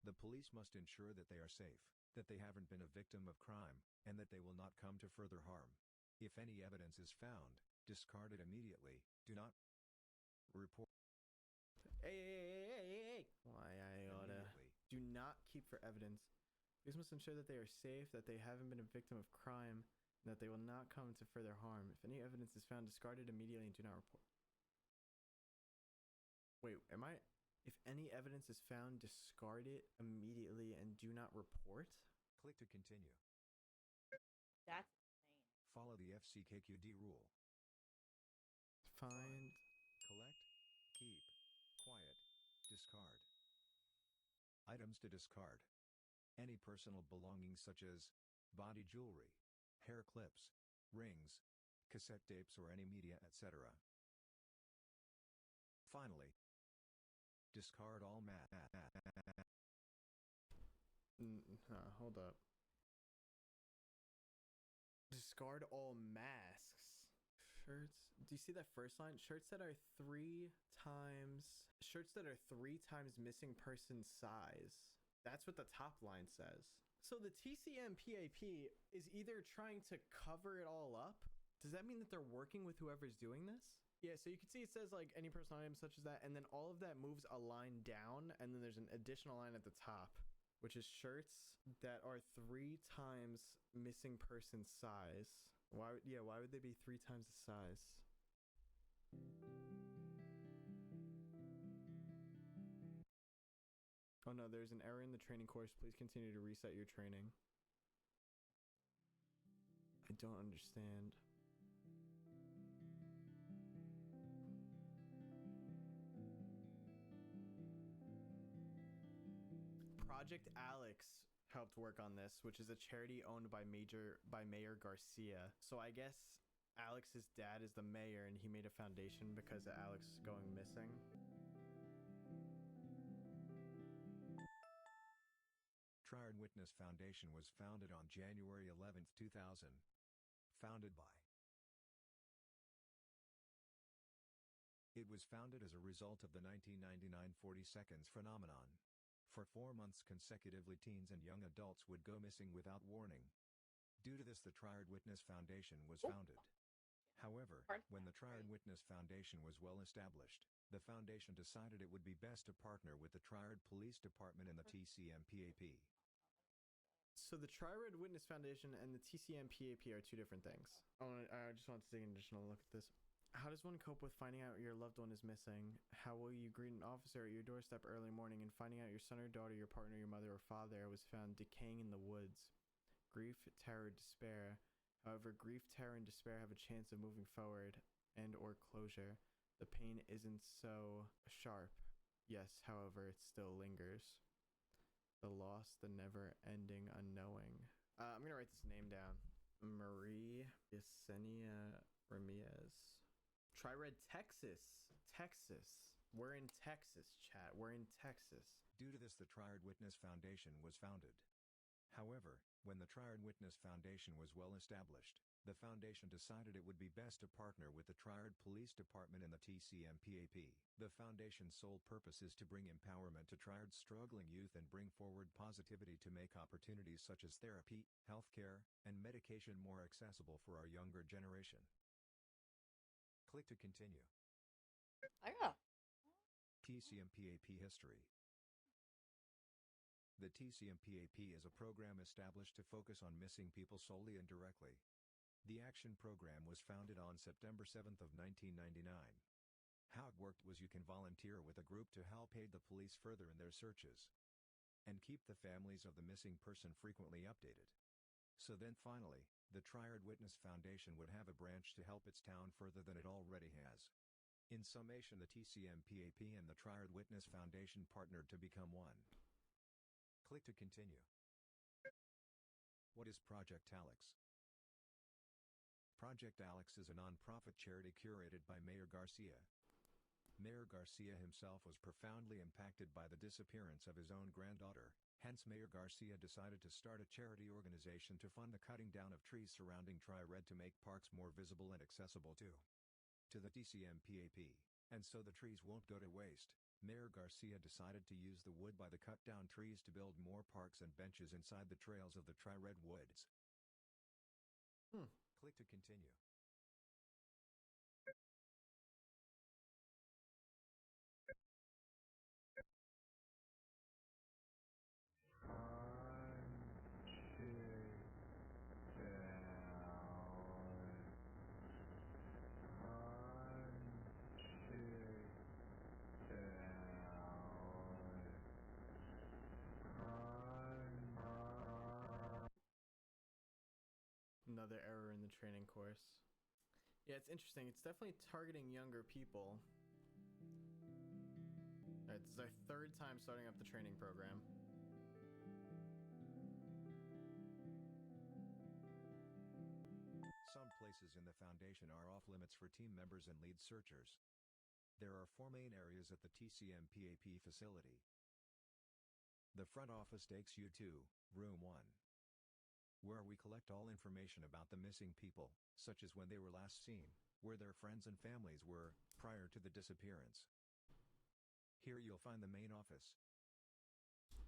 The police must ensure that they are safe, that they haven't been a victim of crime, and that they will not come to further harm. If any evidence is found, discard it immediately. Do not report. Hey. Why I oughta. Do not keep for evidence. Police must ensure that they are safe, that they haven't been a victim of crime, and that they will not come to further harm. If any evidence is found, discard it immediately and do not report. Wait, if any evidence is found, discard it immediately and do not report? Click to continue. That's insane. Follow the FCKQD rule. Find, collect, keep, quiet, discard. Items to discard. Any personal belongings such as body jewelry, hair clips, rings, cassette tapes, or any media, etc. Finally, discard all hold up. Discard all masks. Shirts. Do you see that first line? Shirts that are three times missing person size. That's what the top line says. So the TCMPAP is either trying to cover it all up. Does that mean that they're working with whoever's doing this? Yeah, so you can see it says like any personal item such as that, and then all of that moves a line down, and then there's an additional line at the top, which is shirts that are 3 times missing person size. Why would they be 3 times the size? Oh no, there's an error in the training course. Please continue to reset your training. I don't understand. Project Alex helped work on this, which is a charity owned by Mayor Garcia. So I guess Alex's dad is the mayor, and he made a foundation because of Alex going missing. Triad Witness Foundation was founded on January 11, 2000. Founded by. It was founded as a result of the 1999 40 seconds phenomenon. For 4 months consecutively, teens and young adults would go missing without warning. Due to this, the Triad Witness Foundation was founded. However, when the Triad Witness Foundation was well established, the foundation decided it would be best to partner with the Triad Police Department and the TCMPAP. So the Triad Witness Foundation and the TCMPAP are 2 different things. I just want to take an additional look at this. How does one cope with finding out your loved one is missing? How will you greet an officer at your doorstep early morning and finding out your son or daughter, your partner, your mother or father was found decaying in the woods? Grief, terror, despair. However, grief, terror, and despair have a chance of moving forward and or closure. The pain isn't so sharp. Yes, however, it still lingers. The loss, the never-ending unknowing. I'm gonna write this name down. Marie Yesenia Ramirez. Trired, Texas. We're in Texas, chat. We're in Texas. Due to this, the Triad Witness Foundation was founded. However, when the Triad Witness Foundation was well established, the foundation decided it would be best to partner with the Triad Police Department and the TCMPAP. The foundation's sole purpose is to bring empowerment to Triad's struggling youth and bring forward positivity to make opportunities such as therapy, healthcare, and medication more accessible for our younger generation. Click to continue. TCMPAP history. The TCMPAP is a program established to focus on missing people solely and directly. The action program was founded on September 7th of 1999. How it worked was you can volunteer with a group to help aid the police further in their searches. and keep the families of the missing person frequently updated. So then finally, the Triad Witness Foundation would have a branch to help its town further than it already has. In summation, the TCMPAP and the Triad Witness Foundation partnered to become one. Click to continue. What is Project Alex? Project Alex is a non-profit charity curated by Mayor Garcia. Mayor Garcia himself was profoundly impacted by the disappearance of his own granddaughter, hence Mayor Garcia decided to start a charity organization to fund the cutting down of trees surrounding Tri-Red to make parks more visible and accessible to the TCMPAP. And so the trees won't go to waste, Mayor Garcia decided to use the wood by the cut-down trees to build more parks and benches inside the trails of the Tri-Red Woods. Click to continue. Another error in the training course. Yeah, it's interesting. It's definitely targeting younger people. Alright, this is our third time starting up the training program. Some places in the Foundation are off limits for team members and lead searchers. There are 4 main areas at the TCMPAP facility. The front office takes you to Room 1, where we collect all information about the missing people, such as when they were last seen, where their friends and families were prior to the disappearance. Here you'll find the main office,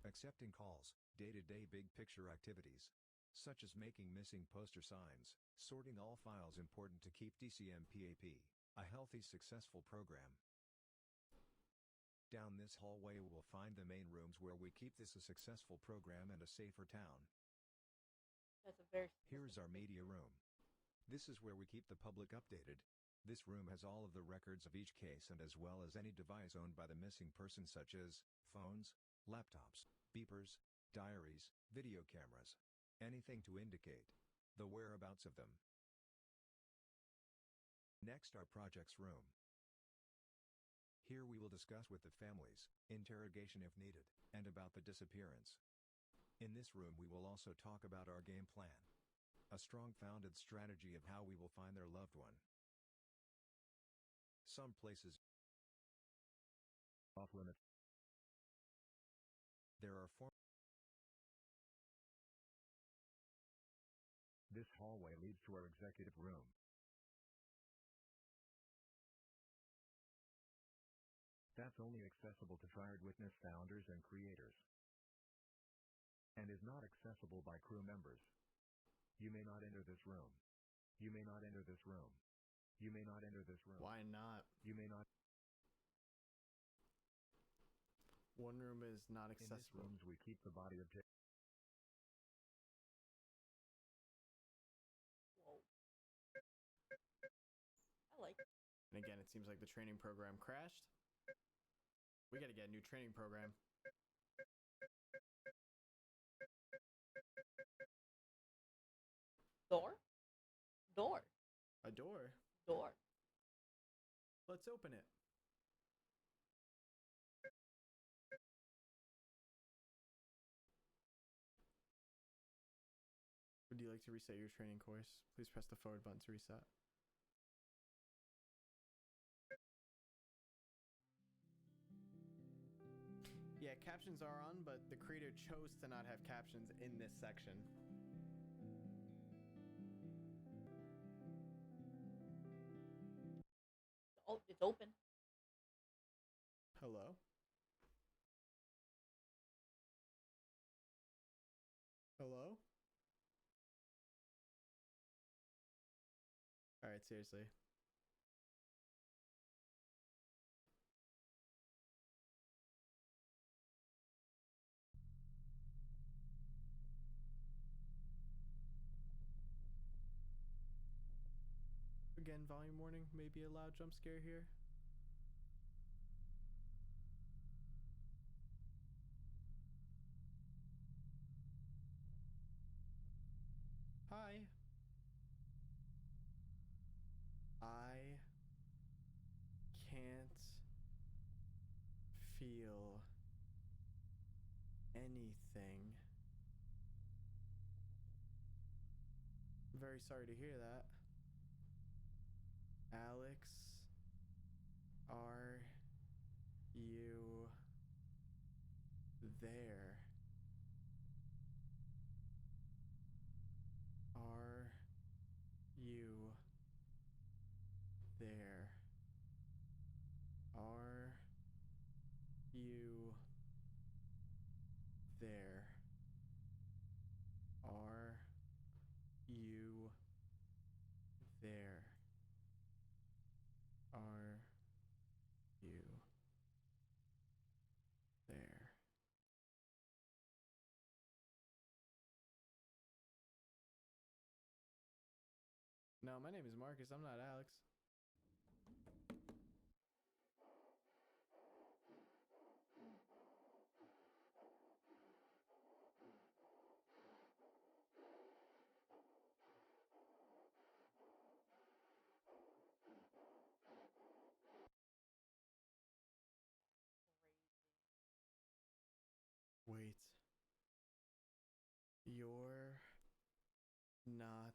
accepting calls, day-to-day big picture activities, such as making missing poster signs, sorting all files important to keep TCMPAP a healthy, successful program. Down this hallway we'll find the main rooms where we keep this a successful program and a safer town. That's a very Here's our media room. This is where we keep the public updated. This room has all of the records of each case and as well as any device owned by the missing person such as phones, laptops, beepers, diaries, video cameras, anything to indicate the whereabouts of them. Next, our projects room. Here we will discuss with the families, interrogation if needed, and about the disappearance. In this room we will also talk about our game plan. A strong founded strategy of how we will find their loved one. Some places off limit. There are 4. This hallway leads to our executive room. That's only accessible to Triad Witness founders and creators, and is not accessible by crew members. You may not enter this room. You may not enter this room. You may not enter this room. Why not? You may not. One room is not In this accessible. rooms we keep the body of Whoa. I like it. And again, it seems like the training program crashed. We gotta get a new training program. Door? Door. A door? Door. Let's open it. Would you like to reset your training course? Please press the forward button to reset. Yeah, captions are on, but the creator chose to not have captions in this section. Oh, it's open. Hello? Hello? Alright, seriously. Again, volume warning, maybe a loud jump scare here. anything. I'm very sorry to hear that. Alex, are you there? Are you there? Are you there? Are you there? Are you there? No, my name is Marcus. I'm not Alex. Wait. You're not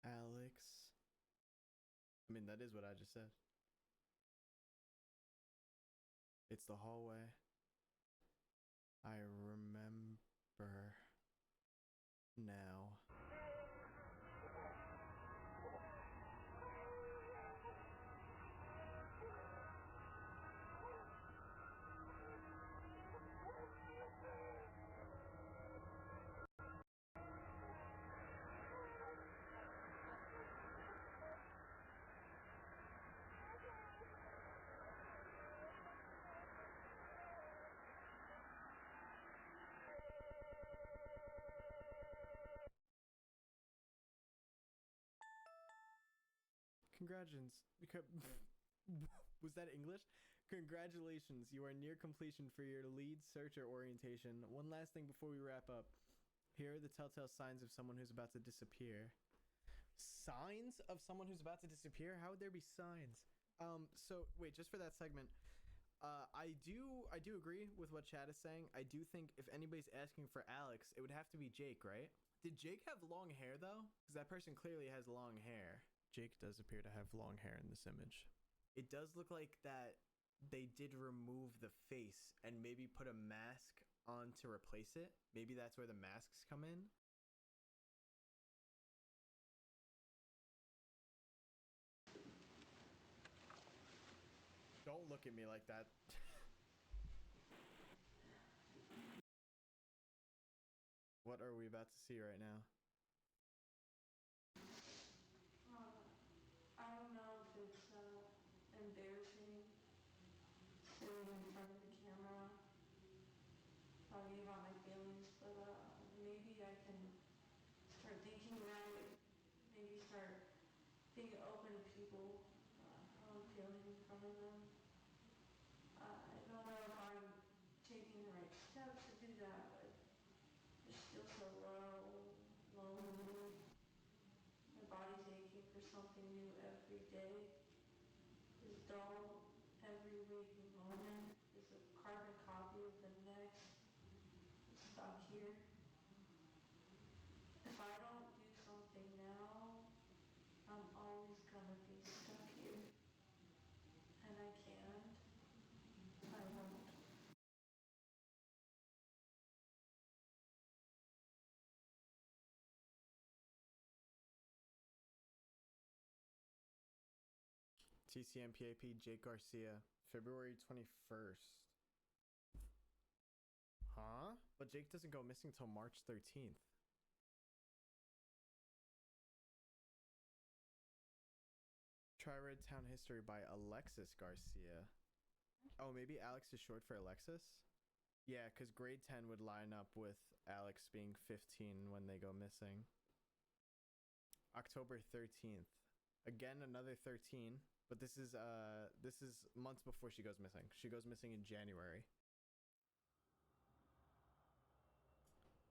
Alex. I mean, that is what I just said. It's the hallway. I remember now. Congratulations. Was that English? Congratulations. You are near completion for your lead searcher orientation. One last thing before we wrap up. Here are the telltale signs of someone who's about to disappear. Signs of someone who's about to disappear? How would there be signs? So wait, just for that segment, I do agree with what Chad is saying. I do think if anybody's asking for Alex, it would have to be Jake, right? Did Jake have long hair though? Because that person clearly has long hair. Jake does appear to have long hair in this image. It does look like that they did remove the face and maybe put a mask on to replace it. Maybe that's where the masks come in. Don't look at me like that. What are we about to see right now? I don't know if it's embarrassing sitting in front of the camera talking about my feelings, but maybe I can start thinking right, maybe start being open to people, how I'm feeling in front of them. I don't know if I'm taking the right steps to do that, but I just feel so low, lonely. My body's aching for something new every day. This dull, every waking moment is a carbon copy of the next. It's stuck here. If I don't do something now, I'm always gonna be stuck here. And I can't. I won't. TCMPAP Jake Garcia, February 21st. Huh? But Jake doesn't go missing till March 13th. Tri-Red Town History by Alexis Garcia. Oh, maybe Alex is short for Alexis? Yeah, because grade 10 would line up with Alex being 15 when they go missing. October 13th. Again, another 13, but this is months before she goes missing. She goes missing in January.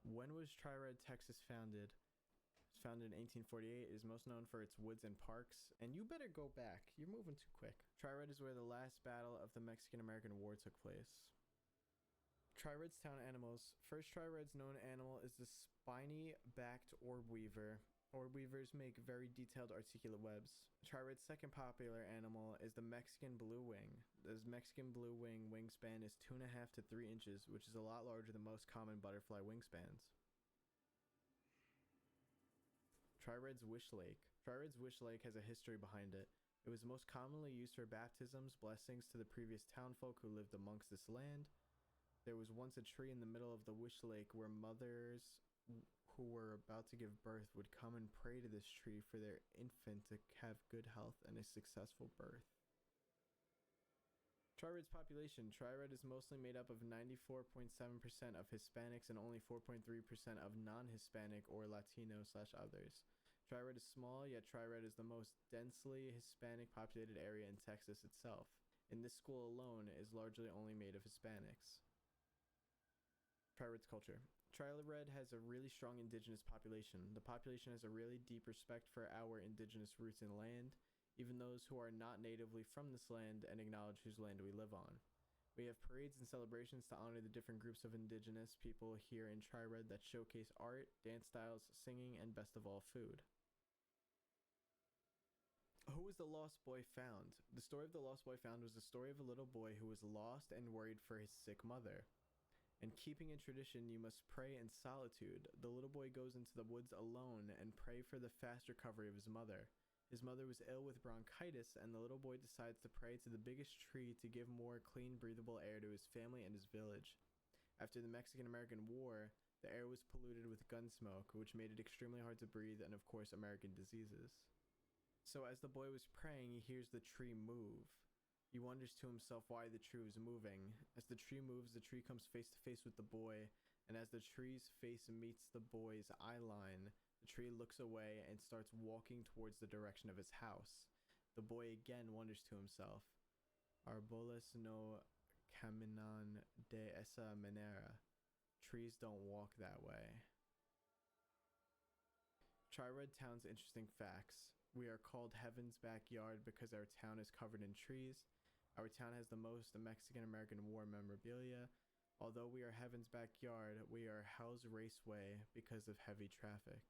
When was Tri-Red, Texas founded? It's founded in 1848. It is most known for its woods and parks. And you better go back. You're moving too quick. Tri-Red is where the last battle of the Mexican-American War took place. Trired's town animals. First Trired's known animal is the spiny-backed orb weaver. Orb weavers make very detailed articulate webs. Trired's second popular animal is the Mexican blue wing. The Mexican blue wing wingspan is 2.5 to 3 inches, which is a lot larger than most common butterfly wingspans. Trired's Wish Lake. Trired's Wish Lake has a history behind it. It was most commonly used for baptisms, blessings to the previous townfolk who lived amongst this land. There was once a tree in the middle of the Wish Lake where mothers who were about to give birth would come and pray to this tree for their infant to have good health and a successful birth. Trired's population. Trired is mostly made up of 94.7% of Hispanics and only 4.3% of non-Hispanic or Latino/others. Trired is small, yet Trired is the most densely Hispanic populated area in Texas itself. And this school alone is largely only made of Hispanics. Trired's culture. Trired has a really strong indigenous population. The population has a really deep respect for our indigenous roots and land, even those who are not natively from this land and acknowledge whose land we live on. We have parades and celebrations to honor the different groups of indigenous people here in Trired that showcase art, dance styles, singing, and best of all, food. Who was the lost boy found? The story of the lost boy found was the story of a little boy who was lost and worried for his sick mother. And keeping in tradition, you must pray in solitude. The little boy goes into the woods alone and pray for the fast recovery of his mother. His mother was ill with bronchitis, and the little boy decides to pray to the biggest tree to give more clean, breathable air to his family and his village. After the Mexican-American War, the air was polluted with gun smoke, which made it extremely hard to breathe, and of course, American diseases. So as the boy was praying, he hears the tree move. He wonders to himself why the tree was moving. As the tree moves, the tree comes face to face with the boy, and as the tree's face meets the boy's eye line, the tree looks away and starts walking towards the direction of his house. The boy again wonders to himself, "Árboles no caminan de esa manera." Trees don't walk that way. Trired Town's interesting facts. We are called Heaven's Backyard because our town is covered in trees. Our town has the most Mexican-American War memorabilia. Although we are Heaven's Backyard, we are Hell's Raceway because of heavy traffic.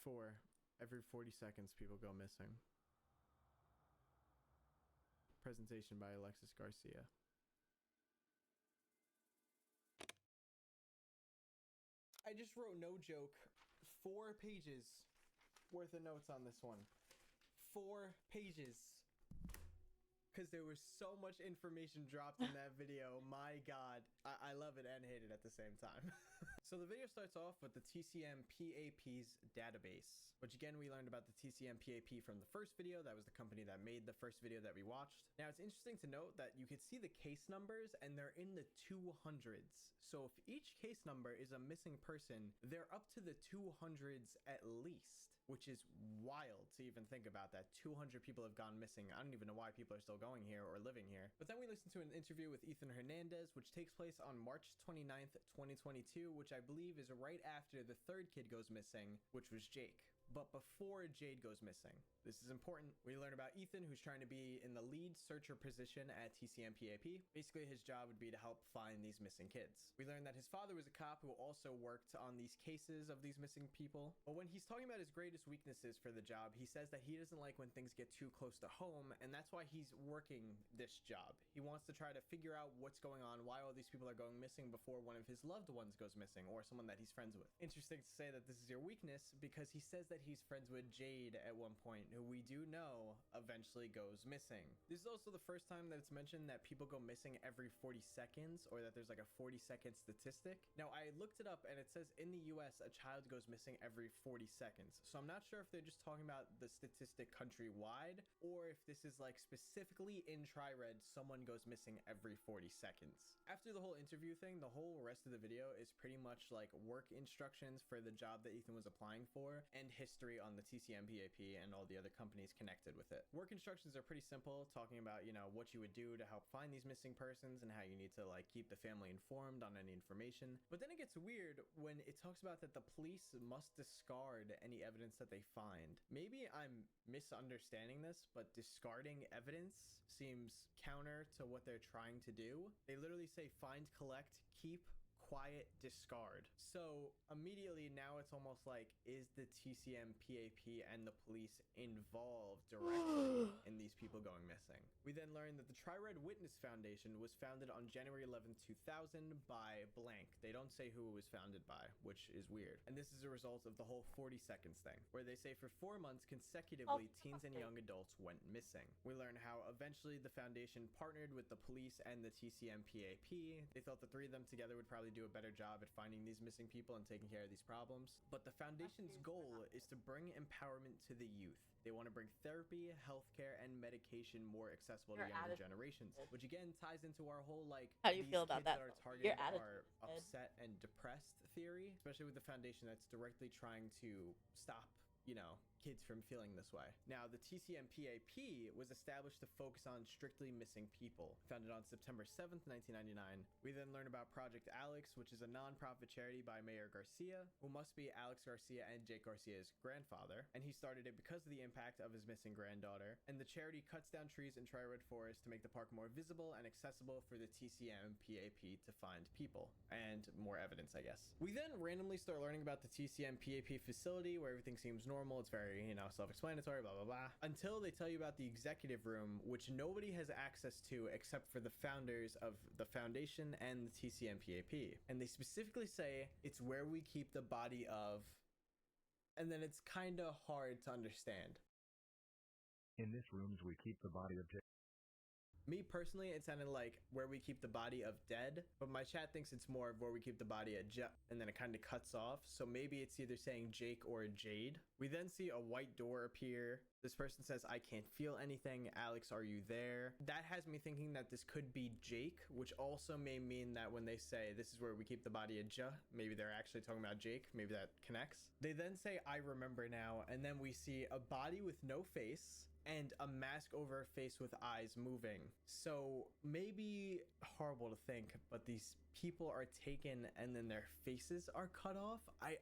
4. Every 40 seconds, people go missing. Presentation by Alexis Garcia. I just wrote, no joke, 4 pages worth of notes on this one. 4 pages. Because there was so much information dropped in that video. My God. I love it and hate it at the same time. So the video starts off with the TCM PAP's database, which again, we learned about the TCM PAP from the first video. That was the company that made the first video that we watched. Now, it's interesting to note that you could see the case numbers and they're in the 200s. So if each case number is a missing person, they're up to the 200s at least, which is wild to even think about that. 200 people have gone missing. I don't even know why people are still going here or living here. But then we listened to an interview with Ethan Hernandez, which takes place on March 29th, 2022, which I believe is right after the third kid goes missing, which was Jake. But before Jade goes missing. This is important. We learn about Ethan, who's trying to be in the lead searcher position at TCM PAP. Basically, his job would be to help find these missing kids. We learn that his father was a cop who also worked on these cases of these missing people. But when he's talking about his greatest weaknesses for the job, he says that he doesn't like when things get too close to home, and that's why he's working this job. He wants to try to figure out what's going on, why all these people are going missing before one of his loved ones goes missing, or someone that he's friends with. Interesting to say that this is your weakness, because he says that he's friends with Jade at one point, who we do know eventually goes missing. This is also the first time that it's mentioned that people go missing every 40 seconds, or that there's like a 40-second statistic. Now, I looked it up and it says in the US, a child goes missing every 40 seconds. So I'm not sure if they're just talking about the statistic countrywide, or if this is like specifically in Trired, someone goes missing every 40 seconds. After the whole interview thing, the whole rest of the video is pretty much like work instructions for the job that Ethan was applying for, and history on the TCM PAP and all the other other companies connected with it. Work instructions are pretty simple, talking about, you know, what you would do to help find these missing persons and how you need to like keep the family informed on any information. But then it gets weird when it talks about that the police must discard any evidence that they find. Maybe I'm misunderstanding this, but discarding evidence seems counter to what they're trying to do. They literally say find, collect, keep, quiet, discard. So immediately now it's almost like, is the TCM PAP and the police involved directly in these people going missing? We then learned that the Tri-Red Witness Foundation was founded on January 11, 2000 by blank. They don't say who it was founded by, which is weird. And this is a result of the whole 40 seconds thing, where they say for 4 months consecutively, teens and young adults went missing. We learn how eventually the foundation partnered with the police and the TCM PAP. They thought the three of them together would probably do a better job at finding these missing people and taking care of these problems. But the foundation's goal is to bring empowerment to the youth. They want to bring therapy, healthcare, and medication more accessible to younger generations, which again ties into our whole like, how do you feel about that? Are targeted are upset and depressed theory, especially with the foundation that's directly trying to stop, you know, kids from feeling this way. Now, the TCM PAP was established to focus on strictly missing people. Founded on September 7th, 1999. We then learn about Project Alex, which is a non-profit charity by Mayor Garcia, who must be Alex Garcia and Jake Garcia's grandfather. And he started it because of the impact of his missing granddaughter. And the charity cuts down trees in Tri-Red Forest to make the park more visible and accessible for the TCM PAP to find people. And more evidence, I guess. We then randomly start learning about the TCM PAP facility, where everything seems normal. It's very, you know, self-explanatory, blah, blah, blah. Until they tell you about the executive room, which nobody has access to except for the founders of the foundation and the TCM PAP. And they specifically say it's where we keep the body of, and then it's kind of hard to understand. In this room, we keep the body of Me personally, it sounded like where we keep the body of dead, but my chat thinks it's more of where we keep the body of and then it kind of cuts off. So maybe it's either saying Jake or Jade. We then see a white door appear. This person says, I can't feel anything. Alex, are you there? That has me thinking that this could be Jake, which also may mean that when they say this is where we keep the body of maybe they're actually talking about Jake. Maybe that connects. They then say, I remember now. And then we see a body with no face and a mask over her face with eyes moving. So maybe horrible to think, but these people are taken and then their faces are cut off. I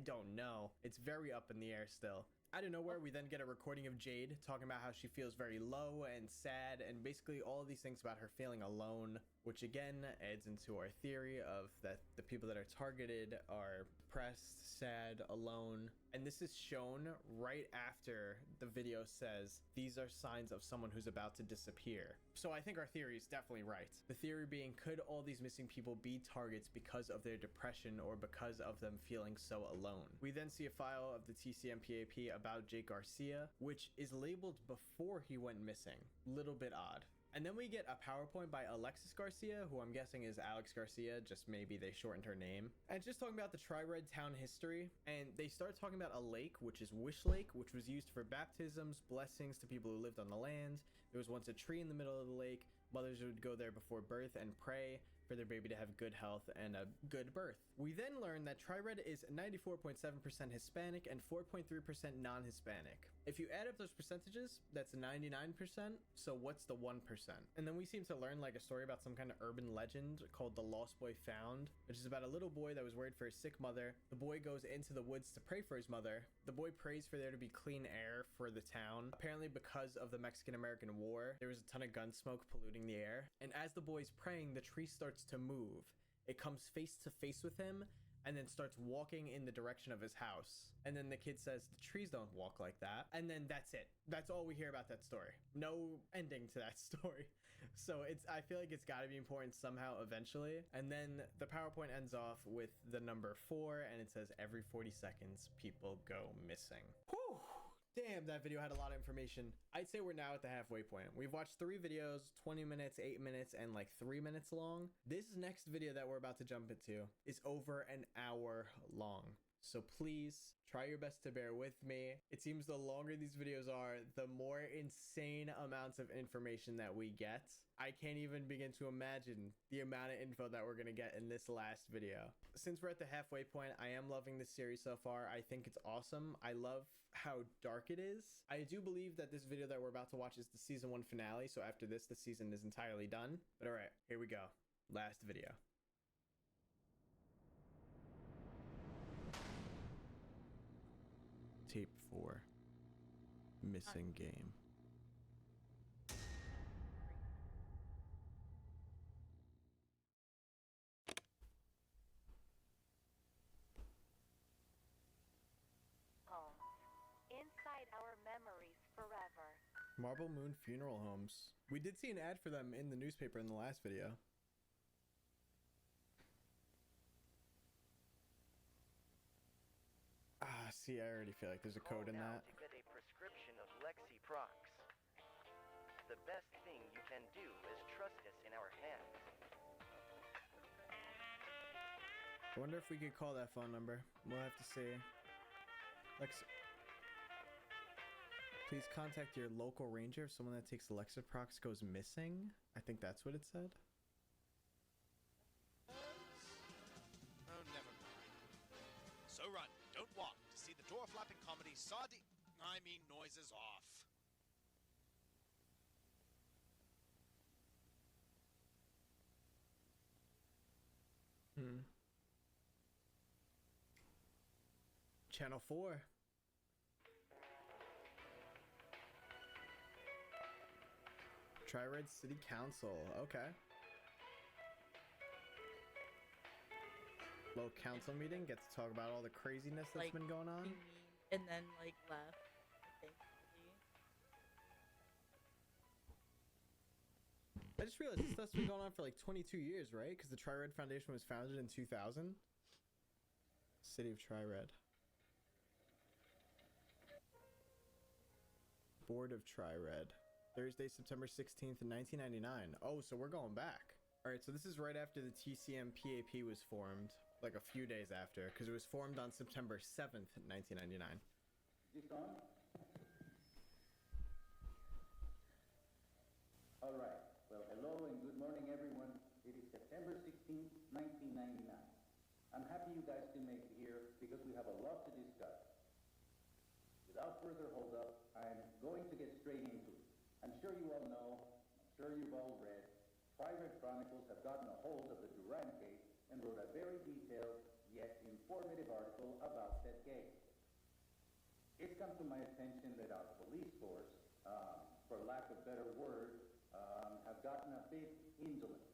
don't know. It's very up in the air still. Out of nowhere, we then get a recording of Jade talking about how she feels very low and sad, and basically all of these things about her feeling alone, which again adds into our theory of that the people that are targeted are depressed, sad, alone. And this is shown right after the video says these are signs of someone who's about to disappear. So I think our theory is definitely right. The theory being, could all these missing people be targets because of their depression or because of them feeling so alone? We then see a file of the TCM PAP about Jake Garcia, which is labeled before he went missing. Little bit odd. And then we get a PowerPoint by Alexis Garcia, who I'm guessing is Alex Garcia, just maybe they shortened her name. And it's just talking about the Tri-Red town history. And they start talking about a lake, which is Wish Lake, which was used for baptisms, blessings to people who lived on the land. There was once a tree in the middle of the lake. Mothers would go there before birth and pray for their baby to have good health and a good birth. We then learn that Tri-Red is 94.7% Hispanic and 4.3% non-Hispanic. If you add up those percentages, that's 99%. So what's the 1%? And then we seem to learn like a story about some kind of urban legend called The Lost Boy Found, which is about a little boy that was worried for his sick mother. The boy goes into the woods to pray for his mother. The boy prays for there to be clean air for the town. Apparently because of the Mexican-American War, there was a ton of gun smoke polluting the air. And as the boy's praying, the tree starts to move. It comes face to face with him and then starts walking in the direction of his house. And then the kid says, the trees don't walk like that. And then that's it. That's all we hear about that story. No ending to that story. So I feel like it's gotta be important somehow eventually. And then the PowerPoint ends off with the number 4 and it says every 40 seconds people go missing. Whew. Damn, that video had a lot of information. I'd say we're now at the halfway point. We've watched 3 videos, 20 minutes, 8 minutes, and like 3 minutes long. This next video that we're about to jump into is over an hour long. So please try your best to bear with me. It seems the longer these videos are, the more insane amounts of information that we get. I can't even begin to imagine the amount of info that we're gonna get in this last video. Since we're at the halfway point, I am loving this series so far. I think it's awesome. I love how dark it is. I do believe that this video that we're about to watch is the season 1 finale, so after this, the season is entirely done. But all right, here we go. Last video. Tape 4. Missing game. Inside our memories forever. Marble Moon Funeral Homes. We did see an ad for them in the newspaper in the last video. Ah, see, I already feel like there's a code in that. To get a prescription of Lexiprox. The best thing you can do is trust us in our hands. I wonder if we could call that phone number. We'll have to see. Please contact your local ranger if someone that takes Lexiprox goes missing. I think that's what it said. Oh, never mind. So run, don't walk, to see the door-flapping comedy noises off. Channel 4. Tri-Red City Council. Okay. Little council meeting. Get to talk about all the craziness that's been going on. And then like left. I just realized this stuff's been going on for like 22 years, right? Because the Tri-Red Foundation was founded in 2000. City of Tri-Red. Board of Tri-Red. Thursday, September 16th, 1999. Oh, so we're going back. All right, so this is right after the TCM PAP was formed, like a few days after, because it was formed on September 7th, 1999. Is this on? All right. Well, hello and good morning, everyone. It is September 16th, 1999. I'm happy you guys can make it here because we have a lot to discuss. Without further hold up, I'm going to get straight into it. I'm sure you all know, I'm sure you've all read, Tri-Red Chronicles have gotten a hold of the Duran case and wrote a very detailed yet informative article about that case. It's come to my attention that our police force, for lack of better word, have gotten a bit indolent.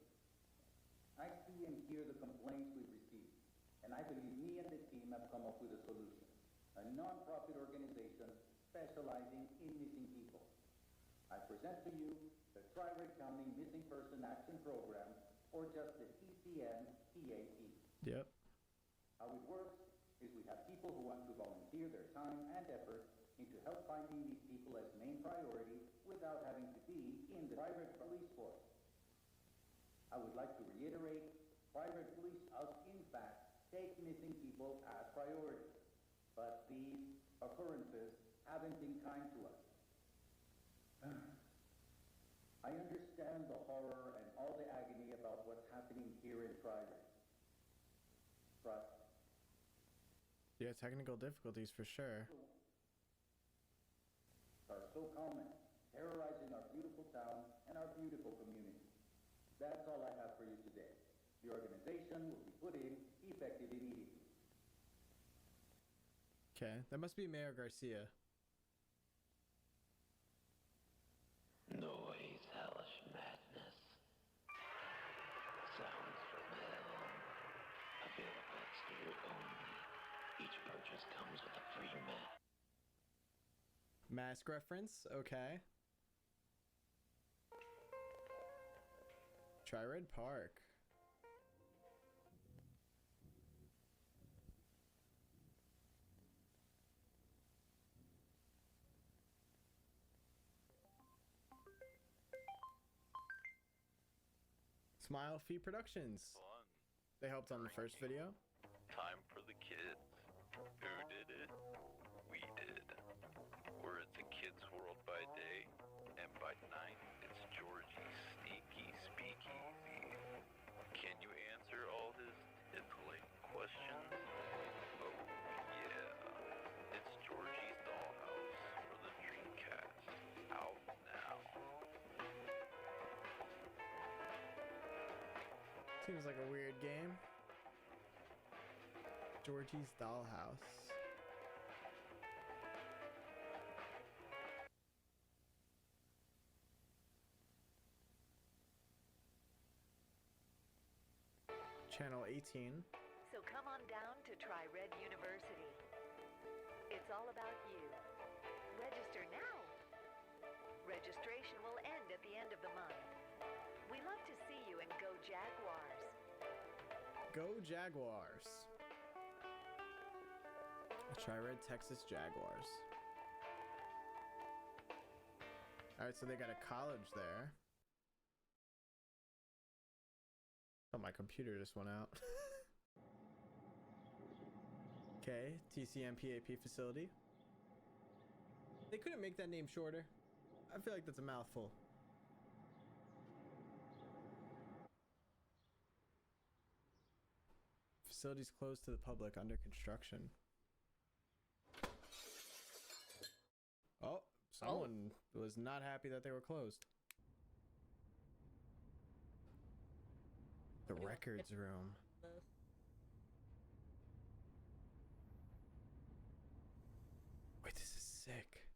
I see and hear the complaints we've received, and I believe me and the team have come up with a solution. A non-profit organization specializing in missing people. I present to you the Tri-Red County Missing Person Action Program, or just the TCM-PAP. Yep. How it works is we have people who want to volunteer their time and effort into help finding these people as main priority without having to be in the Tri-Red Police Force. I would like to reiterate, Tri-Red Police us in fact take missing people as priority. But these occurrences haven't been kind to us. I understand the horror and all the agony about what's happening here in Tri-Red. But yeah, technical difficulties for sure. Are so common, terrorizing our beautiful town and our beautiful community. That's all I have for you today. The organization will be put in effective immediately. Okay, that must be Mayor Garcia. Noise, hellish madness. Sounds from hell. Available exterior only. Each purchase comes with a free mask. Mask reference, okay. Tri-Red Park. Smile Fee Productions. Fun. They helped on the first video. Time for the kids. Seems like a weird game. Georgie's Dollhouse. Channel 18. So come on down to Tri-Red University. It's all about you. Register now. Registration will end at the end of the month. We love to see you and go Jaguars. Go Jaguars. Tri-Red Texas Jaguars. Alright, so they got a college there. Oh, my computer just went out. Okay, TCMPAP facility. They couldn't make that name shorter. I feel like that's a mouthful. Facilities closed to the public, under construction. Oh, someone was not happy that they were closed. The records room. Wait, this is sick.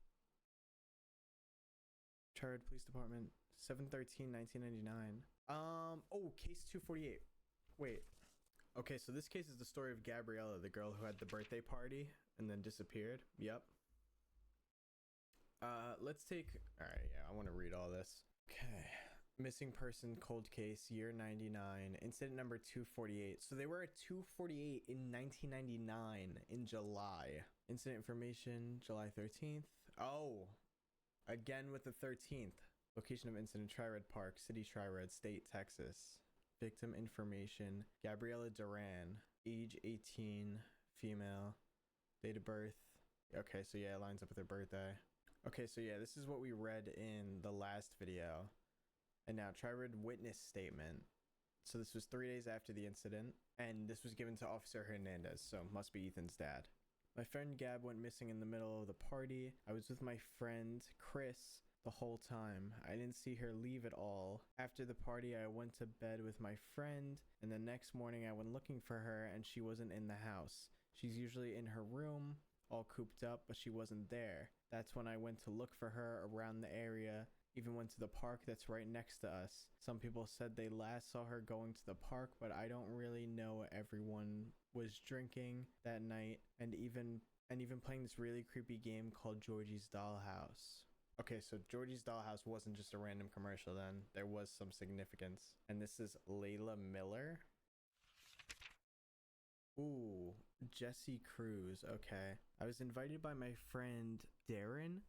Tri-Red Police Department, 7/13/1999. Oh, case 248. Wait. Okay, so this case is the story of Gabriella, the girl who had the birthday party and then disappeared. Yep. Let's take... Alright, yeah, I want to read all this. Okay. Missing person cold case, year 99, incident number 248. So they were at 248 in 1999 in July. Incident information, July 13th. Oh, again with the 13th. Location of incident, Tri-Red Park, City Tri-Red, State, Texas. Victim information, Gabriella Duran, age 18, female, date of birth. Okay, so yeah, it lines up with her birthday. Okay, so yeah, this is what we read in the last video. And now, Tri-Red witness statement. So this was 3 days after the incident, and this was given to Officer Hernandez, so must be Ethan's dad. My friend Gab went missing in the middle of the party. I was with my friend Chris the whole time. I didn't see her leave at all. After the party, I went to bed with my friend, and the next morning I went looking for her, and she wasn't in the house. She's usually in her room, all cooped up, but she wasn't there. That's when I went to look for her around the area. Even went to the park that's right next to us. Some people said they last saw her going to the park, but I don't really know. Everyone was drinking that night and even playing this really creepy game called Georgie's Dollhouse. Okay, so Georgie's Dollhouse wasn't just a random commercial then. There was some significance. And this is Layla Miller. Ooh, Jesse Cruz. Okay. I was invited by my friend Darren.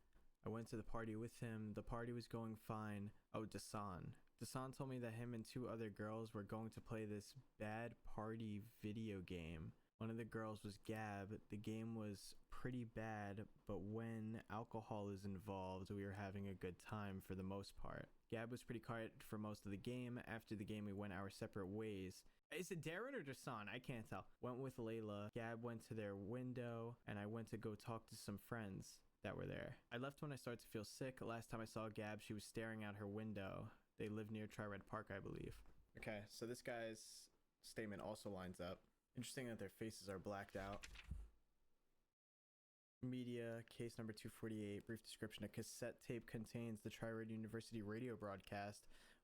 I went to the party with him. The party was going fine. Oh, Dasan. Dasan told me that him and 2 other girls were going to play this bad party video game. One of the girls was Gab. The game was pretty bad, but when alcohol is involved, we were having a good time for the most part. Gab was pretty quiet for most of the game. After the game, we went our separate ways. Is it Darren or Dasan? I can't tell. Went with Layla. Gab went to their window, and I went to go talk to some friends that were there. I left when I started to feel sick. Last time I saw Gab, she was staring out her window. They live near Tri-Red Park, I believe. Okay, so this guy's statement also lines up. Interesting that their faces are blacked out. Media, case number 248, brief description. A cassette tape contains the Tri-Red University radio broadcast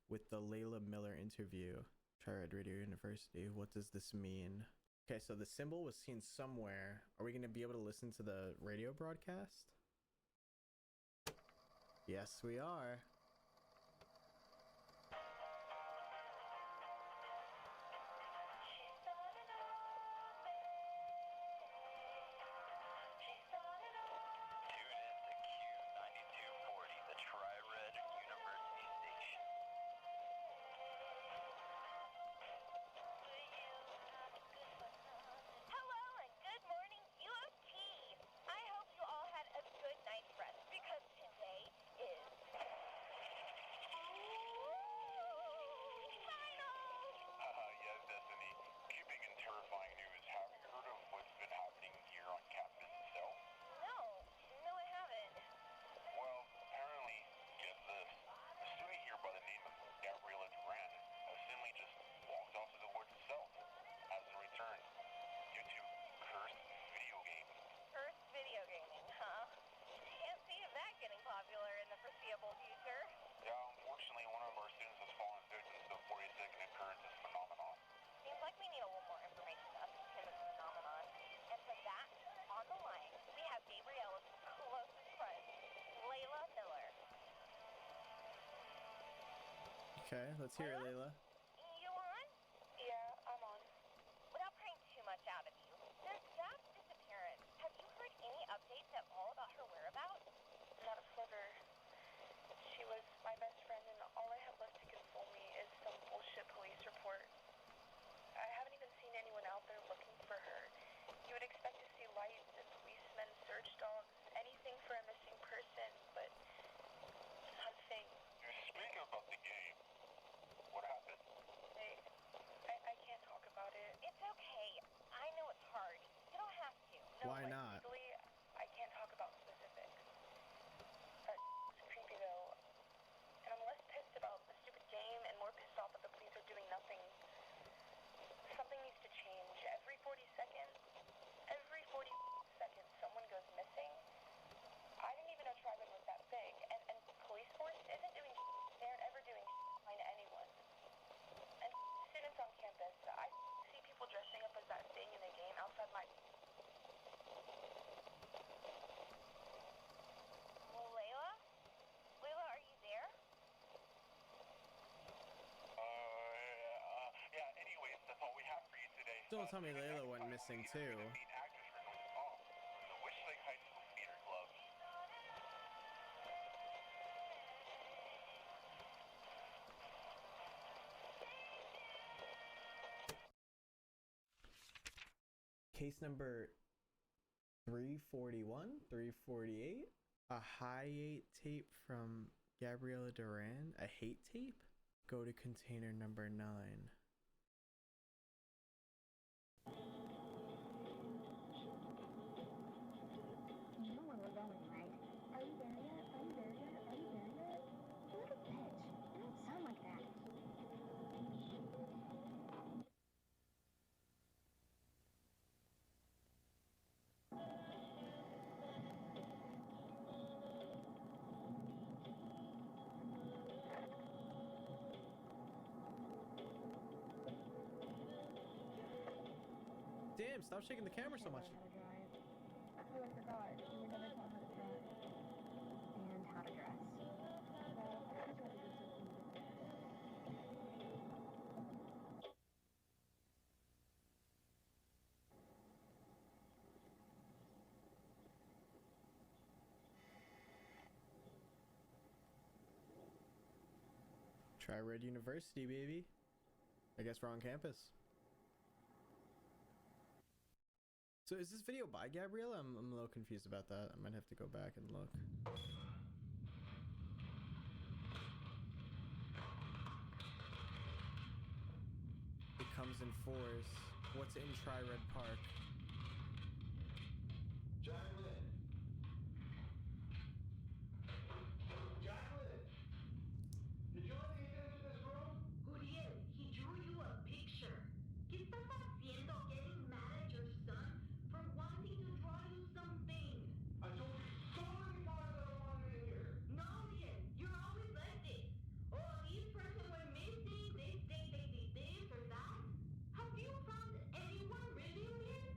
with the Layla Miller interview. Tri-Red Radio University, what does this mean? Okay, so the symbol was seen somewhere. Are we going to be able to listen to the radio broadcast? Yes, we are. Okay, let's hear it, Layla. You on? Yeah, I'm on. Without prying too much out of you, there's Daph's disappearance. Have you heard any updates at all about her whereabouts? Not a flicker. She was my best friend, and all I have left to console me is some bullshit police report. I haven't even seen anyone out there looking for her. You would expect to see lights and policemen, search dogs, anything for a missing person, but not a thing. You speak about the game. What happened? I can't talk about it. It's okay. I know it's hard. You don't have to. No, Why not? Legally, I can't talk about specifics. It's creepy though, and I'm less pissed about the stupid game and more pissed off that the police are doing nothing. Something needs to change. Every 40 seconds, someone goes missing. I didn't even know Triben was that big, and police force isn't doing they aren't ever doing fine to anyone. And students on campus, I see people dressing up as that thing in the game outside my... Layla? Layla, are you there? Yeah, anyways, that's all we have for you today. Don't tell me Layla went missing too. Meet actors for going off from the Wishlake High School Theater Club. Case number 341, 348. A high-8 tape from Gabriella Duran. A hate tape? Go to container number 9. You know where we're going, right? Are you there yet? Are you there yet? Are you there yet? Look at bitch. You don't sound like that. Damn, stop shaking the camera so much. How to drive. Oh, I forgot. You were never taught how to drive. And how to dress. Well, I just wanted to do something different. Try Red University, baby. I guess we're on campus. So is this video by Gabriella? I'm a little confused about that. I might have to go back and look. It comes in force. What's in Tri-Red Park? Jacqueline! Jacqueline! Did you let me get into this room? Uriel, he drew you a picture. ¿Qué estás haciendo getting mad at your son for wanting to draw you something? I told you so many times I don't want it in here. No, Uriel, you're always like this. Oh, this person went missing, they this or that. Have you found anyone really, Uriel?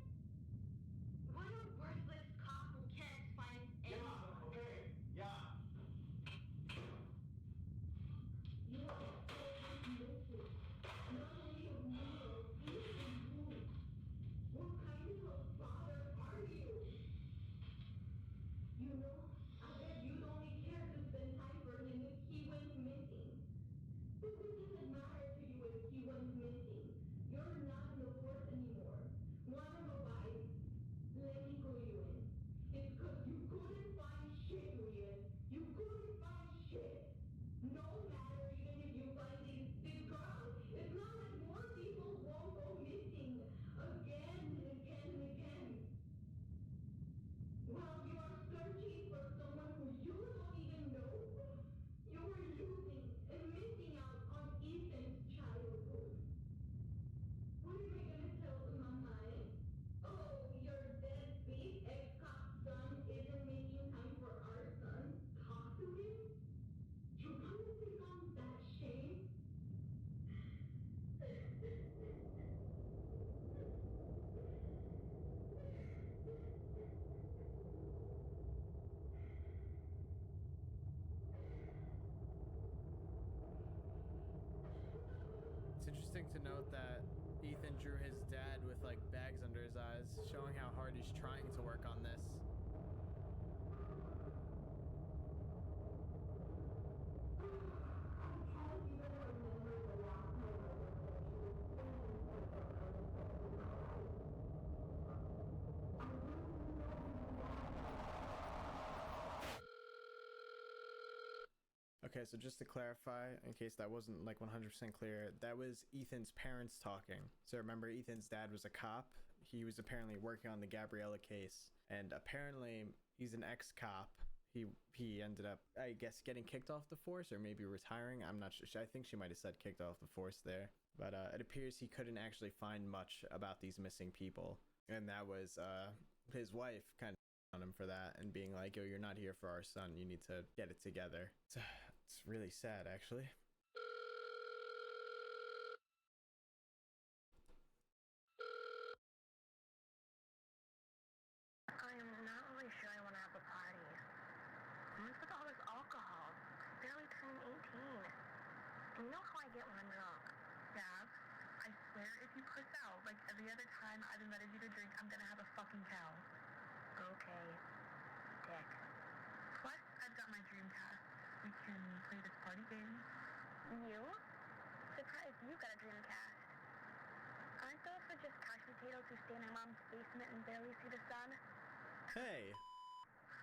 interesting to note that Ethan drew his dad with like bags under his eyes, showing how hard he's trying to work on this. Okay, so just to clarify, in case that wasn't like 100% clear, that was Ethan's parents talking. So remember, Ethan's dad was a cop. He was apparently working on the Gabriella case, and apparently he's an ex-cop. He ended up, I guess, getting kicked off the force, or maybe retiring. I'm not sure. I think she might have said kicked off the force there. But it appears he couldn't actually find much about these missing people, and that was his wife kind of on him for that and being like, yo, you're not here for our son, you need to get it together. It's really sad, actually. I'm not really sure I want to have a party. What's with all this alcohol? I barely turned 18. You know how I get when I'm drunk. Yeah, I swear if you puss out like every other time I've invited you to drink, I'm gonna have a fucking cow. Okay, dick. Plus, I've got my Dreamcast. We can play this party game. You? Surprised you got a Dreamcast. Aren't those for just couch potatoes who stay in my mom's basement and barely see the sun? Hey.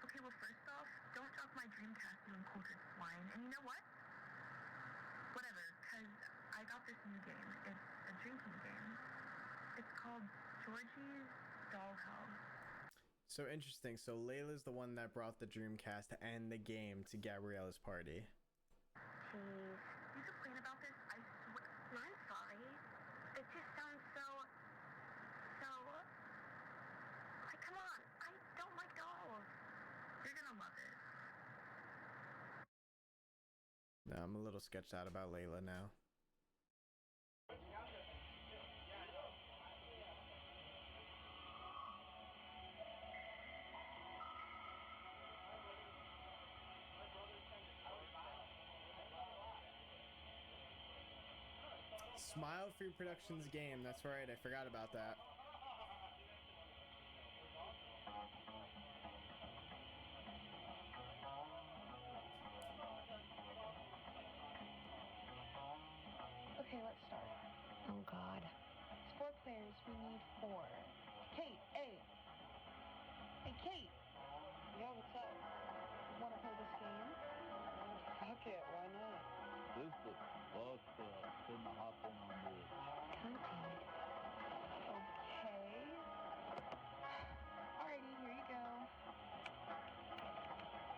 Okay, well, first off, don't drop my Dreamcast, you uncultured swine. And you know what? Whatever, because I got this new game. It's a drinking game. It's called Georgie's Dollhouse. So interesting. So Layla's the one that brought the Dreamcast and the game to Gabriella's party. Jeez. You complain about this? I swear. I'm sorry. It just sounds so... Like, come on. I don't like dolls. You're gonna love it. No, I'm a little sketched out about Layla now. Smile Free Productions game, that's right, I forgot about that. Okay, let's start. Oh, God. Sport players, we need 4. Kate, hey! Hey, Kate! Yeah, what's up? Wanna play this game? Fuck it, why not? This is fucked up. Couldn't hop in on this. Cunty. Okay. Alrighty, here you go.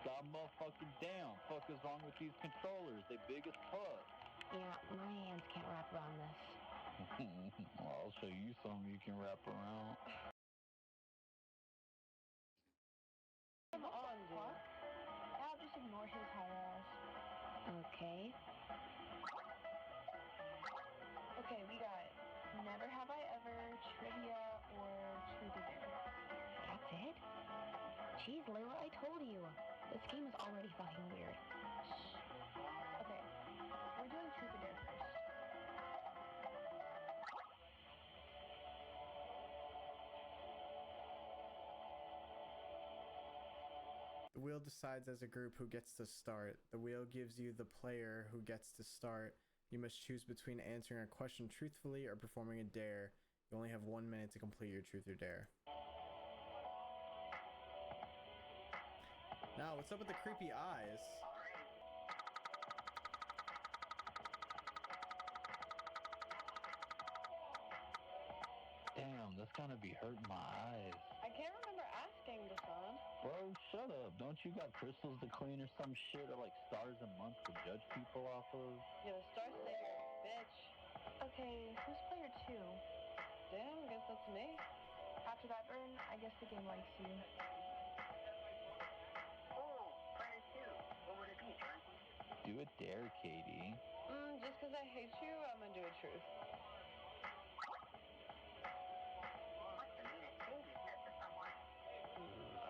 God motherfucking damn. Fuck is wrong with these controllers? They big as fuck. Yeah, my hands can't wrap around this. Well, I'll show you something you can wrap around. Come on, dude. I'll just ignore his high ass. Okay. Okay, we got Never Have I Ever, Trivia, or Truth or Dare. That's it? Jeez, Layla, I told you. This game is already fucking weird. Okay, we're doing Truth or Dare first. The wheel decides as a group who gets to start. The wheel gives you the player who gets to start. You must choose between answering a question truthfully or performing a dare. You only have 1 minute to complete your truth or dare. Now, what's up with the creepy eyes? Damn, that's gonna be hurting my eyes. I can't remember asking this one. Bro, shut up. Don't you got crystals to clean or some shit, or like stars and months to judge people off of? Yo, Star Sayer, bitch. Okay, who's player 2? Damn, guess that's me. After that burn, I guess the game likes you. Oh, player 2. What would it be, Jordan? Do a dare, Katie. Just because I hate you, I'm gonna do a truth. What's the meanest thing you said to someone?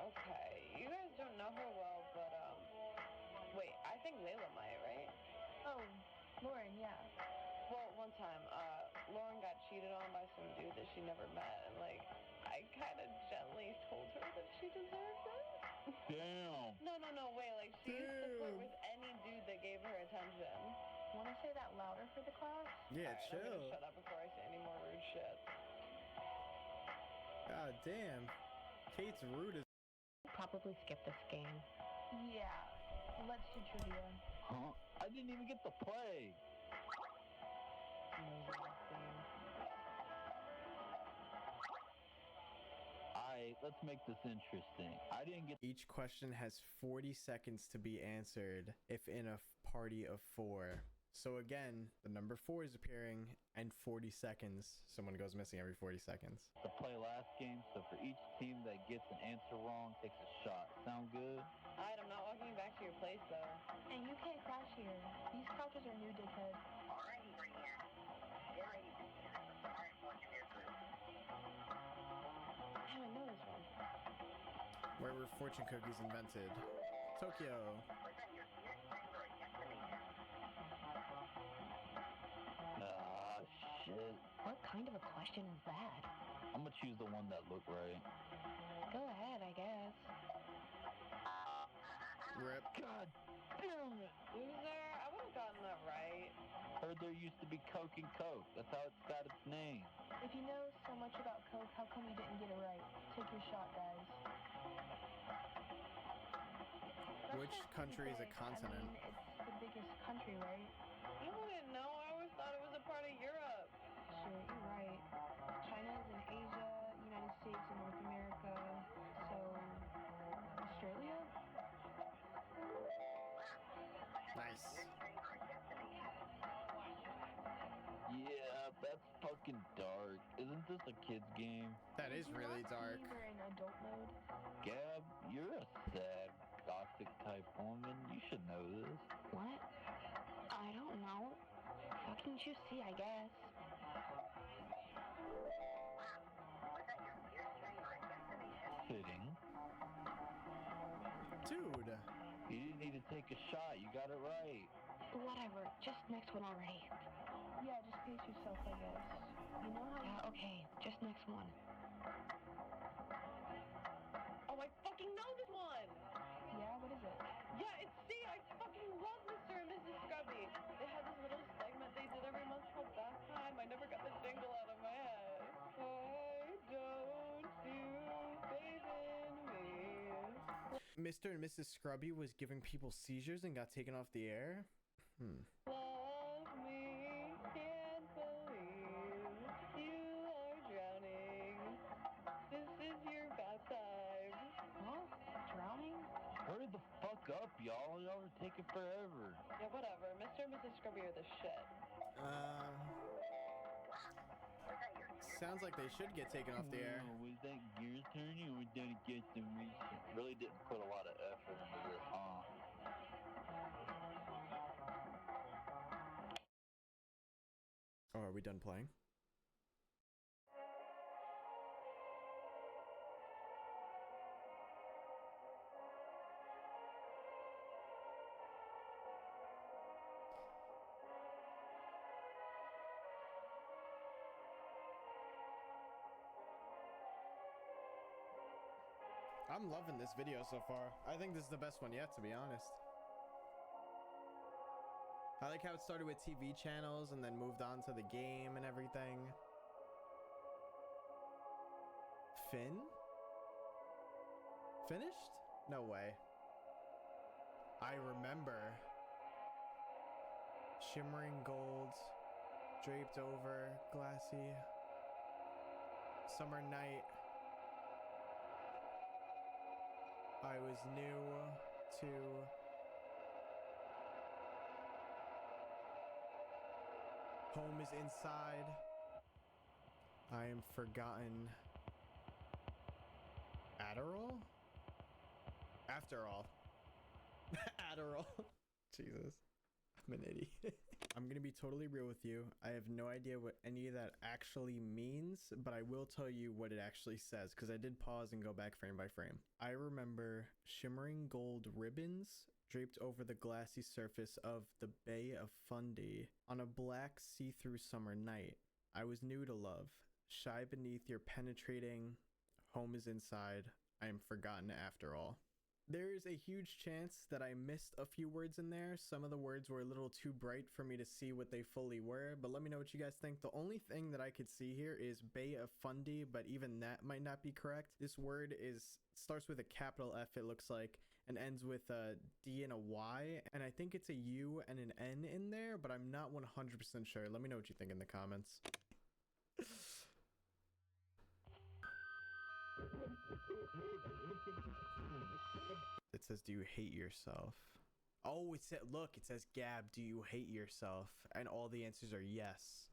Okay, you guys don't know her well, but, wait, I think Layla might, right? Oh, Lauren, yeah. Well, one time, Lauren got cheated on by some dude that she never met, and like I kind of gently told her that she deserved it. Damn. No, wait, like she used to flirt with any dude that gave her attention. Want to say that louder for the class? Yeah, Alright, chill. I'm gonna shut up before I say any more rude shit. God damn. Kate's rude as. Probably skip this game. Yeah, let's do trivia. Huh? I didn't even get to play. Alright, let's make this interesting. I didn't get. Each question has 40 seconds to be answered if in a party of 4. So again, the number 4 is appearing, and 40 seconds. Someone goes missing every 40 seconds. To play last game, so for each team that gets an answer wrong takes a shot. Sound good? Alright, I'm not walking you back to your place though. And you can't crash here. These couches are new, dickhead. Alrighty, Brienne. Get ready to use the smart portion of your group. Damn, I know this one. Where were fortune cookies invented? Tokyo. Present your gear string for a destination. Ah, shit. What kind of a question is that? I'm gonna choose the one that looked right. Go ahead, I guess. Rip. God damn it. Loser, I would have gotten that right. Heard there used to be Coke and Coke. That's how it's got its name. If you know so much about Coke, how come you didn't get it right? Take your shot, guys. Which Russia's country is a pretty big. continent? I mean, it's the biggest country, right? You wouldn't know. I always thought it was a part of Europe. Sure, you're right. China is in Asia, United States in North America, so Australia? Nice. Yeah, that's fucking dark. Isn't this a kid's game? That is really dark. We're in adult mode. Gab, you're a sad, gothic type woman. You should know this. What? I don't know. How can you see, I guess? Fitting. Dude. You didn't need to take a shot. You got it right. Whatever. Just next one already. Yeah, just pace yourself, I guess. You know how... Yeah, okay. Just next one. Oh, I fucking know this one! Yeah, what is it? Yeah, it's C. I fucking love Mr. and Mrs. Scrubby. They had this little segment they did every month called Bath Time. I never got the jingle out of my head. Why don't you bathe in me? Mr. and Mrs. Scrubby was giving people seizures and got taken off the air? Love me, can't believe you are drowning. This is your bath time. Huh? Drowning? Hurry the fuck up, y'all. Y'all are taking forever. Yeah, whatever. Mr. and Mrs. Scrubby are the shit. Sounds like they should get taken off the air. Was that gears turning or was that a guesstimation? Really didn't put a lot of effort into this, huh? Oh, are we done playing? I'm loving this video so far. I think this is the best one yet, to be honest. I like how it started with TV channels and then moved on to the game and everything. Finn? Finished? No way. I remember. Shimmering gold, draped over, glassy. Summer night. I was new to home is inside. I am forgotten. Adderall? After all. Adderall. Jesus. I'm an idiot. I'm gonna be totally real with you. I have no idea what any of that actually means, but I will tell you what it actually says, because I did pause and go back frame by frame. I remember shimmering gold ribbons draped over the glassy surface of the Bay of Fundy on a black see-through summer night. I was new to love, shy beneath your penetrating. Home is inside. I am forgotten after all. There is a huge chance that I missed a few words in there. Some of the words were a little too bright for me to see what they fully were, but let me know what you guys think. The only thing that I could see here is Bay of Fundy, but even that might not be correct. This word starts with a capital F, it looks like, and ends with a D and a Y, and I think it's a U and an N in there, but I'm not 100% sure. Let me know what you think in the comments. It says, do you hate yourself? Oh, it said, look, it says, Gab, do you hate yourself? And all the answers are yes.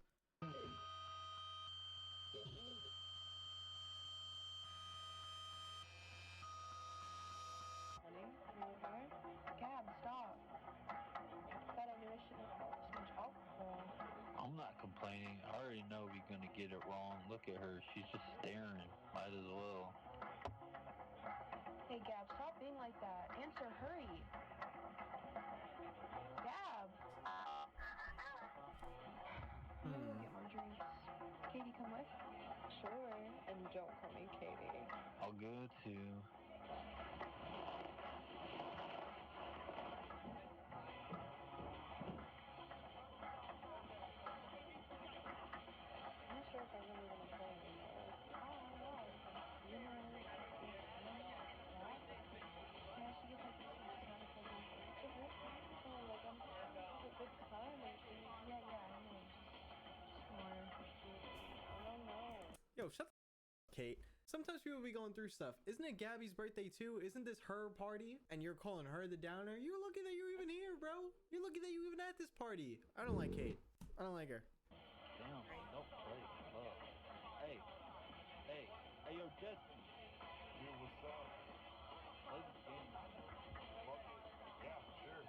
Gab, stop. Thought I knew I shouldn't have called this much alcohol. I'm not complaining. I already know we're gonna get it wrong. Look at her. She's just staring. Might as well. Hey, Gab, stop being like that. Answer, hurry. Gab. I'm gonna go get more drinks. Katie, come with? Sure. And don't call me Katie. I'll go too. I'm not sure if I'm really gonna play anymore. You know, I should get like this mechanical thing. It's a good time, so like I'm just trying to have a good time. Yeah, I know. Just more. I don't know. Yo, shut the f- Kate. Sometimes people be going through stuff. Isn't it Gabby's birthday too? Isn't this her party? And you're calling her the downer? You're lucky that you're even here, bro. You're lucky that you even at this party. I don't like Kate. I don't like her. Damn, no break. Look. Hey, yo, Jesse. Dude, what's up? Play this game. Fuck it. Yeah, sure.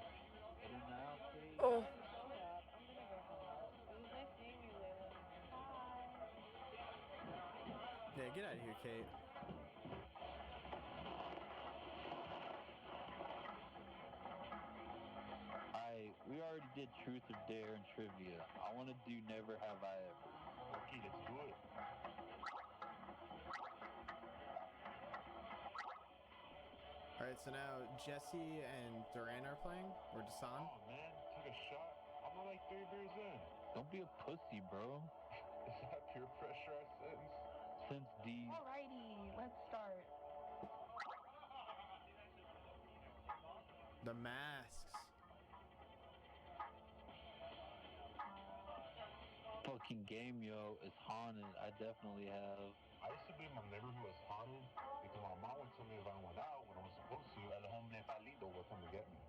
Better now, please. Oh. Shut up. I'm gonna go home. It was nice seeing you, Layla. Bye. Yeah, get out of here, Kate. We already did Truth or Dare and Trivia. I want to do Never Have I Ever. Okay, let's do it. Alright, so now Jesse and Duran are playing? Or Dasan? Oh, man, take a shot. I'm not like 3 beers in. Don't be a pussy, bro. Is that peer pressure I sense? Since these... Alrighty, let's start. The masks. Fucking game, yo, is haunted. I definitely have. I used to be in my neighborhood was haunted because my mom would tell me if I went out when I was supposed to, El Hombre Palito would come to get me.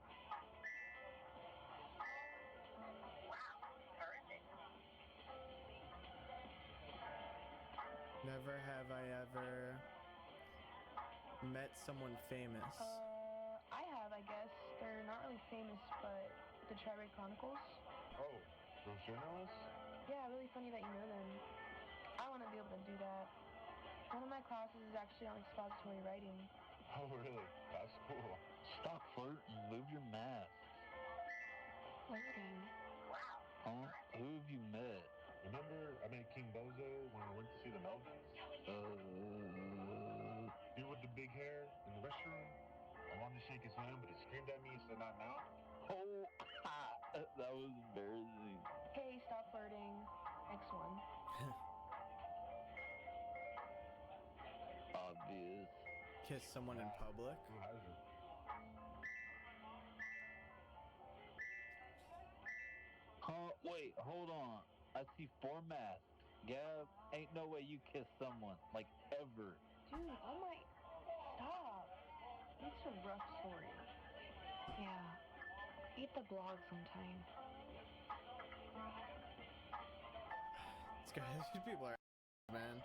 Never have I ever met someone famous. I have, I guess. They're not really famous, but the Tri-Red Chronicles. Oh, those journalists? Yeah, really funny that you know them. I want to be able to do that. One of my classes is actually on expository writing. Oh, really? That's cool. Stop flirting. Move your mask. Flirting? Huh? Who have you met? Remember I met King Bozo when we went to see the Melvins? Dude with the big hair in the restroom? I wanted to shake his hand, but he screamed at me and said not now. Oh, that was embarrassing. Hey, stop flirting. Next one. Obvious. Kiss someone in public? Who hasn't? Huh? Wait, hold on. I see 4 masks. Gab, ain't no way you kiss someone, like, ever. Dude, oh my... Stop. It's a rough story. Yeah. Eat the blog sometime. These people are man.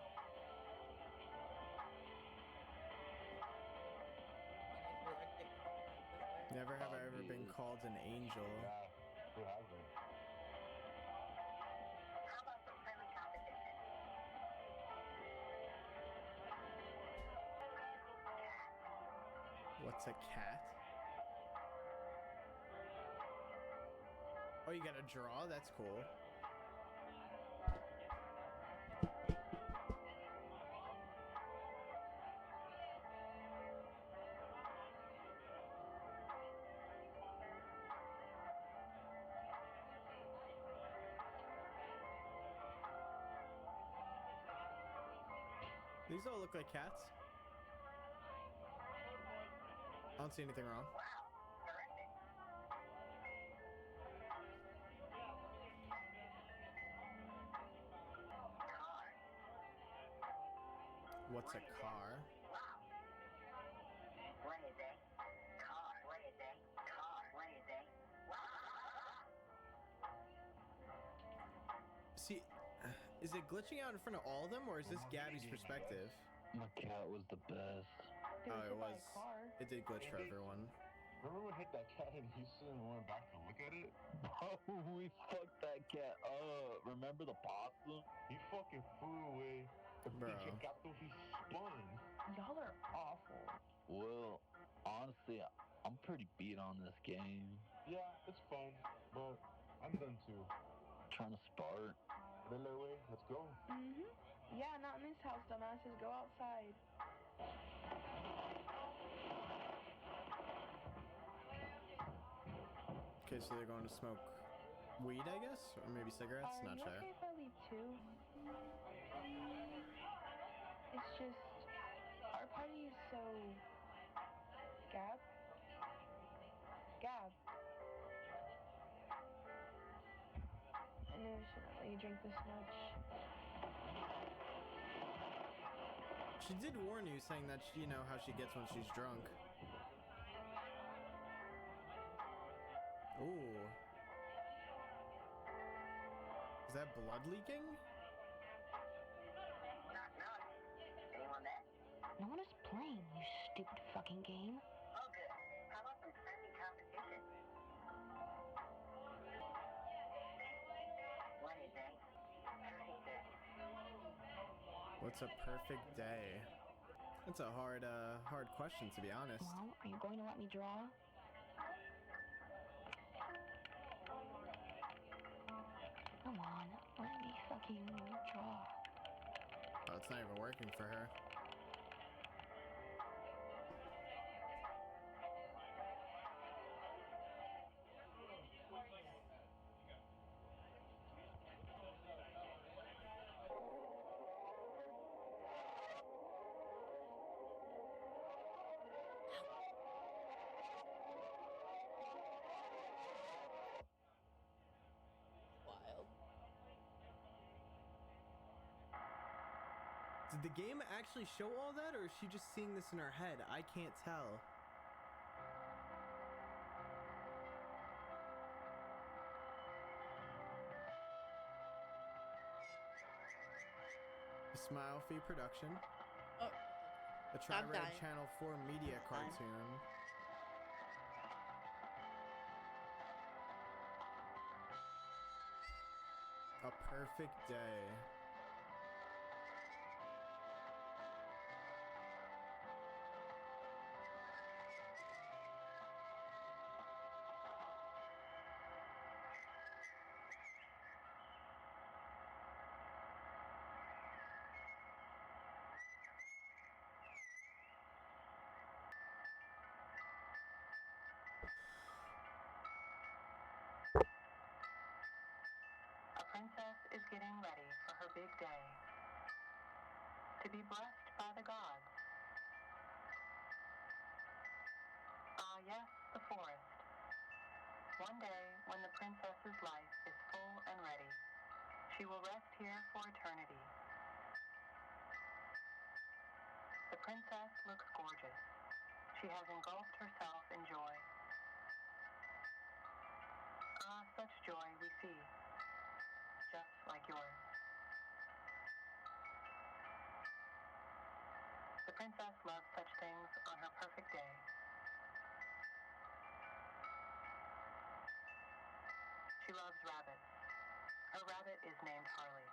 Never have I ever been called an angel. Yeah, who hasn't? How about some friendly competition? What's a cat? Oh, you gotta draw? That's cool. These all look like cats. I don't see anything wrong. What's a car? What is it? Car. What is it? Car. What is it? See, is it glitching out in front of all of them, or is this Gabby's perspective? My cat was the best. Oh, it was. It did glitch for everyone. Remember we hit that cat in Houston and went back to look at it? Oh, we fucked that cat up. Remember the possum? He fucking flew away. The Bro. pinche gato, he spun. Y'all are awful. Well, honestly, I'm pretty beat on this game. Yeah, it's fun, but I'm done too. Trying to start. Way, let's go. Mm-hmm. Yeah, not in this house, dumbasses. Go outside. Okay, so they're going to smoke weed, I guess? Or maybe cigarettes? Are Not you sure. okay if I leave too? It's just, our party is so... Gab? Gab. I knew I shouldn't let you drink this much. She did warn you, saying that you know how she gets when she's drunk. Ooh. Is that blood leaking? Anyone there? No one is playing, you stupid fucking game. Oh, good. How about some friendly competition? What is it? Perfect day. What's a perfect day? That's a hard question, to be honest. Well, are you going to let me draw? Come on, let me fucking draw. Oh, it's not even working for her. Wild. Did the game actually show all that, or is she just seeing this in her head? I can't tell. Smile Fee Production. Oh. The Tri-Red Channel 4 media cartoon. A perfect day. A princess is getting ready for her big day. To be blessed by the gods. Ah, yes, the forest. One day, when the princess's life is full and ready, she will rest here for eternity. The princess looks gorgeous. She has engulfed herself in joy. Ah, such joy we see, just like yours. The princess loves such things on her perfect day. She loves rabbits. Her rabbit is named Harley.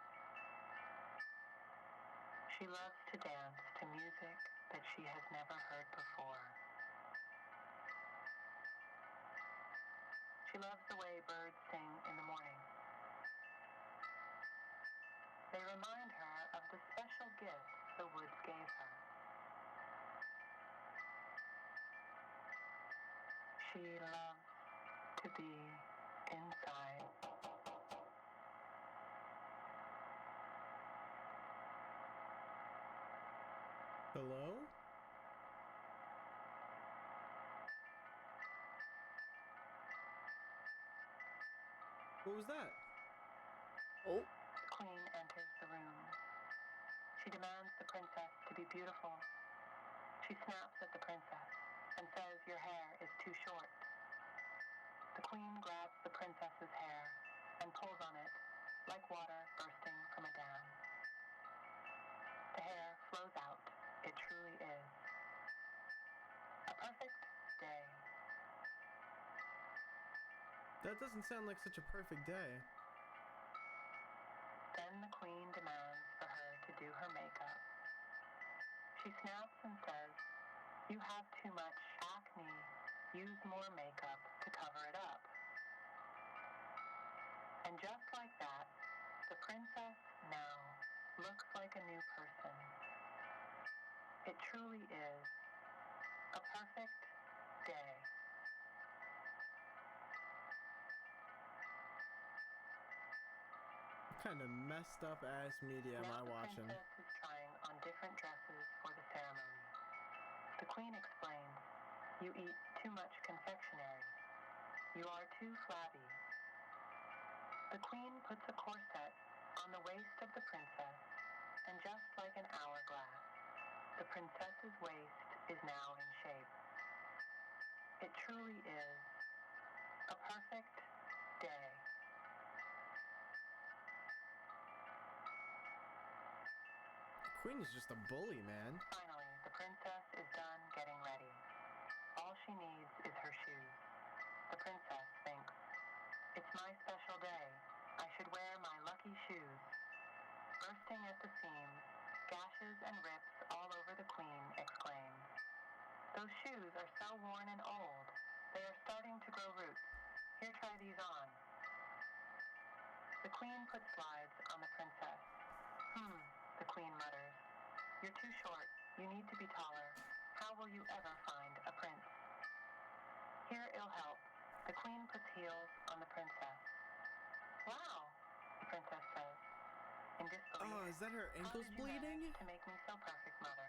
She loves to dance to music that she has never heard before. She loves the way birds sing in the morning. They remind her of the special gift the woods gave her. She loves to be inside. Hello? What was that? Oh. The queen enters the room. She demands the princess to be beautiful. She snaps at the princess and says your hair is too short. The queen grabs the princess's hair and pulls on it like water bursting from a dam. The hair flows out. It truly is a perfect day. That doesn't sound like such a perfect day. Then the queen demands for her to do her makeup. She snaps and says, you have too much acne. Use more makeup to cover it up. And just like that, the princess now looks like a new person. It truly is a perfect day. What kind of messed up ass media am I watching? The princess is trying on different dresses for the ceremony. The queen explains, you eat too much confectionery. You are too flabby. The queen puts a corset on the waist of the princess, and just like an hourglass, the princess's waist is now in shape. It truly is a perfect day. The queen is just a bully, man. Finally, the princess is done getting ready. All she needs is her shoes. The princess thinks, it's my special day. I should wear my lucky shoes. Bursting at the seams, gashes and rips all over the queen exclaims, those shoes are so worn and old. They are starting to grow roots. Here, try these on. The queen puts slides on the princess. The queen mutters, you're too short. You need to be taller. How will you ever find a prince? Here it'll help. The queen puts heels on the princess. Wow, the princess says, in disbelief. Oh, is that her ankles bleeding? To make me so perfect, mother.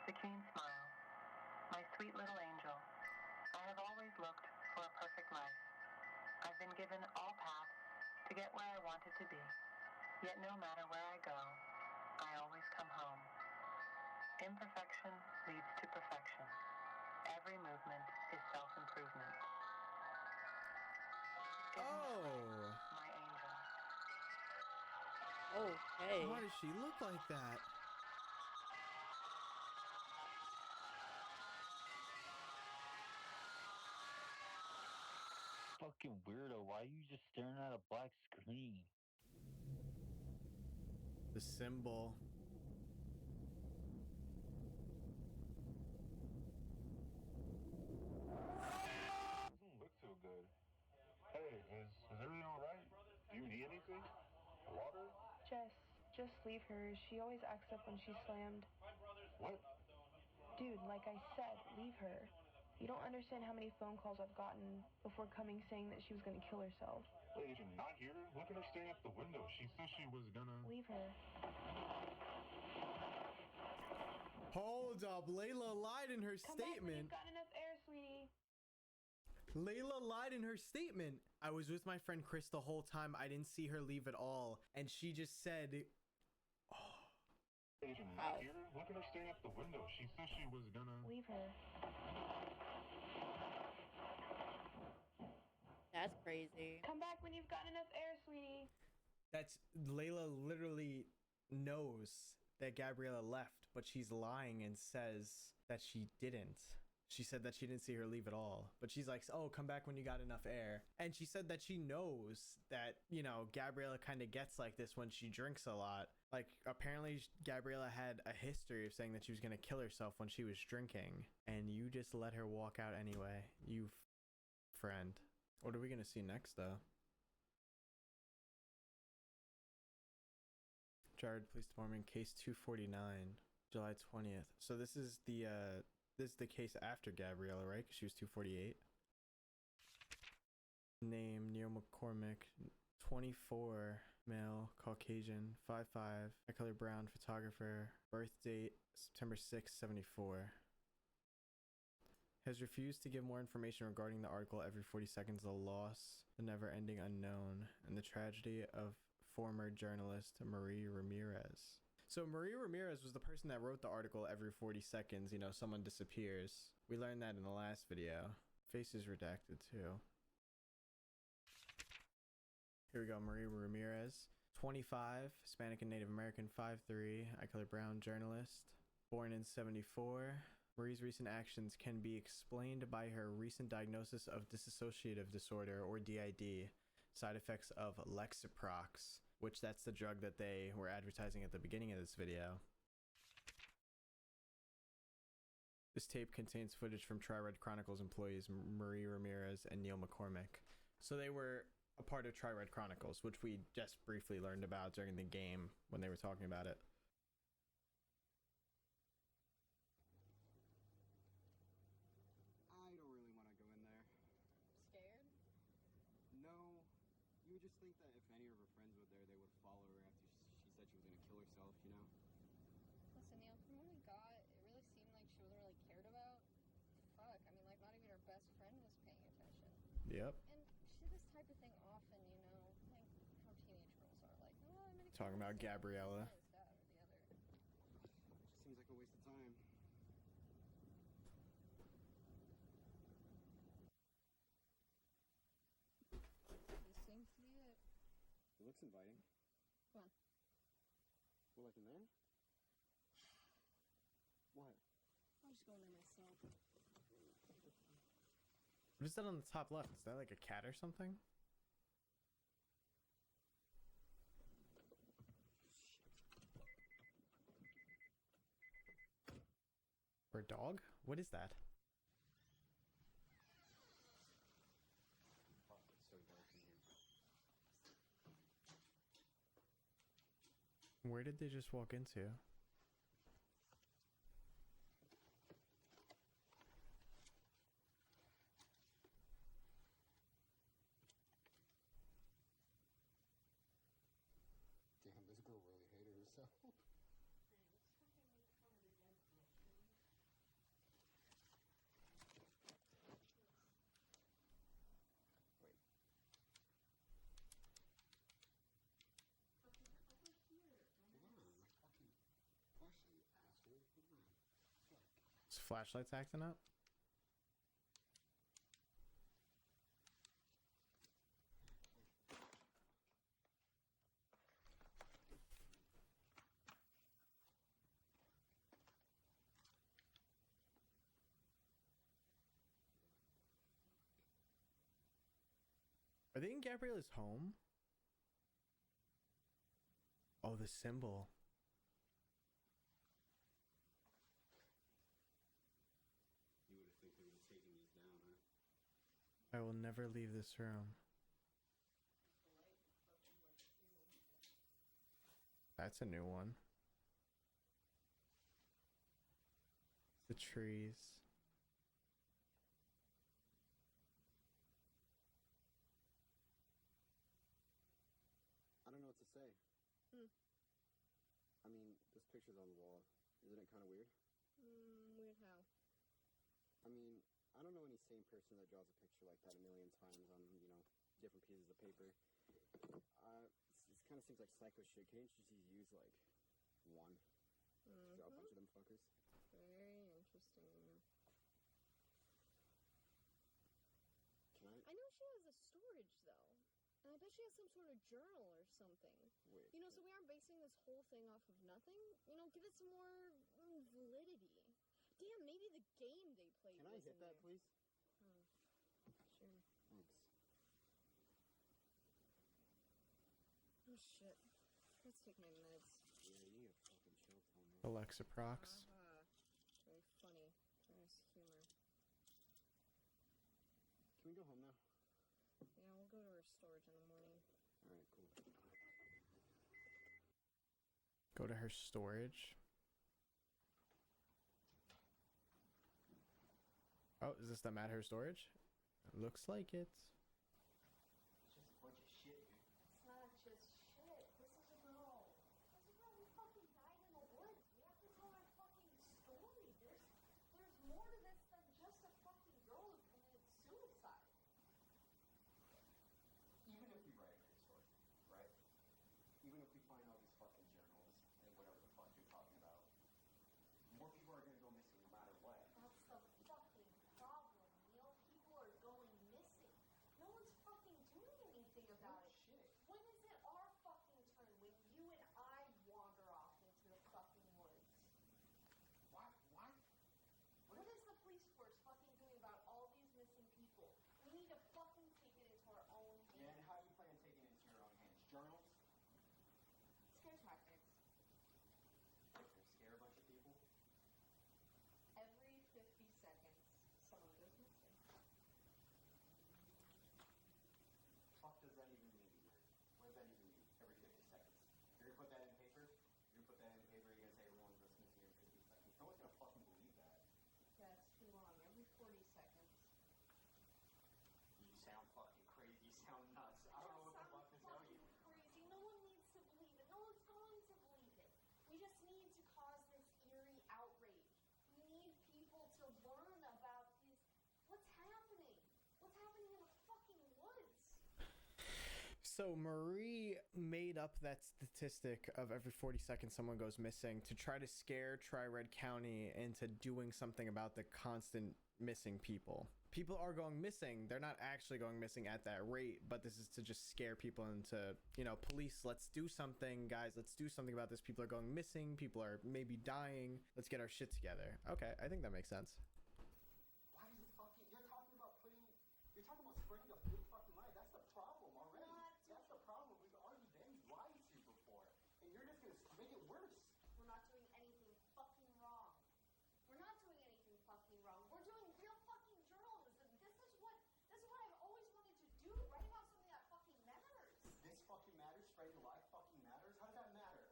The queen smiles. My sweet little angel. I have always looked for a perfect life. I've been given all paths to get where I wanted to be. Yet no matter where I go, I always come home. Imperfection leads to perfection. Every movement is self-improvement. Oh. My angel. Okay. Why does she look like that? Fucking weirdo, why are you just staring at a black screen? The symbol. Doesn't look so good. Hey, is everything alright? Do you need anything? Water? Jess, just leave her. She always acts up when she's slammed. What? Dude, like I said, leave her. You don't understand how many phone calls I've gotten before coming saying that she was gonna kill herself. Wait, did you not hear her? Look at her staring at the window. She said she was gonna... Leave her. Hold up, Layla lied in her Come back when statement. you've got enough air, sweetie. Layla lied in her statement. I was with my friend Chris the whole time. I didn't see her leave at all. And she just said... Oh. Did you not hear her? Look at her staring at the window. She said she was gonna... Leave her. That's crazy. Come back when you've got enough air, sweetie. That's... Layla literally knows that Gabriella left, but she's lying and says that she didn't. She said that she didn't see her leave at all, but she's like, oh, come back when you got enough air. And she said that she knows that, you know, Gabriella kind of gets like this when she drinks a lot. Like, apparently Gabriella had a history of saying that she was going to kill herself when she was drinking, and you just let her walk out anyway, you friend. What are we going to see next, though? Jared Police Department, case 249, July 20th. So this is the case after Gabriella, right? Because she was 248. Name, Neil McCormick, 24, male, Caucasian, 5'5", eye color brown, photographer, birth date September 6, 74. Has refused to give more information regarding the article Every 40 Seconds, The Loss, The Never-Ending Unknown, and the tragedy of former journalist Marie Ramirez. So Marie Ramirez was the person that wrote the article Every 40 Seconds, you know, someone disappears. We learned that in the last video. Face is redacted too. Here we go, Marie Ramirez. 25, Hispanic and Native American, 5'3", eye color brown, journalist. Born in 74. Marie's recent actions can be explained by her recent diagnosis of dissociative disorder, or DID, side effects of Lexaprox, which that's the drug that they were advertising at the beginning of this video. This tape contains footage from Tri-Red Chronicles employees Marie Ramirez and Neil McCormick. So they were a part of Tri-Red Chronicles, which we just briefly learned about during the game when they were talking about it. I don't really want to go in there. Scared? No. You would just think that if any of her friends were there, they would follow her after she said she was going to kill herself, you know? Listen, Neil, from what we got, it really seemed like she wasn't really cared about. Fuck, I mean, like, not even her best friend was paying attention. Yep. And she did this type of thing often, you know? Like, how teenage girls are, like, oh, I'm gonna Talking about Gabriella. This, that, or the other. It just seems like a waste of time. This seems to be it. It looks inviting. Come on. We're like in there? What? I'll just go in there myself. What is that on the top left? Is that like a cat or something? Or a dog? What is that? Fuck, it's so dark in here. Where did they just walk into? Damn, this girl really hated herself. Wait. Is flashlights acting up? Are they in Gabriella's home? Oh, the symbol. You would have think they would have taken these down, huh? I will never leave this room. That's a new one. The trees. I don't know what to say. I mean, this picture's on the wall. Isn't it kind of weird? Weird how? I mean, I don't know any sane person that draws a picture like that a million times on, you know, different pieces of paper. This kind of seems like psycho shit. Can't you just use, like, one? Draw a bunch of them fuckers? Very interesting, you know. Can I? I know she has a storage, though. And I bet she has some sort of journal or something. Wait. You know, so we aren't basing this whole thing off of nothing. You know, give it some more validity. Damn, maybe the game they played Can I was hit in that, there. please? Sure. Thanks. Oh, shit. Let's take my meds. Yeah, you need a fucking chill, Tom. Alexaprox. Very funny. Nice humor. Can we go home now? Yeah, we'll go to her storage in the morning. Alright, cool. Go to her storage. Oh, is this them at her storage? Looks like it. It's just a bunch of shit, dude. It's more to this than just a fucking girl who committed suicide. Even if we write a great story, right? Even if we find all these fucking journals and whatever the fuck you're talking about, more people are gonna go missing no matter what. That's the fucking problem, Neil. People are going missing. No one's fucking doing anything about it. Shit. When is it our fucking turn? When you and I wander off into the fucking woods? Why? What is the police force fucking doing about all these missing people? We need to fucking take it into our own hands. And how do you plan on taking it into your own hands? Journals? Scare tactics. Like to scare a bunch of people? Every 50 seconds, someone goes missing. Fuck does that even mean? What does that even mean? Every 50 seconds. You're gonna put that in paper? You're gonna put that in paper, you're gonna say everyone goes missing every 50 seconds. No one's gonna fucking believe that. That's too long. Every 40 seconds. You sound fucking crazy. You sound nuts. I don't know what the fuck to tell you. Crazy. No one needs to believe it. No one's going to believe it. We just need to cause this eerie outrage. We need people to learn about this. What's happening? What's happening in the fucking woods? So Marie made up that statistic of every 40 seconds someone goes missing to try to scare Tri-Red County into doing something about the constant missing people. People are going missing. They're not actually going missing at that rate, but this is to just scare people into, you know, police, let's do something, guys, let's do something about this. People are going missing. People are maybe dying. Let's get our shit together. Okay, I think that makes sense. Why is it fucking... You're talking about spreading a big fucking lie. That's the problem already. That's the problem. We've already been lied to before. And you're just gonna make it worse. We're not doing anything fucking wrong. We're not doing anything fucking wrong. We're doing real fucking journalism. This is what I've always wanted to do. Write about something that fucking matters. This fucking matters? Spreading a lie fucking matters? How does that matter?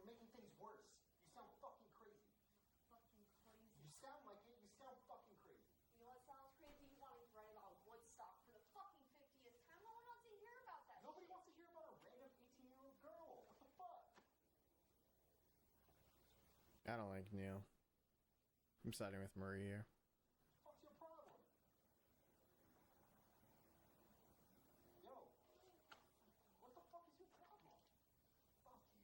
You're making things worse. You sound fucking crazy. Fucking crazy. You sound like it. You sound fucking crazy. You know what sounds crazy? You wanted to write about Woodstock for the fucking 50th time. No one wants to hear about that. Nobody wants to hear about a random 18-year-old girl. What the fuck? I don't like Neil. I'm siding with Marie here. What's your problem? Yo, what the fuck is your problem? Fuck you.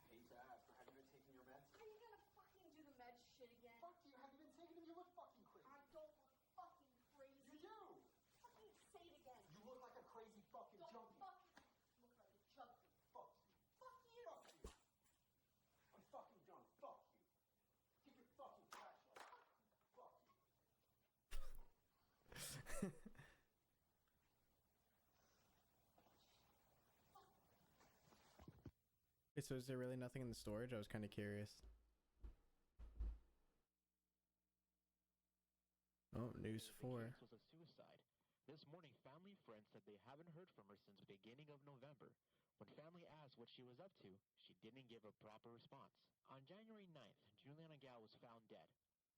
I hate to ask, but have you been taking your meds? Are you gonna fucking do the med shit again? Fuck you, have you been taking them? You look fucking crazy. I don't look fucking crazy. You do. Fucking say it again. You look like a crazy fucking Don't junkie. fucking look like a junkie. Fuck you. Fuck you. Fuck you. I'm fucking done. Fuck you. Keep your fucking flashlight. Fuck you. Okay, so is there really nothing in the storage? I was kind of curious. Oh, news 4. The case was a suicide. This morning, family friends said they haven't heard from her since the beginning of November. When family asked what she was up to, she didn't give a proper response. On January 9th, Juliana Gal was found dead.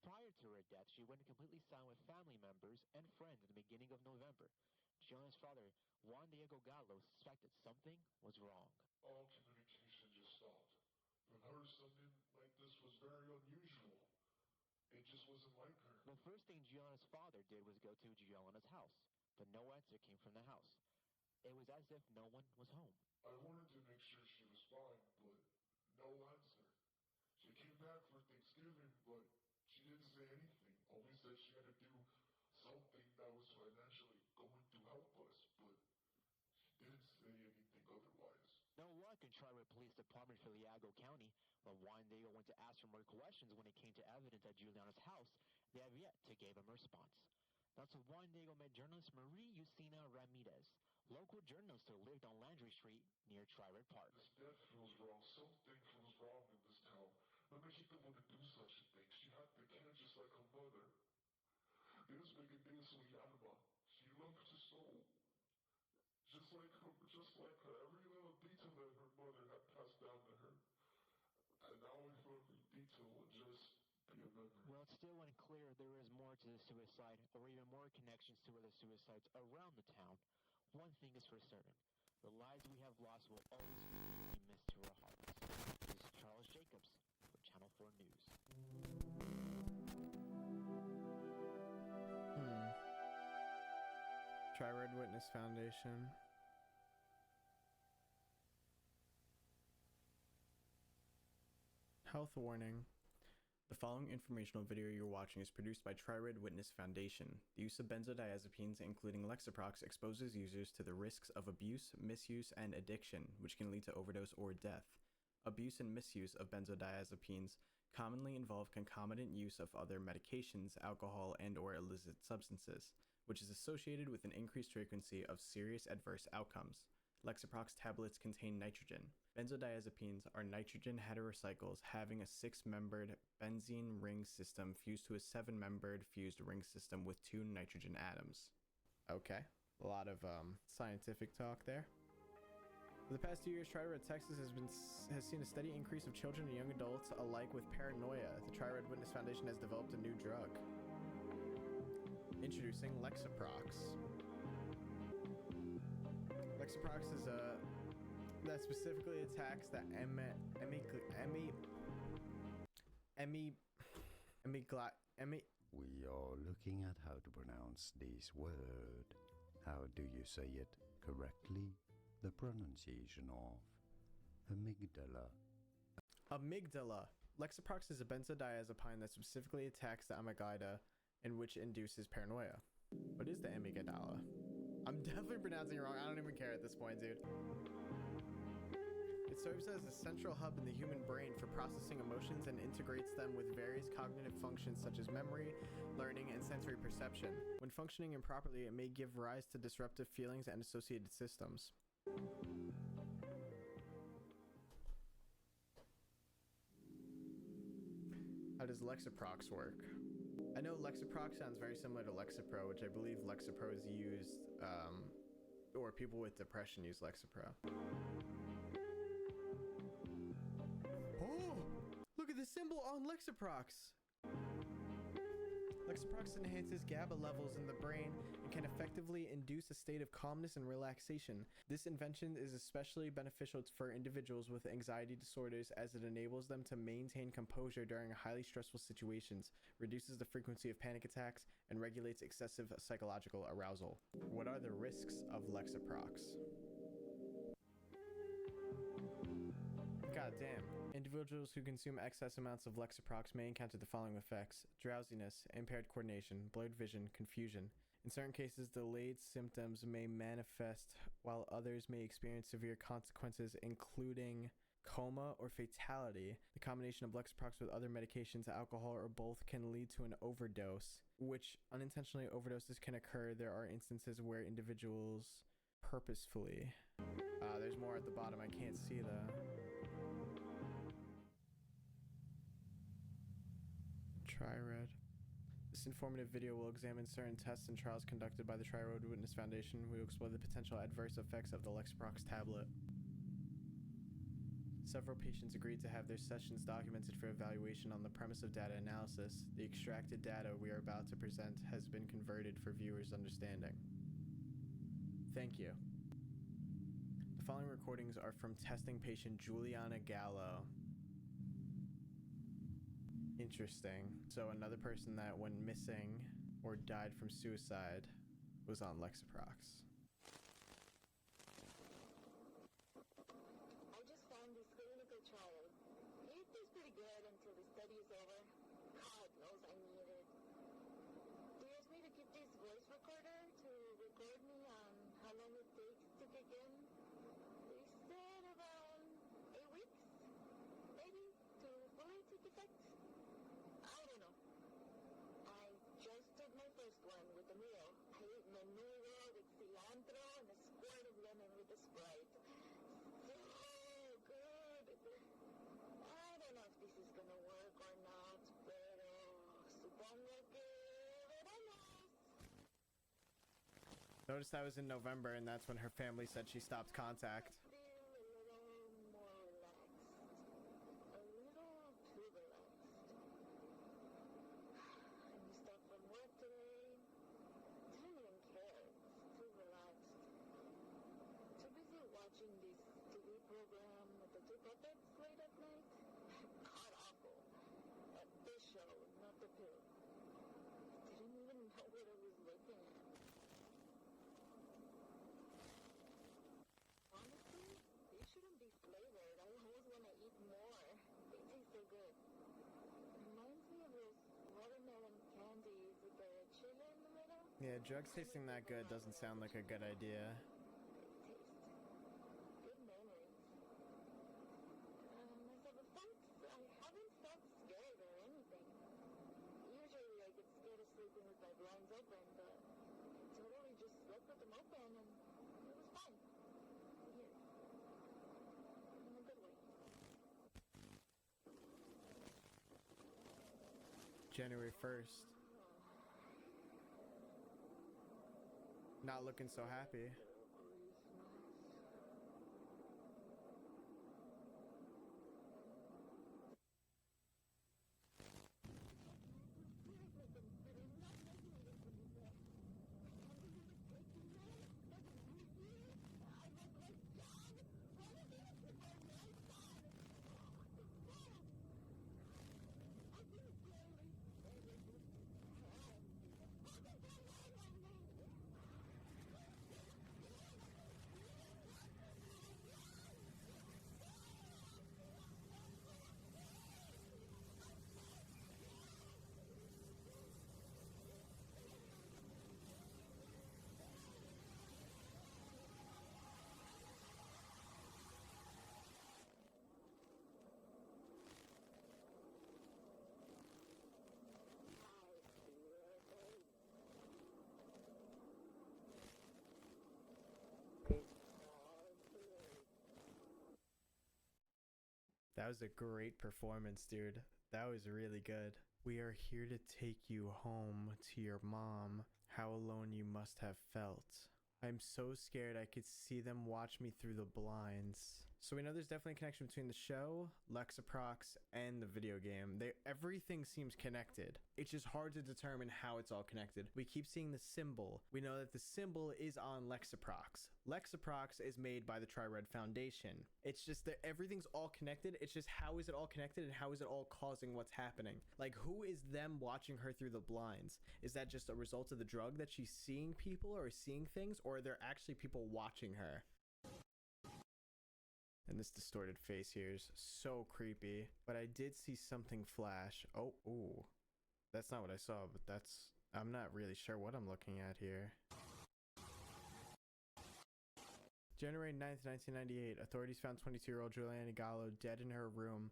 Prior to her death, she went completely silent with family members and friends at the beginning of November. Juliana's father, Juan Diego Gallo, suspected something was wrong. All communication just stopped. From her, something like this was very unusual. It just wasn't like her. The first thing Gianna's father did was go to Gianna's house, but no answer came from the house. It was as if no one was home. I wanted to make sure she was fine, but no answer. She came back for Thanksgiving, but she didn't say anything. Only said she had to do something that was financially going to help us, but she didn't say anything otherwise. No luck in Tri-Red Police Department for Liago County. When Juan Diego went to ask for more questions when it came to evidence at Juliana's house, they have yet to give him a response. That's when Juan Diego met journalist Marie Eusina Ramirez, local journalist who lived on Landry Street near Tri-Red Park. This death feels wrong. Something feels wrong in this town. What makes you want to do such a thing? She had the kid just like her mother. This big de su alma. She loved her soul. Just like her. Every little detail that her mother had passed down to her. And now every detail will just be a memory. Well, it's still unclear if there is more to the suicide or even more connections to other suicides around the town. One thing is for certain. The lives we have lost will always be deeply missed to our hearts. This is Charles Jacobs for Channel 4 News. Tri-Red Witness Foundation. Health warning. The following informational video you're watching is produced by Tri-Red Witness Foundation. The use of benzodiazepines, including Lexaprox, exposes users to the risks of abuse, misuse, and addiction, which can lead to overdose or death. Abuse and misuse of benzodiazepines commonly involve concomitant use of other medications, alcohol, and/or illicit substances, which is associated with an increased frequency of serious adverse outcomes. Lexaprox tablets contain nitrogen. Benzodiazepines are nitrogen heterocycles having a 6-membered benzene ring system fused to a 7-membered fused ring system with 2 nitrogen atoms. Okay, a lot of scientific talk there. For the past 2 years, Tri-Red Texas has seen a steady increase of children and young adults alike with paranoia. The Tri-Red Witness Foundation has developed a new drug. Introducing Lexaprox. Lexaprox is that specifically attacks the We are looking at how to pronounce this word. How do you say it correctly? The pronunciation of amygdala. Amygdala. Lexaprox is a benzodiazepine that specifically attacks the amygdala and which induces paranoia. What is the amygdala? I'm definitely pronouncing it wrong. I don't even care at this point, dude. It serves as a central hub in the human brain for processing emotions and integrates them with various cognitive functions such as memory, learning, and sensory perception. When functioning improperly, it may give rise to disruptive feelings and associated systems. How does Lexaprox work? I know Lexaprox sounds very similar to Lexapro, which I believe Lexapro is used, or people with depression use Lexapro. Oh! Look at the symbol on Lexaprox! Lexaprox enhances GABA levels in the brain and can effectively induce a state of calmness and relaxation. This invention is especially beneficial for individuals with anxiety disorders as it enables them to maintain composure during highly stressful situations, reduces the frequency of panic attacks, and regulates excessive psychological arousal. What are the risks of Lexaprox? God damn. Individuals who consume excess amounts of Lexaprox may encounter the following effects: drowsiness, impaired coordination, blurred vision, confusion. In certain cases, delayed symptoms may manifest, while others may experience severe consequences, including coma or fatality. The combination of Lexaprox with other medications, alcohol, or both can lead to an overdose, which unintentionally overdoses can occur. There are instances where individuals purposefully... there's more at the bottom. I can't see that. Tri-Red. This informative video will examine certain tests and trials conducted by the Tri-Red Witness Foundation. We will explore the potential adverse effects of the Lexaprox tablet. Several patients agreed to have their sessions documented for evaluation on the premise of data analysis. The extracted data we are about to present has been converted for viewers' understanding. Thank you. The following recordings are from testing patient Juliana Gallo. Interesting. So another person that went missing or died from suicide was on Lexaprox. I just found this clinical trial. It was pretty good until the study is over. God knows I need it. They asked me to keep this voice recorder to record me on how long it takes to kick in. They said around 8 weeks, maybe, to fully take effect. I don't know. I just took my first one with the meal. I ate menudo with cilantro and a squirt of lemon with a Sprite. So good. I don't know if this is gonna work or not, pero supongo que veremos. Notice that was in November, and that's when her family said she stopped contact. Watching this TV program with the two puppets late at night. God awful. This show, not the pill. Didn't even know what I was looking at. Yeah, drugs tasting that good doesn't sound like a good idea. Good memories. I haven't felt scared or anything. Usually I get scared of sleeping with my blinds open, but I totally just slept with them open and it was fine. Weird. In a good way. January 1st. Not looking so happy. That was a great performance, dude. That was really good. We are here to take you home to your mom. How alone you must have felt. I'm so scared I could see them watch me through the blinds. So we know there's definitely a connection between the show, Lexaprox, and the video game. Everything seems connected. It's just hard to determine how it's all connected. We keep seeing the symbol. We know that the symbol is on Lexaprox. Lexaprox is made by the Tri-Red Foundation. It's just that everything's all connected. It's just how is it all connected and how is it all causing what's happening? Like, who is them watching her through the blinds? Is that just a result of the drug that she's seeing people or seeing things, or are there actually people watching her? And this distorted face here is so creepy. But I did see something flash. Oh, ooh. That's not what I saw, but I'm not really sure what I'm looking at here. January 9th, 1998. Authorities found 22-year-old Juliana Gallo dead in her room.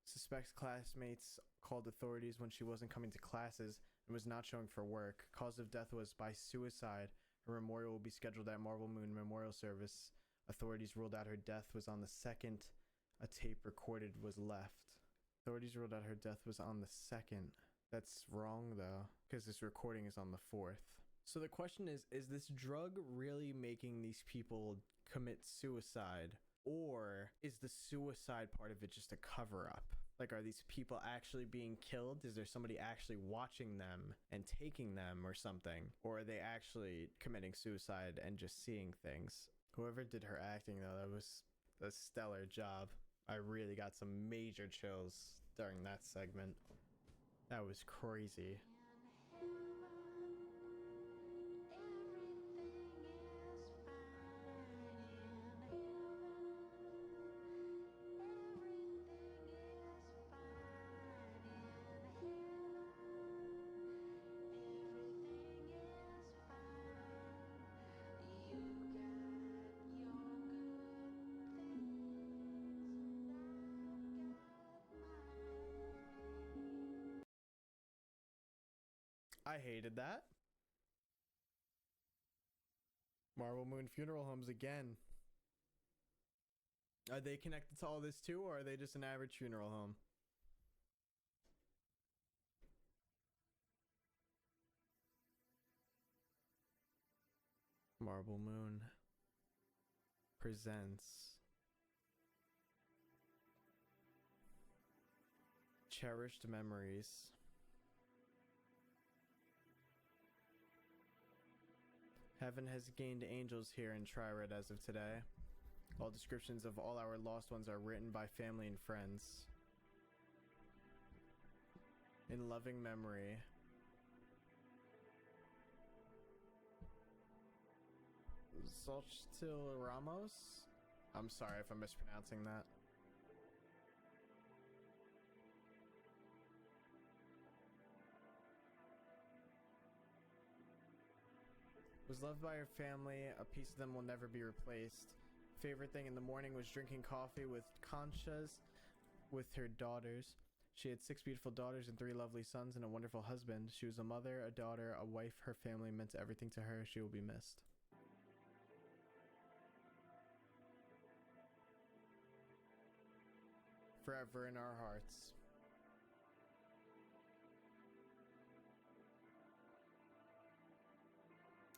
Suspects classmates called authorities when she wasn't coming to classes and was not showing for work. Cause of death was by suicide. Her memorial will be scheduled at Marble Moon Memorial Service. Authorities ruled out her death was on the 2nd. A tape recorded was left. Authorities ruled out her death was on the 2nd. That's wrong though, because this recording is on the 4th. So the question is this drug really making these people commit suicide? Or is the suicide part of it just a cover-up? Like, are these people actually being killed? Is there somebody actually watching them and taking them or something? Or are they actually committing suicide and just seeing things? Whoever did her acting, though, that was a stellar job. I really got some major chills during that segment. That was crazy. I hated that. Marble Moon Funeral Homes again. Are they connected to all this too, or are they just an average funeral home? Marble Moon presents Cherished Memories. Heaven has gained angels here in Tri-Red as of today. All descriptions of all our lost ones are written by family and friends. In loving memory. Xochitl Ramos? I'm sorry if I'm mispronouncing that. Was loved by her family, a piece of them will never be replaced. Favorite thing in the morning was drinking coffee with conchas with her daughters. She had 6 beautiful daughters and 3 lovely sons and a wonderful husband. She was a mother, a daughter, a wife. Her family meant everything to her. She will be missed. Forever in our hearts.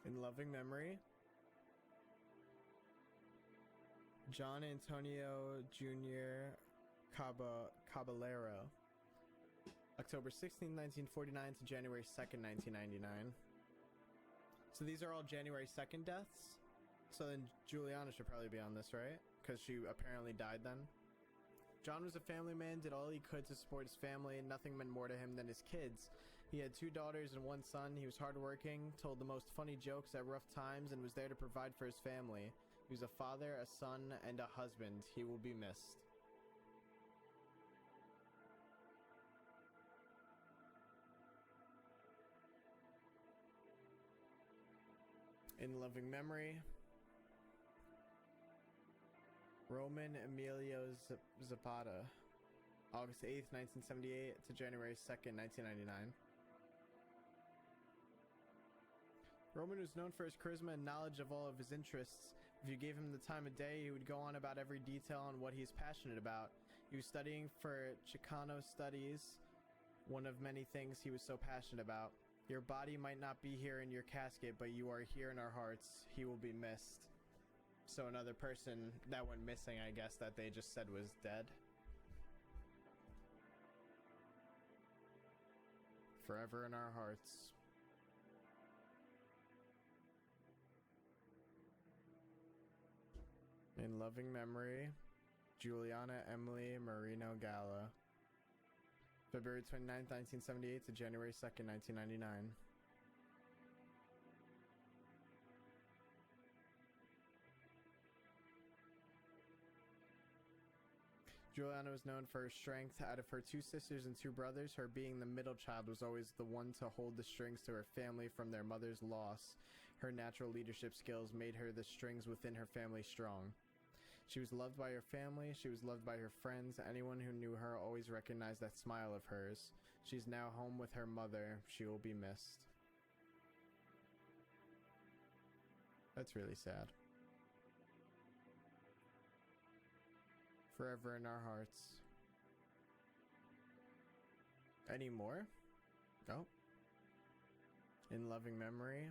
In loving memory, John Antonio Jr. Caballero, October 16, 1949 to January 2nd, 1999. So these are all January 2nd deaths? So then Juliana should probably be on this, right? Because she apparently died then. John was a family man, did all he could to support his family, and nothing meant more to him than his kids. He had 2 daughters and 1 son. He was hardworking, told the most funny jokes at rough times, and was there to provide for his family. He was a father, a son, and a husband. He will be missed. In loving memory, Roman Emilio Zapata, August 8th, 1978 to January 2nd, 1999. Roman was known for his charisma and knowledge of all of his interests. If you gave him the time of day, he would go on about every detail on what he's passionate about. He was studying for Chicano studies, one of many things he was so passionate about. Your body might not be here in your casket, but you are here in our hearts. He will be missed. So another person that went missing, I guess, that they just said was dead. Forever in our hearts. In loving memory, Juliana Emily Marino Gala, February 29th, 1978 to January 2nd, 1999. Juliana was known for her strength. Out of her 2 sisters and 2 brothers, her being the middle child was always the one to hold the strings to her family from their mother's loss. Her natural leadership skills made her the strings within her family strong. She was loved by her family. She was loved by her friends. Anyone who knew her always recognized that smile of hers. She's now home with her mother. She will be missed. That's really sad. Forever in our hearts. Any more? No. In loving memory,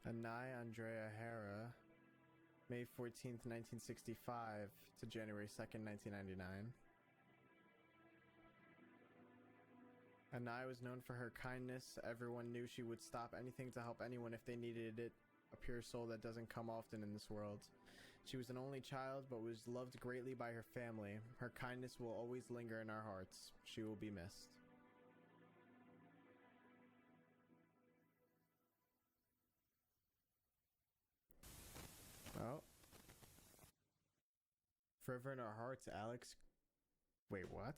Anai Andrea Hara, May 14th, 1965 to January 2nd, 1999. Anai was known for her kindness. Everyone knew she would stop anything to help anyone if they needed it. A pure soul that doesn't come often in this world. She was an only child, but was loved greatly by her family. Her kindness will always linger in our hearts. She will be missed. Oh. Forever in our hearts, Alex. Wait, what?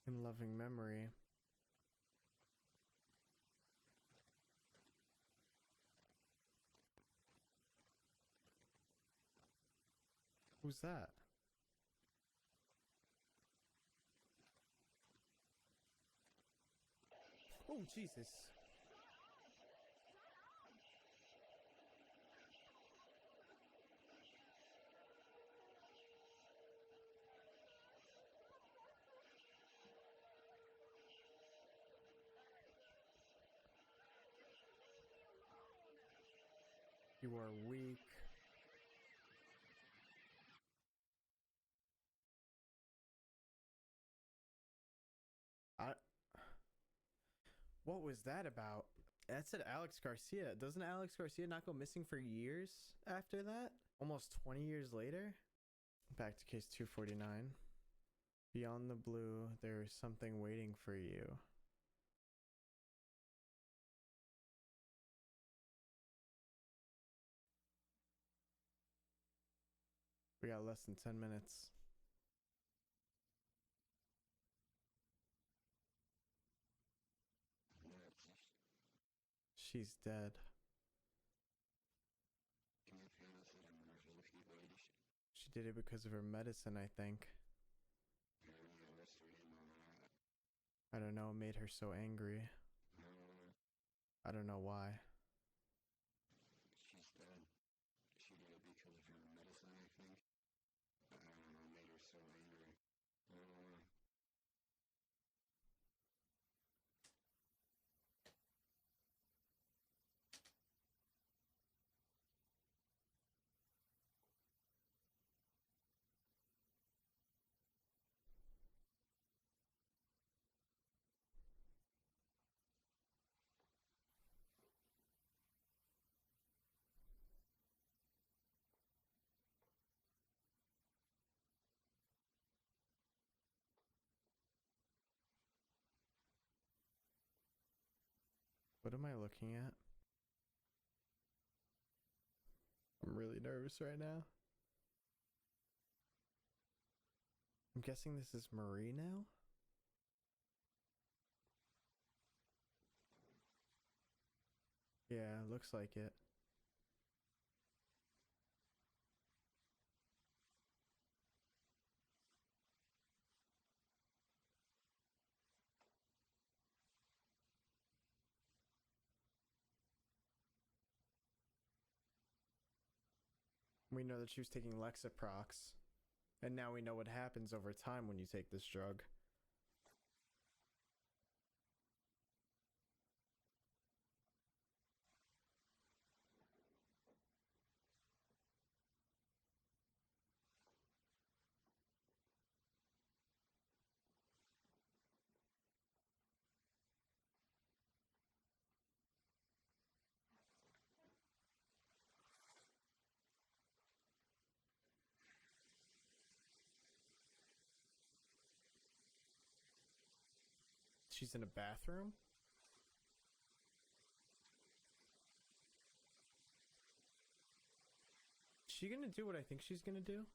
In loving memory. Who's that? Oh, Jesus. You are weak. What was that about? That said Alex Garcia. Doesn't Alex Garcia not go missing for years after that? Almost 20 years later? Back to case 249. Beyond the blue, there is something waiting for you. We got less than 10 minutes. She's dead. She did it because of her medicine, I think. I don't know, it made her so angry. I don't know why. She's dead. She did it because of her medicine, I think. I don't know, it made her so angry. What am I looking at? I'm really nervous right now. I'm guessing this is Marie now? Yeah, looks like it. We know that she was taking Lexaprox. And now we know what happens over time when you take this drug. She's in a bathroom? Is she gonna do what I think she's gonna do?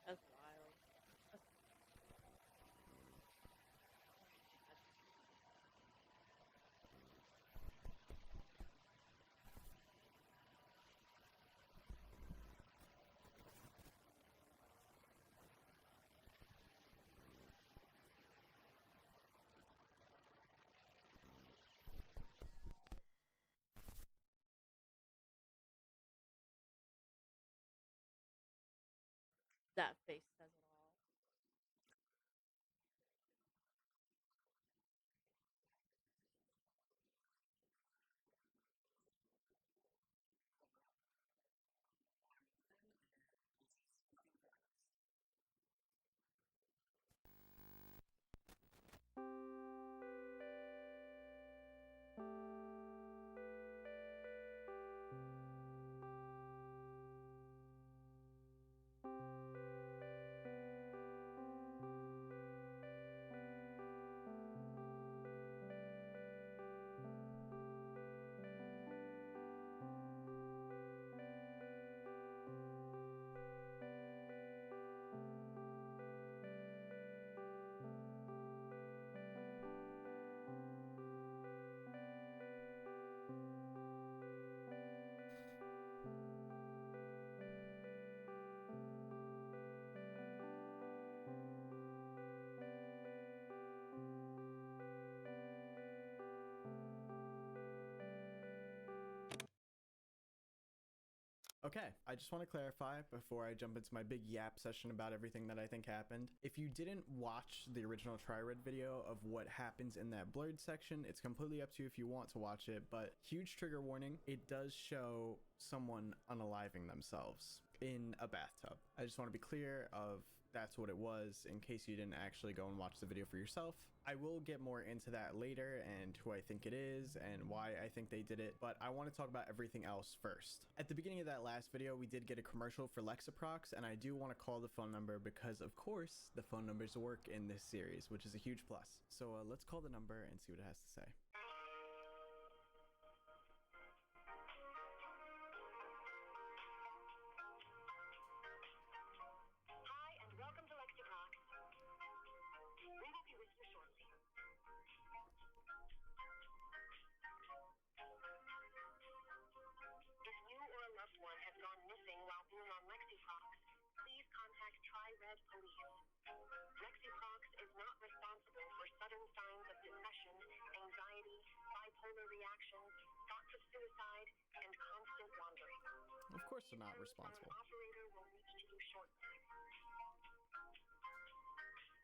That's wild. That face says it all. Okay, I just want to clarify before I jump into my big yap session about everything that I think happened. If you didn't watch the original Tri-Red video of what happens in that blurred section, it's completely up to you if you want to watch it, but huge trigger warning, it does show someone unaliving themselves in a bathtub. I just want to be clear of that's what it was in case you didn't actually go and watch the video for yourself. I will get more into that later and who I think it is and why I think they did it, but I want to talk about everything else first. At the beginning of that last video, we did get a commercial for Lexiprox, and I do want to call the phone number because, of course, the phone numbers work in this series, which is a huge plus. So let's call the number and see what it has to say. Hi, and welcome to Lexiprox. We will be with you shortly. If you or a loved one has gone missing while being on Lexiprox, please contact Tri-Red Police. Lexiprox is not responsible for sudden signs of depression, anxiety, bipolar reactions, thoughts of suicide, and constant wandering. Of course they're not responsible. An operator will reach to you shortly.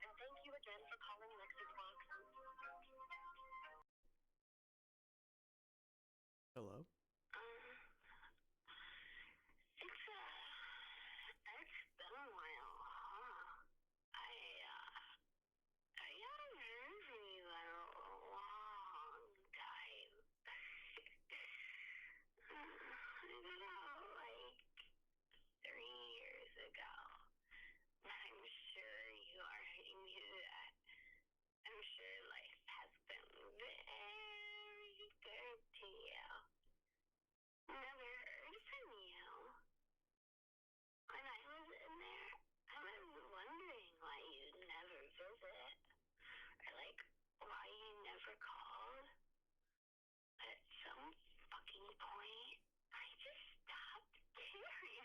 And thank you again for calling Lexiprox. Hello? It's been a while, huh? I haven't heard from you in a long time. About like 3 years ago. I'm sure you already knew that. I'm sure life has been very good to you. Never heard from you. When I was in there, I was wondering why you'd never visit. Or like, why you never called. But at some fucking point, I just stopped caring.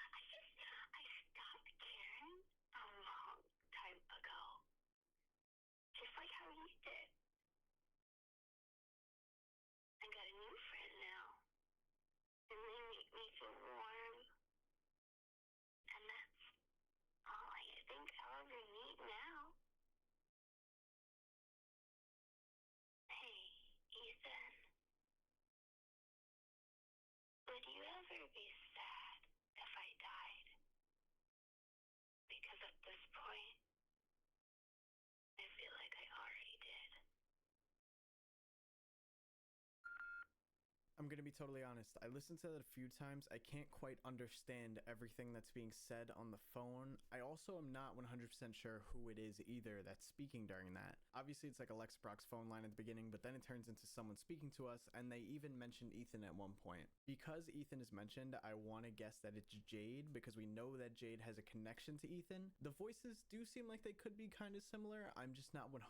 I stopped caring a long time ago. Just like how you did. I got a new friend now. And they make me feel warm. And that's all I think I'll ever need now. Hey, Ethan. Would you ever be sad if I died? Because at this point, I feel like I already did. I'm gonna be totally honest. I listened to that a few times. I can't quite understand everything that's being said on the phone. I also am not 100% sure who it is either that's speaking during that. Obviously, it's like a Lexiprox phone line at the beginning, but then it turns into someone speaking to us, and they even mentioned Ethan at one point. Because Ethan is mentioned, I want to guess that it's Jade, because we know that Jade has a connection to Ethan. The voices do seem like they could be kind of similar. I'm just not 100%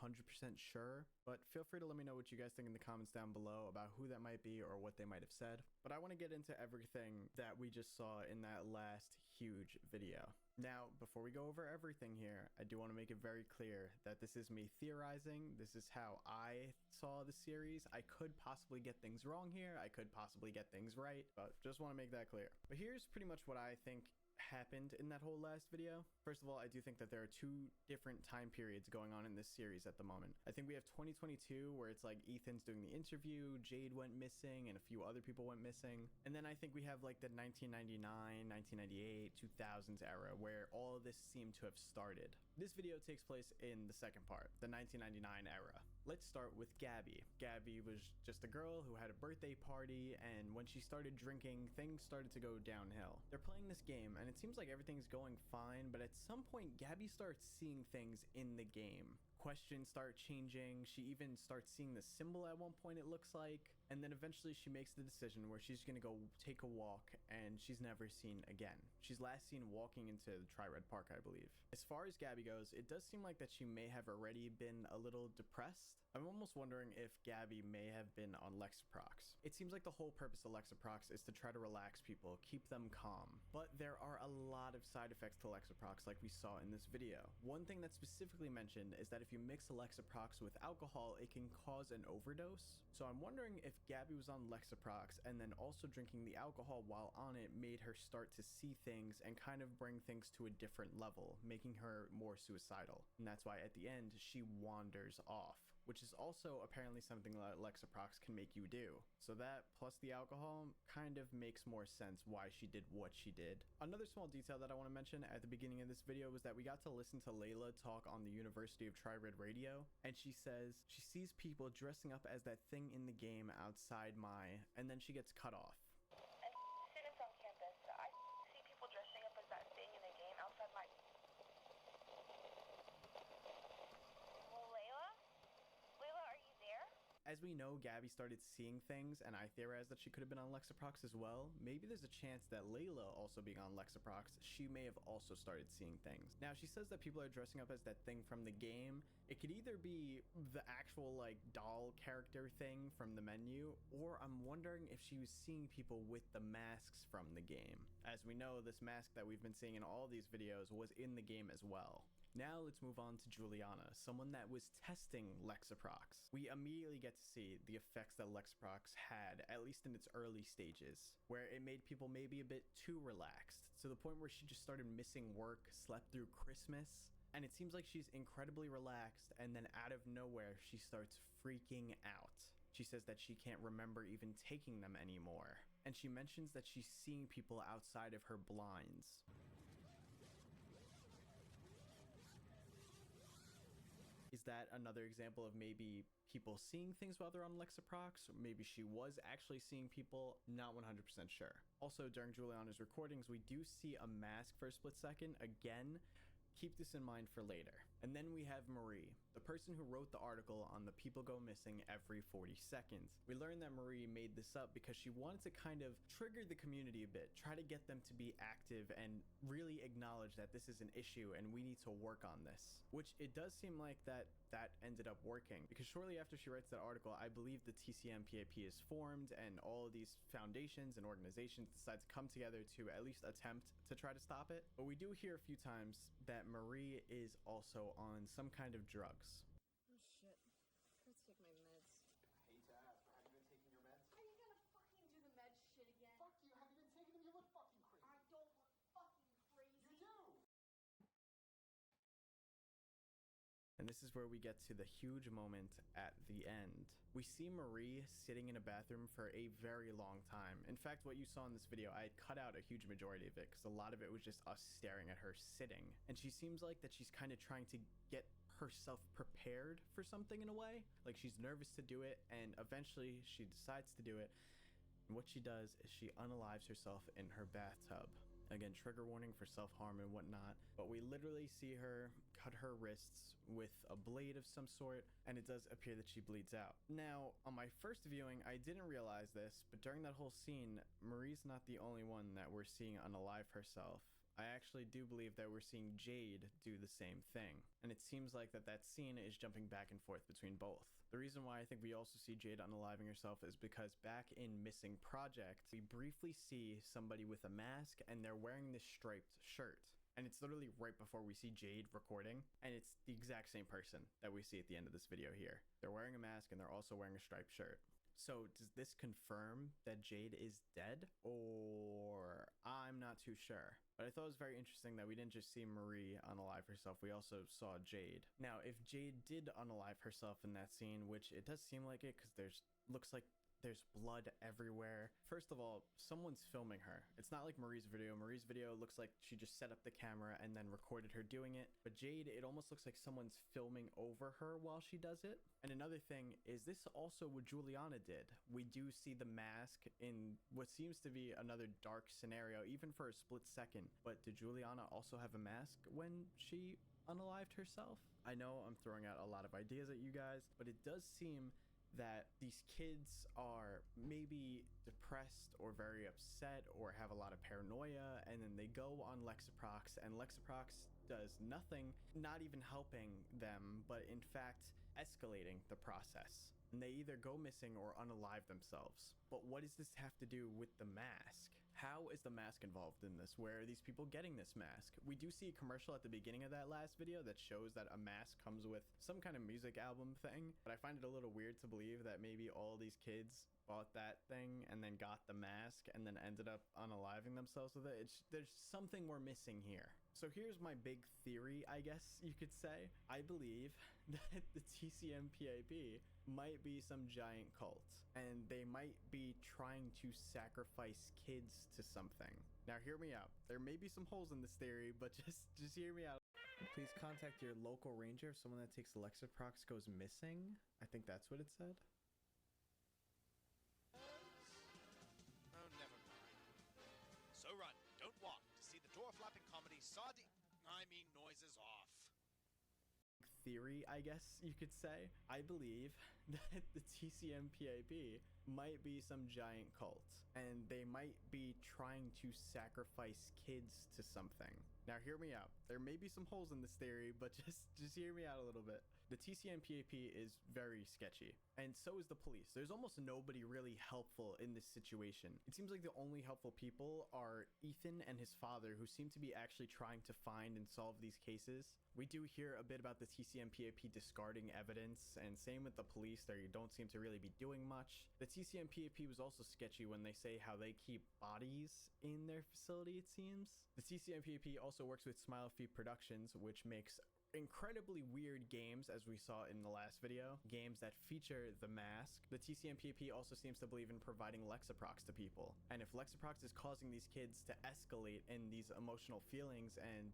sure, but feel free to let me know what you guys think in the comments down below about who that might be or what they might have said. But I want to get into everything that we just saw in that last huge video. Now, before we go over everything here, I do want to make it very clear that this is me theorizing. This is how I saw the series. I could possibly get things wrong here. I could possibly get things right, but just want to make that clear. But here's pretty much what I think happened in that whole last video. First of all, I do think that there are two different time periods going on in this series at the moment. I think we have 2022 where it's like Ethan's doing the interview, Jade went missing, and a few other people went missing. And then I think we have like the 1999, 1998, 2000s era where all of this seemed to have started. This video takes place in the second part, the 1999 era. Let's start with Gabby. Gabby was just a girl who had a birthday party, and when she started drinking, things started to go downhill. They're playing this game, and it seems like everything's going fine, but at some point, Gabby starts seeing things in the game. Questions start changing. She even starts seeing the symbol at one point, it looks like. And then eventually she makes the decision where she's gonna go take a walk, and she's never seen again. She's last seen walking into the Tri-Red Park, I believe. As far as Gabby goes, it does seem like that she may have already been a little depressed. I'm almost wondering if Gabby may have been on Lexiprox. It seems like the whole purpose of Lexiprox is to try to relax people, keep them calm. But there are a lot of side effects to Lexiprox like we saw in this video. One thing that's specifically mentioned is that if you mix Lexiprox with alcohol, it can cause an overdose. So I'm wondering if if Gabby was on Lexaprox and then also drinking the alcohol while on it made her start to see things and kind of bring things to a different level, making her more suicidal. And that's why at the end she wanders off, which is also apparently something that Lexaprox can make you do. So that plus the alcohol kind of makes more sense why she did what she did. Another small detail that I want to mention at the beginning of this video was that we got to listen to Layla talk on the University of Tri-Red radio, and she says she sees people dressing up as that thing in the game outside and then she gets cut off. Students on campus, I see people dressing up as that thing in the game outside my... Layla? Layla, are you there? As we know, Gabby started seeing things, and I theorized that she could have been on Lexaprox as well. Maybe there's a chance that Layla, also being on Lexaprox, she may have also started seeing things. Now, she says that people are dressing up as that thing from the game. It could either be the actual, like, doll character thing from the menu, or I'm wondering if she was seeing people with the masks from the game. As we know, this mask that we've been seeing in all these videos was in the game as well. Now let's move on to Juliana, someone that was testing Lexaprox. We immediately get to see the effects that Lexaprox had, at least in its early stages, where it made people maybe a bit too relaxed, to the point where she just started missing work, slept through Christmas, and it seems like she's incredibly relaxed, and then out of nowhere, she starts freaking out. She says that she can't remember even taking them anymore, and she mentions that she's seeing people outside of her blinds. Is that another example of maybe people seeing things while they're on Lexaprox? Or maybe she was actually seeing people? Not 100% sure. Also, during Juliana's recordings, we do see a mask for a split second. Again, keep this in mind for later. And then we have Marie, the person who wrote the article on the people go missing every 40 seconds. We learned that Marie made this up because she wanted to kind of trigger the community a bit, try to get them to be active and really acknowledge that this is an issue and we need to work on this. Which it does seem like that ended up working, because shortly after she writes that article, I believe the TCMPAP is formed and all of these foundations and organizations decide to come together to at least attempt to try to stop it. But we do hear a few times that Marie is also on some kind of drugs. Oh shit. I forgot to take my meds. I hate to ask, but have you been taking your meds? Are you gonna fucking do the med shit again? Fuck you, have you been taking them? You look fucking crazy. I don't look fucking crazy. You do! And this is where we get to the huge moment at the end. We see Marie sitting in a bathroom for a very long time. In fact, what you saw in this video, I had cut out a huge majority of it because a lot of it was just us staring at her sitting. And she seems like that she's kind of trying to get herself prepared for something in a way. Like she's nervous to do it, and eventually she decides to do it. And what she does is she unalives herself in her bathtub. Again, trigger warning for self-harm and whatnot, but we literally see her cut her wrists with a blade of some sort, and it does appear that she bleeds out. Now, on my first viewing, I didn't realize this, but during that whole scene, Marie's not the only one that we're seeing unalive herself. I actually do believe that we're seeing Jade do the same thing, and it seems like that scene is jumping back and forth between both. The reason why I think we also see Jade unaliving herself is because back in Missing Project, we briefly see somebody with a mask and they're wearing this striped shirt. And it's literally right before we see Jade recording, and it's the exact same person that we see at the end of this video here. They're wearing a mask and they're also wearing a striped shirt. So does this confirm that Jade is dead, or I'm not too sure? But I thought it was very interesting that we didn't just see Marie unalive herself, we also saw Jade. Now, if Jade did unalive herself in that scene, which it does seem like it, because looks like there's blood everywhere. First of all, someone's filming her. It's not like Marie's video. Marie's video looks like she just set up the camera and then recorded her doing it. But Jade, it almost looks like someone's filming over her while she does it. And another thing is this also what Juliana did. We do see the mask in what seems to be another dark scenario, even for a split second. But did Juliana also have a mask when she unalived herself? I know I'm throwing out a lot of ideas at you guys, but it does seem that these kids are maybe depressed or very upset or have a lot of paranoia, and then they go on Lexaprox, and Lexaprox does nothing, not even helping them, but in fact escalating the process. And they either go missing or unalive themselves. But what does this have to do with the mask? How is the mask involved in this? Where are these people getting this mask? We do see a commercial at the beginning of that last video that shows that a mask comes with some kind of music album thing, but I find it a little weird to believe that maybe all these kids bought that thing and then got the mask and then ended up unaliving themselves with it. There's something we're missing here. So here's my big theory, I guess you could say. I believe that the TCMPAP might be some giant cult, and they might be trying to sacrifice kids to something. Now hear me out. There may be some holes in this theory, but just hear me out. Please contact your local ranger if someone that takes Lexaprox goes missing. I think that's what it said. Oh, never mind. So run, don't walk to see the door flapping comedy noises off. Theory, I guess you could say. I believe that the TCMPAP might be some giant cult, and they might be trying to sacrifice kids to something. Now hear me out. There may be some holes in this theory, but just hear me out a little bit. The TCMPAP is very sketchy, and so is the police. There's almost nobody really helpful in this situation. It seems like the only helpful people are Ethan and his father, who seem to be actually trying to find and solve these cases. We do hear a bit about the TCMPAP discarding evidence, and same with the police. They don't seem to really be doing much. The TCMPAP was also sketchy when they say how they keep bodies in their facility, it seems. The TCMPAP also works with Smile Feet Productions, which makes incredibly weird games, as we saw in the last video, games that feature the mask. The TCMPAP also seems to believe in providing Lexaprox to people, and if Lexaprox is causing these kids to escalate in these emotional feelings and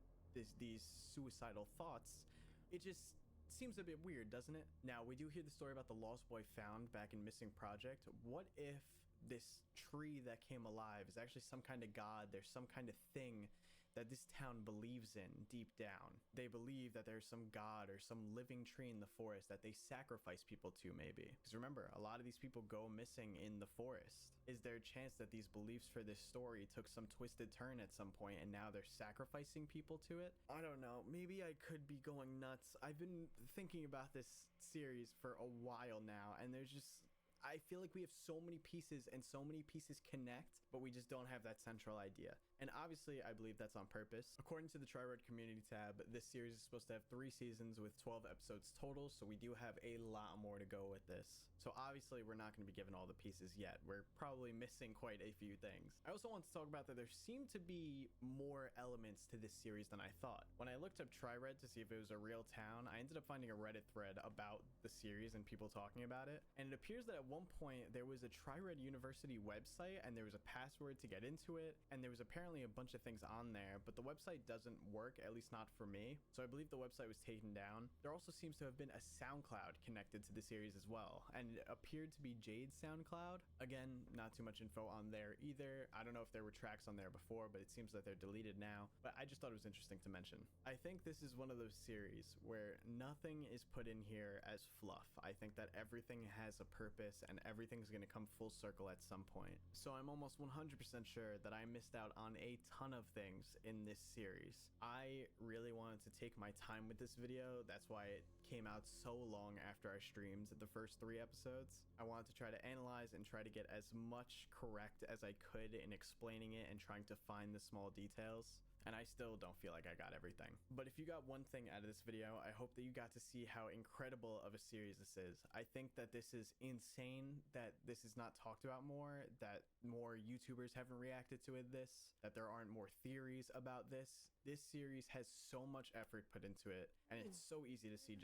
these suicidal thoughts, it just seems a bit weird, doesn't it? Now, we do hear the story about the lost boy found back in Missing Project. What if this tree that came alive is actually some kind of god? There's some kind of thing that this town believes in deep down. They believe that there's some god or some living tree in the forest that they sacrifice people to, maybe. Because remember, a lot of these people go missing in the forest. Is there a chance that these beliefs for this story took some twisted turn at some point and now they're sacrificing people to it? I don't know. Maybe I could be going nuts. I've been thinking about this series for a while now, and there's just, I feel like we have so many pieces and so many pieces connect, but we just don't have that central idea. And obviously, I believe that's on purpose. According to the Tri-Red Community tab, this series is supposed to have 3 seasons with 12 episodes total, so we do have a lot more to go with this. So obviously, we're not going to be given all the pieces yet. We're probably missing quite a few things. I also want to talk about that there seem to be more elements to this series than I thought. When I looked up Tri-Red to see if it was a real town, I ended up finding a Reddit thread about the series and people talking about it. And it appears that at one point, there was a Tri-Red University website, and there was a password to get into it, and there was apparently a bunch of things on there, but the website doesn't work, at least not for me. So I believe the website was taken down. There also seems to have been a SoundCloud connected to the series as well, and it appeared to be Jade's SoundCloud. Again, not too much info on there either. I don't know if there were tracks on there before, but it seems that they're deleted now. But I just thought it was interesting to mention. I think this is one of those series where nothing is put in here as fluff. I think that everything has a purpose and everything's going to come full circle at some point. So I'm almost 100% sure that I missed out on a ton of things in this series. I really wanted to take my time with this video. That's why it came out so long after I streamed the first 3 episodes. I wanted to try to analyze and try to get as much correct as I could in explaining it and trying to find the small details. And I still don't feel like I got everything. But if you got one thing out of this video, I hope that you got to see how incredible of a series this is. I think that this is insane that this is not talked about more, that more YouTubers haven't reacted to this, that there aren't more theories about this. This series has so much effort put into it, and it's so easy to see just